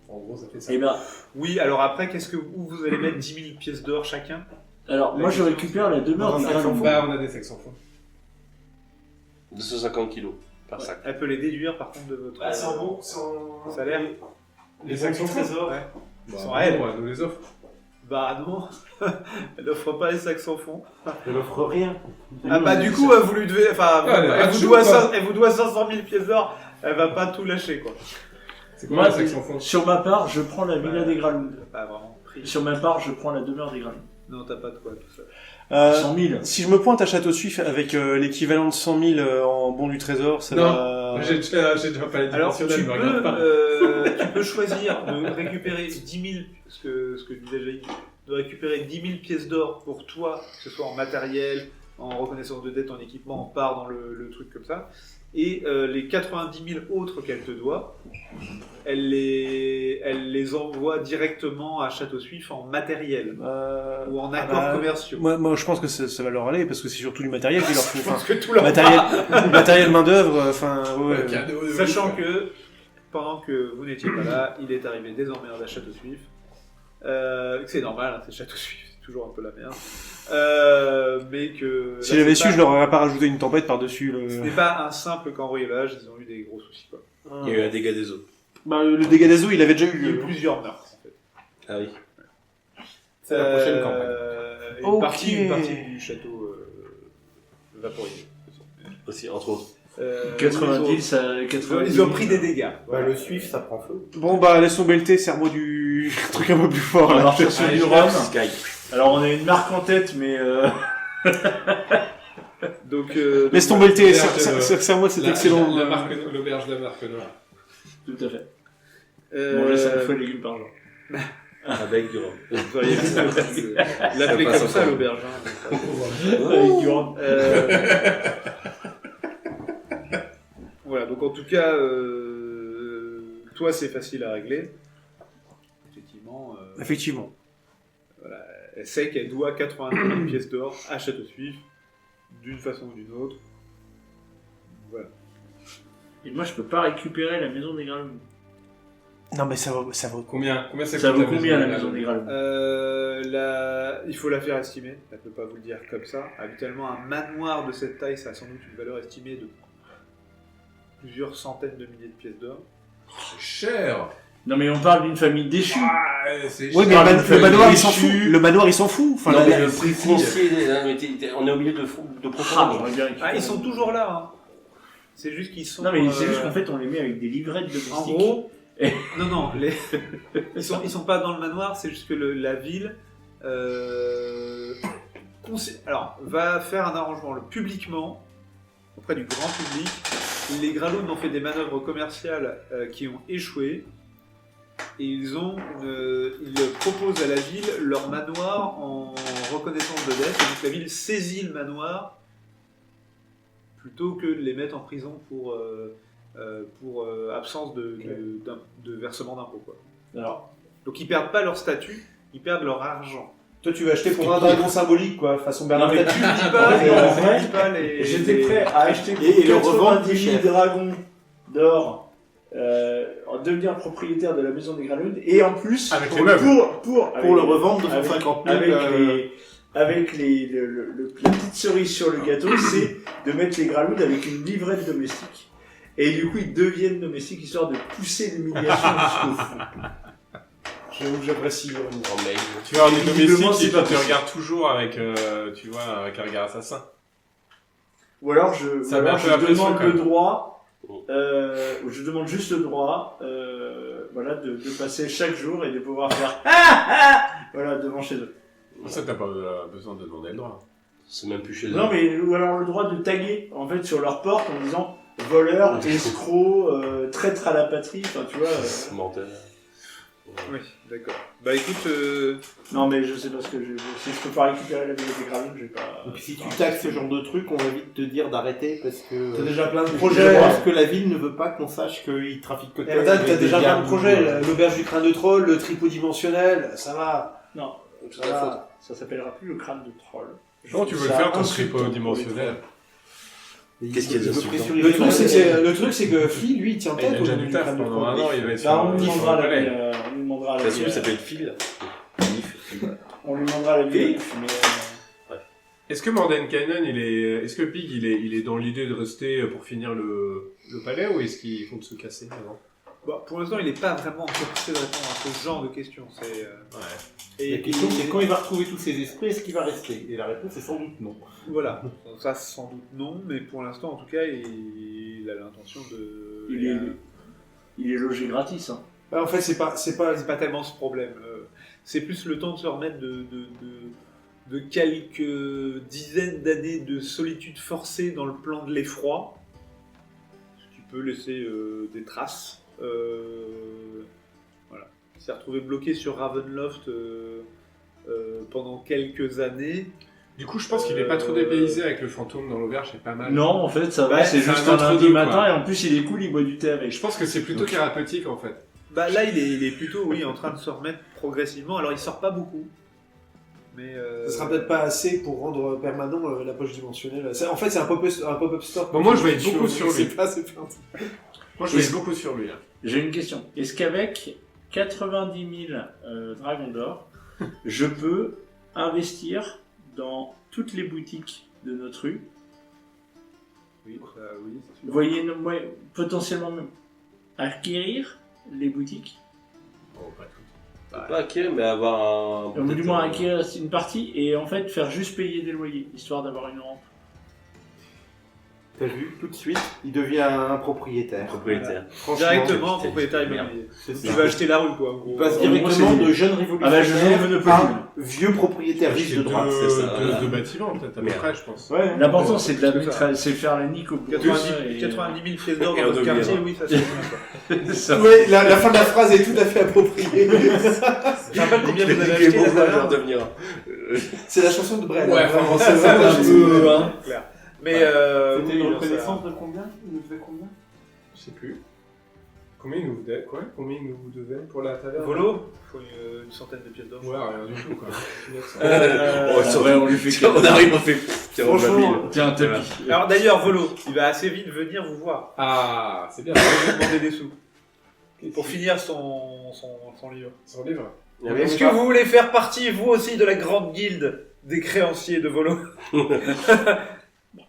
En gros, ça fait ça. Et ben, Oui, alors après, où vous allez mettre 10 000 pièces d'or chacun? alors moi je récupère la demeure des Graves. Bah, on a des sacs sans fond. 250 kilos par sac. Elle peut les déduire par contre de votre bon, sans... salaire. Les sacs sans trésor. Ouais. Bah, Sans elle. bon, elle nous les offre. Bah non, elle offre pas les sacs sans fond. Elle offre rien. Ah bah du coup, vous lui devez, enfin, Ah, elle elle, vous rajoute, doit quoi. elle vous doit 500 000 pièces d'or. Elle va pas tout lâcher quoi. C'est quoi Moi, les sacs sans fond? sur ma part, je prends la villa des Graves. Pas vraiment pris. Sur ma part, je prends la demeure des Graves. Non, t'as pas de quoi tout ça. 100 000. Si je me pointe à Château Suif avec l'équivalent de 100 000 en bon du trésor, ça Non. va... J'ai déjà pas les Alors, tu dimensionnels, me regarde pas. peux choisir de récupérer 10 000, ce que disait Jaïd, de récupérer 10 000 pièces d'or pour toi, que ce soit en matériel, en reconnaissance de dette, en équipement, en part dans le truc comme ça, et les 90 000 autres qu'elle te doit, elle les envoie directement à Château Suif en matériel ou en accords commerciaux. Moi, je pense que ça va leur aller, parce que c'est surtout du matériel qui leur faut. Je pense que tout leur Matériel main-d'œuvre, enfin, ouais. Cadeau de Sachant que, pendant que vous n'étiez pas là, il est arrivé des emmerdes à Château Suif. C'est normal, hein, c'est Château Suif, c'est toujours un peu la merde. Mais que... Si là, j'avais c'est su, pas- je leur aurais pas rajouté une tempête par-dessus Ce le... n'est pas un simple cambriolage, ils ont eu des gros soucis. Quoi. Il y a eu un dégât des eaux. Bah, le dégât des eaux, il avait déjà Il y a eu eu. plusieurs meurtres, en fait. Ah oui. C'est la prochaine campagne. Une Ok. partie du château vaporisé. Aussi, entre autres. 90, ça, 90 Ils ont pris des dégâts. Bah, le Swift, ça prend feu. Bon, bah, laisse tomber le thé, serre-moi du truc un peu plus fort, On là. va chercher Allez, du je rhum. Sky. Alors on a une marque en tête, mais Donc, Laisse tomber le thé, Merde, serre-moi cet excellent... L'auberge de la marque noire. tout à fait. euh, Manger 5 fois légumes par jour. Avec du rhum. vous auriez pu l'appeler passe comme ça, encore. l'auberge. Hein. Avec du rhum. Voilà, donc en tout cas, toi c'est facile à régler. Effectivement, Effectivement. elle sait qu'elle doit 90 000 pièces d'or à Château Suif, d'une façon ou d'une autre. Voilà. Et moi je peux pas récupérer la maison des Graves. Non, mais ça vaut... Combien ça Ça coûte vaut combien la maison des Graves? Il faut la faire estimer, elle peut pas vous le dire comme ça. Habituellement, un manoir de cette taille, ça a sans doute une valeur estimée de plusieurs centaines de milliers de pièces d'or. C'est cher. Non mais on parle d'une famille déchue. C'est Oui, mais cher. le manoir, il s'en fout. Le manoir, il s'en fout. Enfin, Non, la- mais la- le prix foncier, on est au milieu de Ah, profondeur. j'aurais bien récupéré. Ah, ils sont toujours là, hein. C'est juste qu'ils sont... Non mais c'est juste qu'en fait on les met avec des livrettes domestiques. En gros, non, ils sont pas dans le manoir, c'est juste que la ville alors, va faire un arrangement publiquement, auprès du grand public. Les Graloun ont fait des manœuvres commerciales qui ont échoué, et ils proposent à la ville leur manoir en reconnaissance de dette, et donc la ville saisit le manoir plutôt que de les mettre en prison pour absence de versement d'impôts. Quoi. Alors, Donc ils perdent pas leur statut, ils perdent leur argent. Toi, tu vas acheter pour un dragon symbolique, quoi, façon Bernard Non, mais Tapie. Tu dis pas, Ouais, en vrai, tu dis pas les... j'étais prêt à acheter pour Et le revendre plus 90 000 cher. dragons d'or, en devenir propriétaire de la maison des Graloudes, et en plus, Avec pour, les meubles. pour Pour le revendre de avec- 150 000. avec la petite cerise sur le gâteau, c'est de mettre les Graloudes avec une livrette domestique. Et du coup, ils deviennent domestiques, histoire de pousser l'humiliation jusqu'au fond. J'avoue que j'apprécie. En mail. Tu vois, on est Visiblement, domestique c'est et pas tu te possible. regardes toujours avec, tu vois, avec un regard assassin. Ou alors je, Ça ou alors met un peu la je pression, demande quand le même. droit, je demande juste le droit, voilà, de passer chaque jour et de pouvoir faire voilà, devant chez eux. Ça, t'as pas besoin de demander le droit. C'est même plus chez eux. Non, mais ou alors le droit de taguer en fait sur leur porte en disant voleur, escroc, traître à la patrie, enfin tu vois. Menteur. Oui, d'accord. Bah écoute, Non, mais je sais pas ce que je... Si je peux pas récupérer la bibliothèque gravine, je vais pas... Et puis si tu taxes ce genre de truc, on va vite te dire d'arrêter parce que. T'as déjà plein de Je projets. pense que la ville ne veut pas qu'on sache qu'ils trafiquent que Erdan, t'as déjà plein de projets. L'auberge du crâne de troll, le tripodimensionnel, ça va. Non, Ça va. ça s'appellera plus le crâne de troll. Comment tu veux le Ça faire, ton insulte trip dimensionnel? Qu'est-ce qu'il y a de d'insultant Le truc, c'est que Flea, lui, il tient Il a tête déjà au du du taf crâne de pendant troll. un an, il va être Bah, on sur lui le demandera la palais. on lui demandera la Ça se trouve, ça peut être Phil. On lui demandera la vie, mais... Est-ce que Mordenkainen, est-ce que Pig, il est dans l'idée de rester pour finir le palais, ou est-ce qu'il compte se casser avant? bah, pour l'instant, il n'est pas vraiment intéressé de répondre à ce genre de questions. C'est, La question, c'est quand il va retrouver tous ses esprits, est-ce qu'il va rester? Et la réponse est sans doute non. Voilà, ça sans doute non, mais pour l'instant, en tout cas, il a l'intention de... Il est logé gratis, hein. Bah, en fait, c'est pas... C'est pas tellement ce problème. C'est plus le temps de se remettre de quelques dizaines d'années de solitude forcée dans le plan de l'effroi. Tu peux laisser des traces. Voilà. Il s'est retrouvé bloqué sur Ravenloft pendant quelques années. Du coup, je pense qu'il est pas trop dépaysé avec le fantôme dans l'auberge, c'est pas mal. Non, en fait, ça va, Ouais, c'est c'est juste un un entre lundi deux, matin, quoi. et en plus, il est cool, il boit du thé avec. Je pense que c'est plutôt thérapeutique, en fait. Bah là, il est plutôt oui, en train de se remettre progressivement. Alors, il sort pas beaucoup. Mais Ça sera peut-être pas assez pour rendre permanent la poche dimensionnelle. En fait, c'est un pop-up store. Bon, moi, je vais être beaucoup sur lui. C'est pas plein. Moi, je vais être beaucoup sur lui. Hein. J'ai une question. Est-ce qu'avec 90 000 dragons d'or, je peux investir dans toutes les boutiques de notre rue? oui, c'est sûr. Vous voyez, ouais, potentiellement même acquérir les boutiques? Pas acquérir, mais avoir un. Ou du moins acquérir une partie et en fait faire juste payer des loyers, histoire d'avoir une rente. T'as vu, tout de suite, il devient un propriétaire. Propriétaire. Franchement, Directement, c'est- propriétaire merde. immobilier. c'est Tu ça. vas acheter la rue, quoi. en gros. Il passe moi, directement c'est- de jeune Ah bah, je joue au révolutionnaire Monopoly. à vieux propriétaire riche de droite. c'est ça, voilà. Deux bâtiments, peut-être, à peu Merde. près, je pense. Ouais. L'important c'est de la C'est ça. mettre, c'est faire la nique au bout. 90 000 pièces d'or Et dans on votre oublie, quartier, hein. oui, ça c'est bien, quoi. Ouais, la fin de la phrase est tout à fait appropriée. Je rappelle combien vous avez acheté la taverne. devenir. C'est la chanson de Brel. Ouais, hein, vraiment, c'est c'est vraiment un peu, hein. Clair. Mais C'était oui, une non, reconnaissance de combien? Il nous devait combien? Je sais plus. Combien il nous devait, quoi? Combien il nous devait pour la ça- taverne? Volo, il faut une centaine de pièces d'or. Ouais, rien du tout, quoi. On lui fait On arrive, on fait. Franchement, Tiens, un tapis. Alors d'ailleurs, Volo, il va assez vite venir vous voir. Ah, c'est bien. Il va vous demander des sous. Pour finir son livre. Son livre. Est-ce que vous voulez faire partie, vous aussi, de la grande guilde des créanciers de Volo?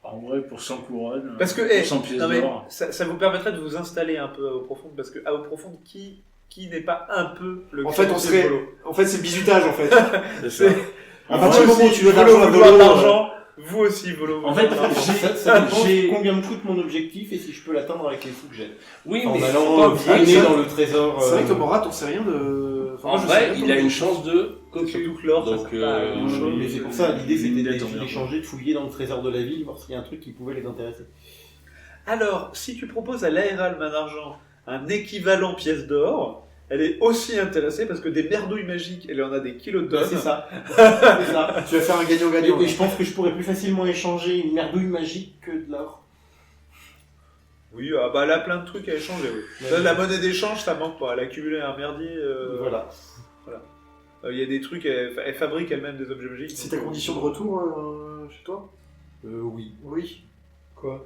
En vrai, pour 100 couronnes, Parce que, pour 100 pièces non mais, d'or. ça vous permettrait de vous installer un peu à Eau Profonde, parce que à Eau Profonde, qui n'est pas un peu le En fait, on créancier serait- de Volo? en fait, c'est le bizutage, en fait. C'est ça. À partir du Vous moment où aussi, tu veux de Volo l'argent à vous doit de Volo, l'argent, vous aussi, Volo. En vous fait, doit de l'argent. Ça dépend j'ai- combien me coûte mon objectif et si je peux l'atteindre avec les sous que j'ai. Oui, En mais faut allant pas oublier flâner que- dans le trésor. c'est vrai que Morat, on sait rien de... Enfin, En moi, je sais vrai, rien il a de- une chance de Surtout cocu. que l'or, ça Donc, sert pas à grand-chose. Mais c'est pour ça, l'idée c'était Une dette en d'échanger, de fouiller dans le trésor de la ville, voir s'il y a un truc qui pouvait les intéresser. Alors, si tu proposes à l'Aéral Main d'Argent un équivalent pièce d'or, elle est aussi intéressée parce que des merdouilles magiques, elle en a des kilos de C'est ça. C'est ça. Tu vas faire un gagnant-gagnant. Et je pense que je pourrais plus facilement échanger une merdouille magique que de l'or. Oui, ah bah elle a plein de trucs à échanger, oui. Ça, la monnaie d'échange, ça manque pas. Elle a accumulé un merdier. Voilà. Il y a des trucs, elle fabrique elle-même des objets magiques. C'est ta condition de retour chez toi? Oui. Oui. Quoi?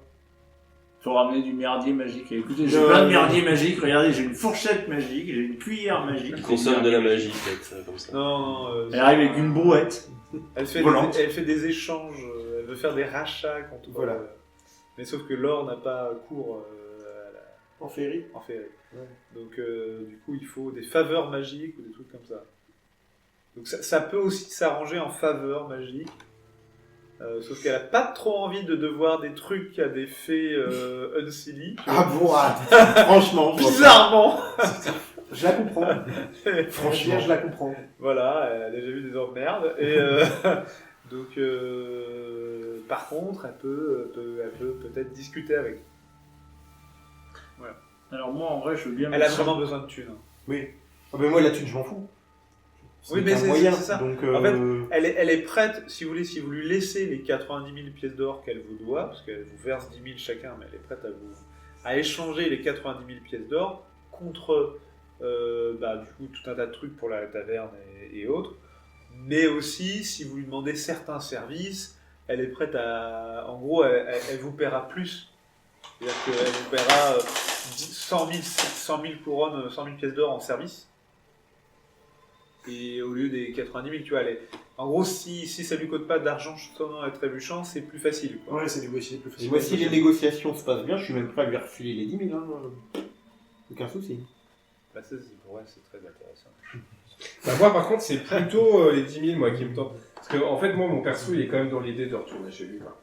Faut ramener du merdier magique. Écoutez, j'ai Je- plein de merdier magique. Regardez, j'ai une fourchette magique, j'ai une cuillère magique. Il consomme de la magie, peut-être, comme ça. Non, Elle arrive avec une brouette. elle fait, volante. elle fait des échanges, elle veut faire des rachats contre. Voilà. Mais sauf que l'or n'a pas cours En féerie. en féerie. Ouais. Donc du coup, il faut des faveurs magiques ou des trucs comme ça. Donc ça peut aussi s'arranger en faveurs magiques. Sauf qu'elle a pas trop envie de devoir des trucs à des fées unsilly. Ah bon, franchement, Bizarrement. Je la comprends. Franchement, je la comprends. Voilà, elle a déjà vu des emmerdes. Et donc, par contre, elle peut peut-être discuter avec. Alors moi, en vrai, je veux bien Elle a mettre vraiment besoin de thunes. Oui. Ah, mais moi, la thune, je m'en fous. Oui, mais un c'est moyen, ça. Donc, En fait, elle est prête, si vous voulez, si vous lui laissez les 90 000 pièces d'or qu'elle vous doit, parce qu'elle vous verse 10 000 chacun, mais elle est prête à échanger les 90 000 pièces d'or contre du coup tout un tas de trucs pour la taverne et autres. Mais aussi, si vous lui demandez certains services, elle est prête à... En gros, elle vous paiera plus. C'est-à-dire qu'elle vous paiera 100 000 couronnes, 100 000 pièces d'or en service. Et au lieu des 90 000, tu vois, en gros, si ça lui coûte pas d'argent sonnant et trébuchant, c'est plus facile. Quoi. Ouais, c'est négocié plus Et facile. moi, si les négociations se passent bien, je suis même prêt à lui refiler les 10 000. Hein. Aucun souci. Bah, ça, pour elle, c'est très intéressant. Bah, moi, par contre, c'est plutôt les 10 000 moi, qui me tentent. Parce que, en fait, moi, mon perso, il est quand même dans l'idée de retourner chez lui. Quoi.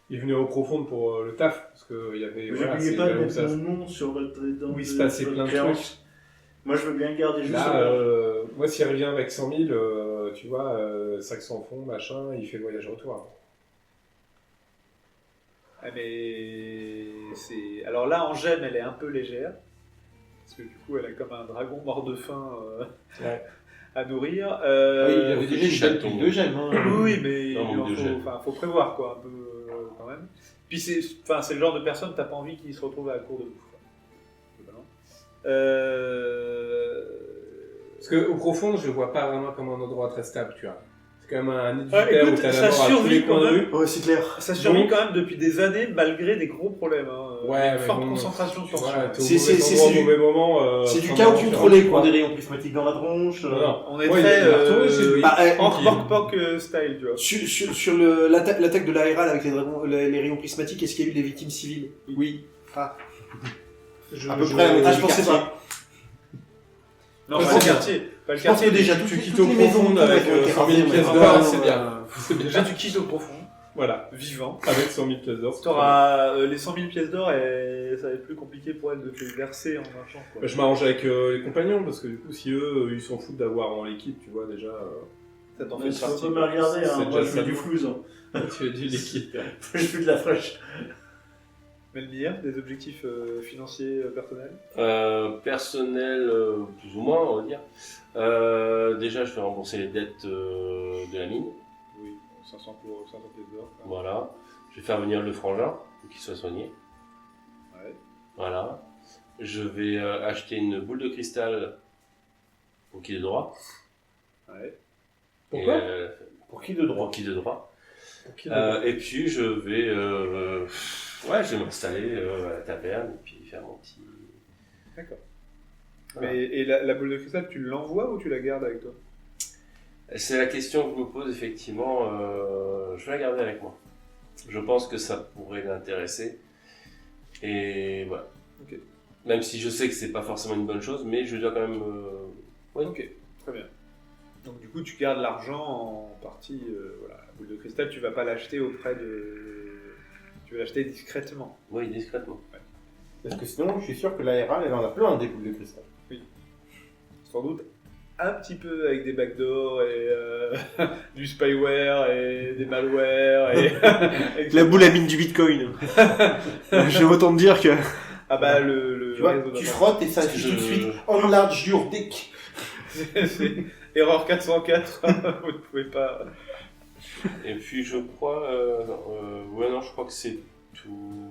Il venait au profond pour le taf. Parce qu'il y avait. Vous voilà, n'oubliez c'est pas là de où mettre ça- mon nom sur votre où il se passait plein de trucs. Moi, je veux bien le garder juste Là, moi, s'il revient avec 100 000, tu vois, 500 fonds, machin, il fait le voyage retour. Ah, mais c'est... Alors là, en gemme, elle est un peu légère. Parce que du coup, elle a comme un dragon mort de faim Ouais. à nourrir. Oui, il avait faut déjà que une tu belle chattes pile ton- de gemmes. Hein. Oui, mais Non, il manque de gemme. faut prévoir, quoi, un peu, quand même. Puis c'est le genre de personne, t'as pas envie qu'il se retrouve à la cour de bouffe. Quoi. Globalement. Parce qu'au profond, je le vois pas vraiment comme un endroit très stable, tu vois. C'est quand même un nid de Ah, vipère écoute, où t'as ça la mort à tous survit les coins de quand même. rue. Ouais, c'est clair. Ça survit Donc- quand même depuis des années, malgré des gros problèmes. Hein. Ouais, Une mais forte bon, concentration de Tu tension. vois, t'es au C'est- mauvais c'est- endroit, c'est au du- mauvais moment. C'est du pendant chaos que tu contrôlé, rentres, quoi. Des rayons prismatiques dans la tronche. Non, non. On est Moi, très il est retourné chez lui. Bah, Orc style, tu vois. Sur l'attaque de l'ARL avec les rayons prismatiques, est-ce qu'il y a eu des victimes civiles? Oui. À peu près avec Ah, le je pensais quartier. pas. Non, Ouais, pas c'est le quartier. Pas le Je pense que quartier. déjà, Tu toutes quittes les au maisons profond avec 100 000 pièces d'or, Ah, c'est non, bien. Déjà, tu quittes au profond, Voilà, vivant. avec 100 000 pièces d'or. c'est T'auras les 100 000 pièces d'or et ça va être plus compliqué pour elle de te les verser en marchant. Quoi. Bah, je m'arrange avec les compagnons, parce que du coup, si eux, ils s'en foutent d'avoir en l'équipe, tu vois, déjà, Ça t'en Mais fait tu peux partie. pas me regarder, C'est hein. déjà Moi, je fais ça. du flouze. Hein. tu as dit l'équipe. Je fais de la fraîche. Melmir, des objectifs financiers personnels. Personnel, plus ou moins, on va dire. Déjà, je vais rembourser les dettes de la mine. Oui, 500 pièces d'or. quoi. Voilà. Je vais faire venir le frangin pour qu'il soit soigné. Ouais. Voilà. Je vais acheter une boule de cristal pour qu'il ait droit. Ouais. Pourquoi Et, Pour qui de droit? pour qu'il ait droit. Pour qui le- Et puis je vais m'installer à la taverne et puis faire mon petit. D'accord. Voilà. Mais, et la boule de cristal, tu l'envoies ou tu la gardes avec toi? C'est la question que je me pose effectivement. Je vais la garder avec moi. Je pense que ça pourrait l'intéresser. Et voilà. Ok. Même si je sais que c'est pas forcément une bonne chose, mais je dois quand même. Oui. Ok, très bien. Donc du coup, tu gardes l'argent en partie. Voilà, la boule de cristal, tu vas pas l'acheter auprès de. Tu vas l'acheter discrètement. Oui, discrètement. Parce que sinon, je suis sûr que l'ARL, elle en a plein des boules de cristal. Sans doute un petit peu avec des backdoors et du spyware et des malwares et. avec- La boule à mine du bitcoin. J'ai autant te dire que. Ah bah le Tu vois, réseau tu d'information. frottes et ça affiche tout de suite enlarge your dick. C'est erreur 404. Vous ne pouvez pas. Et puis je crois. Ouais, non, je crois que c'est tout.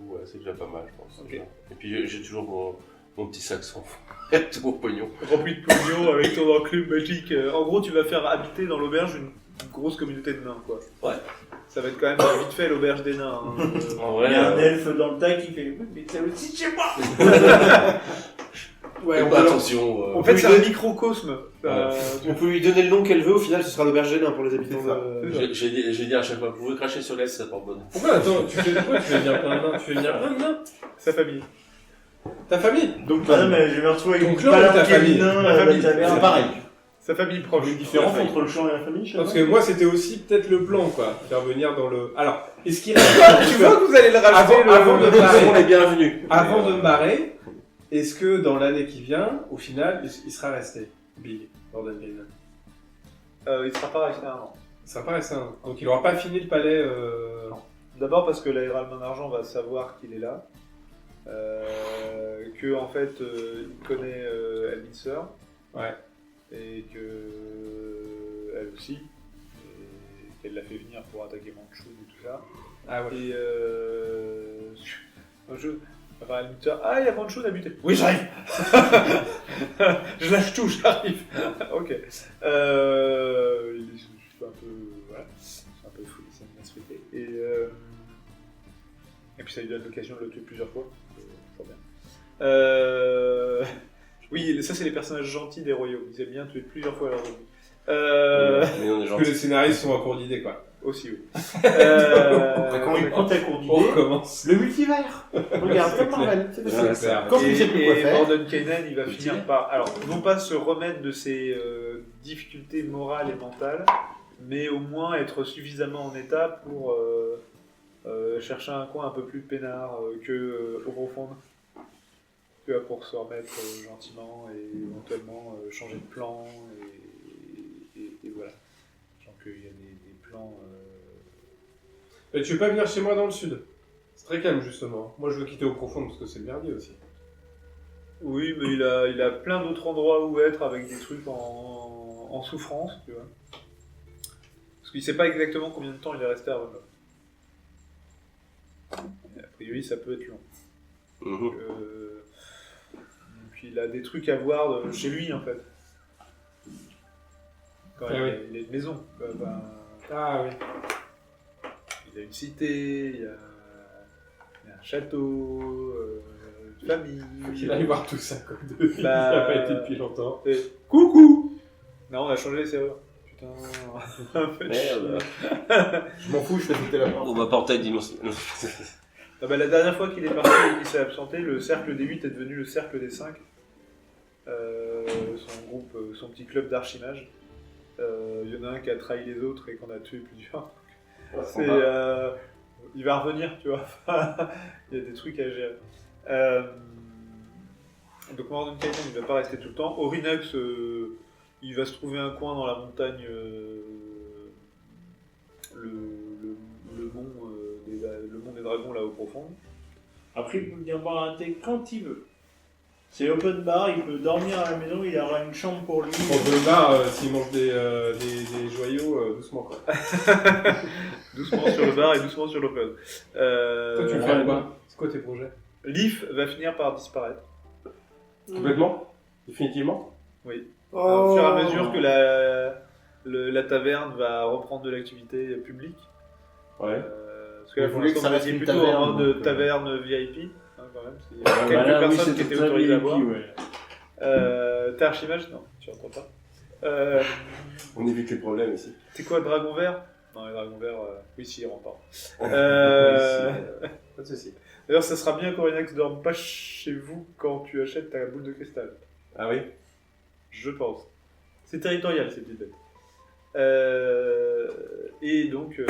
Ouais, c'est déjà pas mal, je pense. Ok. déjà. Et puis j'ai toujours mon petit sac sans fond. Tout mon pognon. Rempli de pognon avec ton enclume magique. En gros, tu vas faire habiter dans l'auberge une grosse communauté de nains, quoi. Ouais. Ça va être quand même vite fait l'auberge des nains. Hein. En Il vrai. y a un elfe dans le tas qui fait oui, mais c'est aussi chez moi. Ouais, fais on pas peut, attention. En fait, c'est un microcosme. on peut lui donner le nom qu'elle veut, au final ce sera l'auberge des nains pour les habitants C'est ça. de... J'ai dit à chaque fois, vous pouvez cracher sur l'aile, ça porte bonne. Pourquoi attends, tu fais quoi? Tu fais venir plein de nains? Tu fais venir plein de nains? Sa famille. Ta famille? Donc, Ah non, mais je vais me retrouver avec Ton une clan ou ta palanque famille? féminin Ta à la famille. taverne. C'est pareil. Sa famille proche. Il y a une différence entre le champ et la famille, Parce que moi, c'était aussi peut-être le plan, quoi. Faire venir dans le. Alors, est-ce qu'il Tu vois que vous allez le racheter Avant de Ils seront les barrer, bienvenus. avant de me barrer, est-ce que dans l'année qui vient, au final, il sera resté Big Bordenville? Il sera pas resté un an. Il sera pas resté un. Donc il aura pas fini le palais. D'abord parce que l'Aéral Main d'Argent va savoir qu'il est là. Que en fait, il connaît Elminster. Ouais. Et que elle aussi, et qu'elle l'a fait venir pour attaquer Manchou et tout ça. Ah ouais. Et enfin, elle me dit il y a Manchou à buter. Oui, j'arrive. Je lâche tout, j'arrive. Ok. Il est un peu, voilà, c'est un peu fou, ça me laisse flipper. Et puis ça lui donne l'occasion de le tuer plusieurs fois. Toujours bien. Oui, ça c'est les personnages gentils des royaumes. Ils aiment bien tuer plusieurs fois leur vie. Mais on est Que gentil. les scénaristes sont en cours d'idée, quoi. Aussi, oui. Après, quand il prend ta cour On d'idée, recommence. le multivers. Regarde, comme Marvel. C'est Ouais, facile. c'est clair. Quand tu sais plus quoi Et faire. Morden Kanan, il va finir par, alors, non pas se remettre de ses difficultés morales et mentales, mais au moins être suffisamment en état pour chercher un coin un peu plus peinard que au profond, pour se remettre gentiment et éventuellement changer de plan et voilà. Genre qu'il y a des plans. Mais tu veux pas venir chez moi dans le sud? C'est très calme, justement. Moi, je veux quitter au profond parce que c'est le merdier aussi. Oui, mais il a plein d'autres endroits où être avec des trucs en souffrance, tu vois. Parce qu'il sait pas exactement combien de temps il est resté à Rome. A priori, ça peut être long. Mhm. Puis il a des trucs à voir chez lui, en fait. Quand Ah oui. il a une maison. Ah oui. Il a une cité, il y a un château, une famille. Faut qu'il aille voir tout ça, comme de vie. Bah, Ça n'a pas été depuis longtemps. Et coucou. Non, on a changé les serrures. Putain. Merde. Je m'en fous, je fais sauter la porte. On va porter dimension. Ah bah, la dernière fois qu'il est parti et qu'il s'est absenté, le cercle des 8 est devenu le cercle des 5. Son groupe, son petit club d'archimage. Il y en a un qui a trahi les autres et qu'on a tué plusieurs. C'est, il va revenir, tu vois. Il y a des trucs à gérer. Donc Morden Kanan, il va pas rester tout le temps. Orynax, il va se trouver un coin dans la montagne, le mont des dragons là au profond. Après, il peut venir boire un thé quand il veut. C'est open bar, il peut dormir à la maison, il aura une chambre pour lui. Pour le bar, s'il mange des joyaux, doucement, quoi. Doucement sur le bar et doucement sur l'open. Toi, tu veux faire quoi? C'est quoi tes projets? Leaf va finir par disparaître. Complètement? Définitivement? Oui. Oh. Au fur et à mesure que la taverne va reprendre de l'activité publique. Ouais. Parce que là, Vous pour voulez que l'instant, ça reste vous étiez une plutôt taverne, en mode donc, taverne VIP. Hein, quand même. Il y a Ah, quelques bah là, oui, personnes c'est qui étaient très autorisées à VIP, boire. ouais. T'es archimage? Non, tu entends pas. On évite les problèmes ici. T'es quoi, dragon vert? Non, les dragons verts, oui, si, ils rentrent pas. Pas de soucis. D'ailleurs, ça sera bien qu'Orynax ne dorme pas chez vous quand tu achètes ta boule de cristal. Ah oui? Je pense. C'est territorial, ces petites bêtes. Et donc,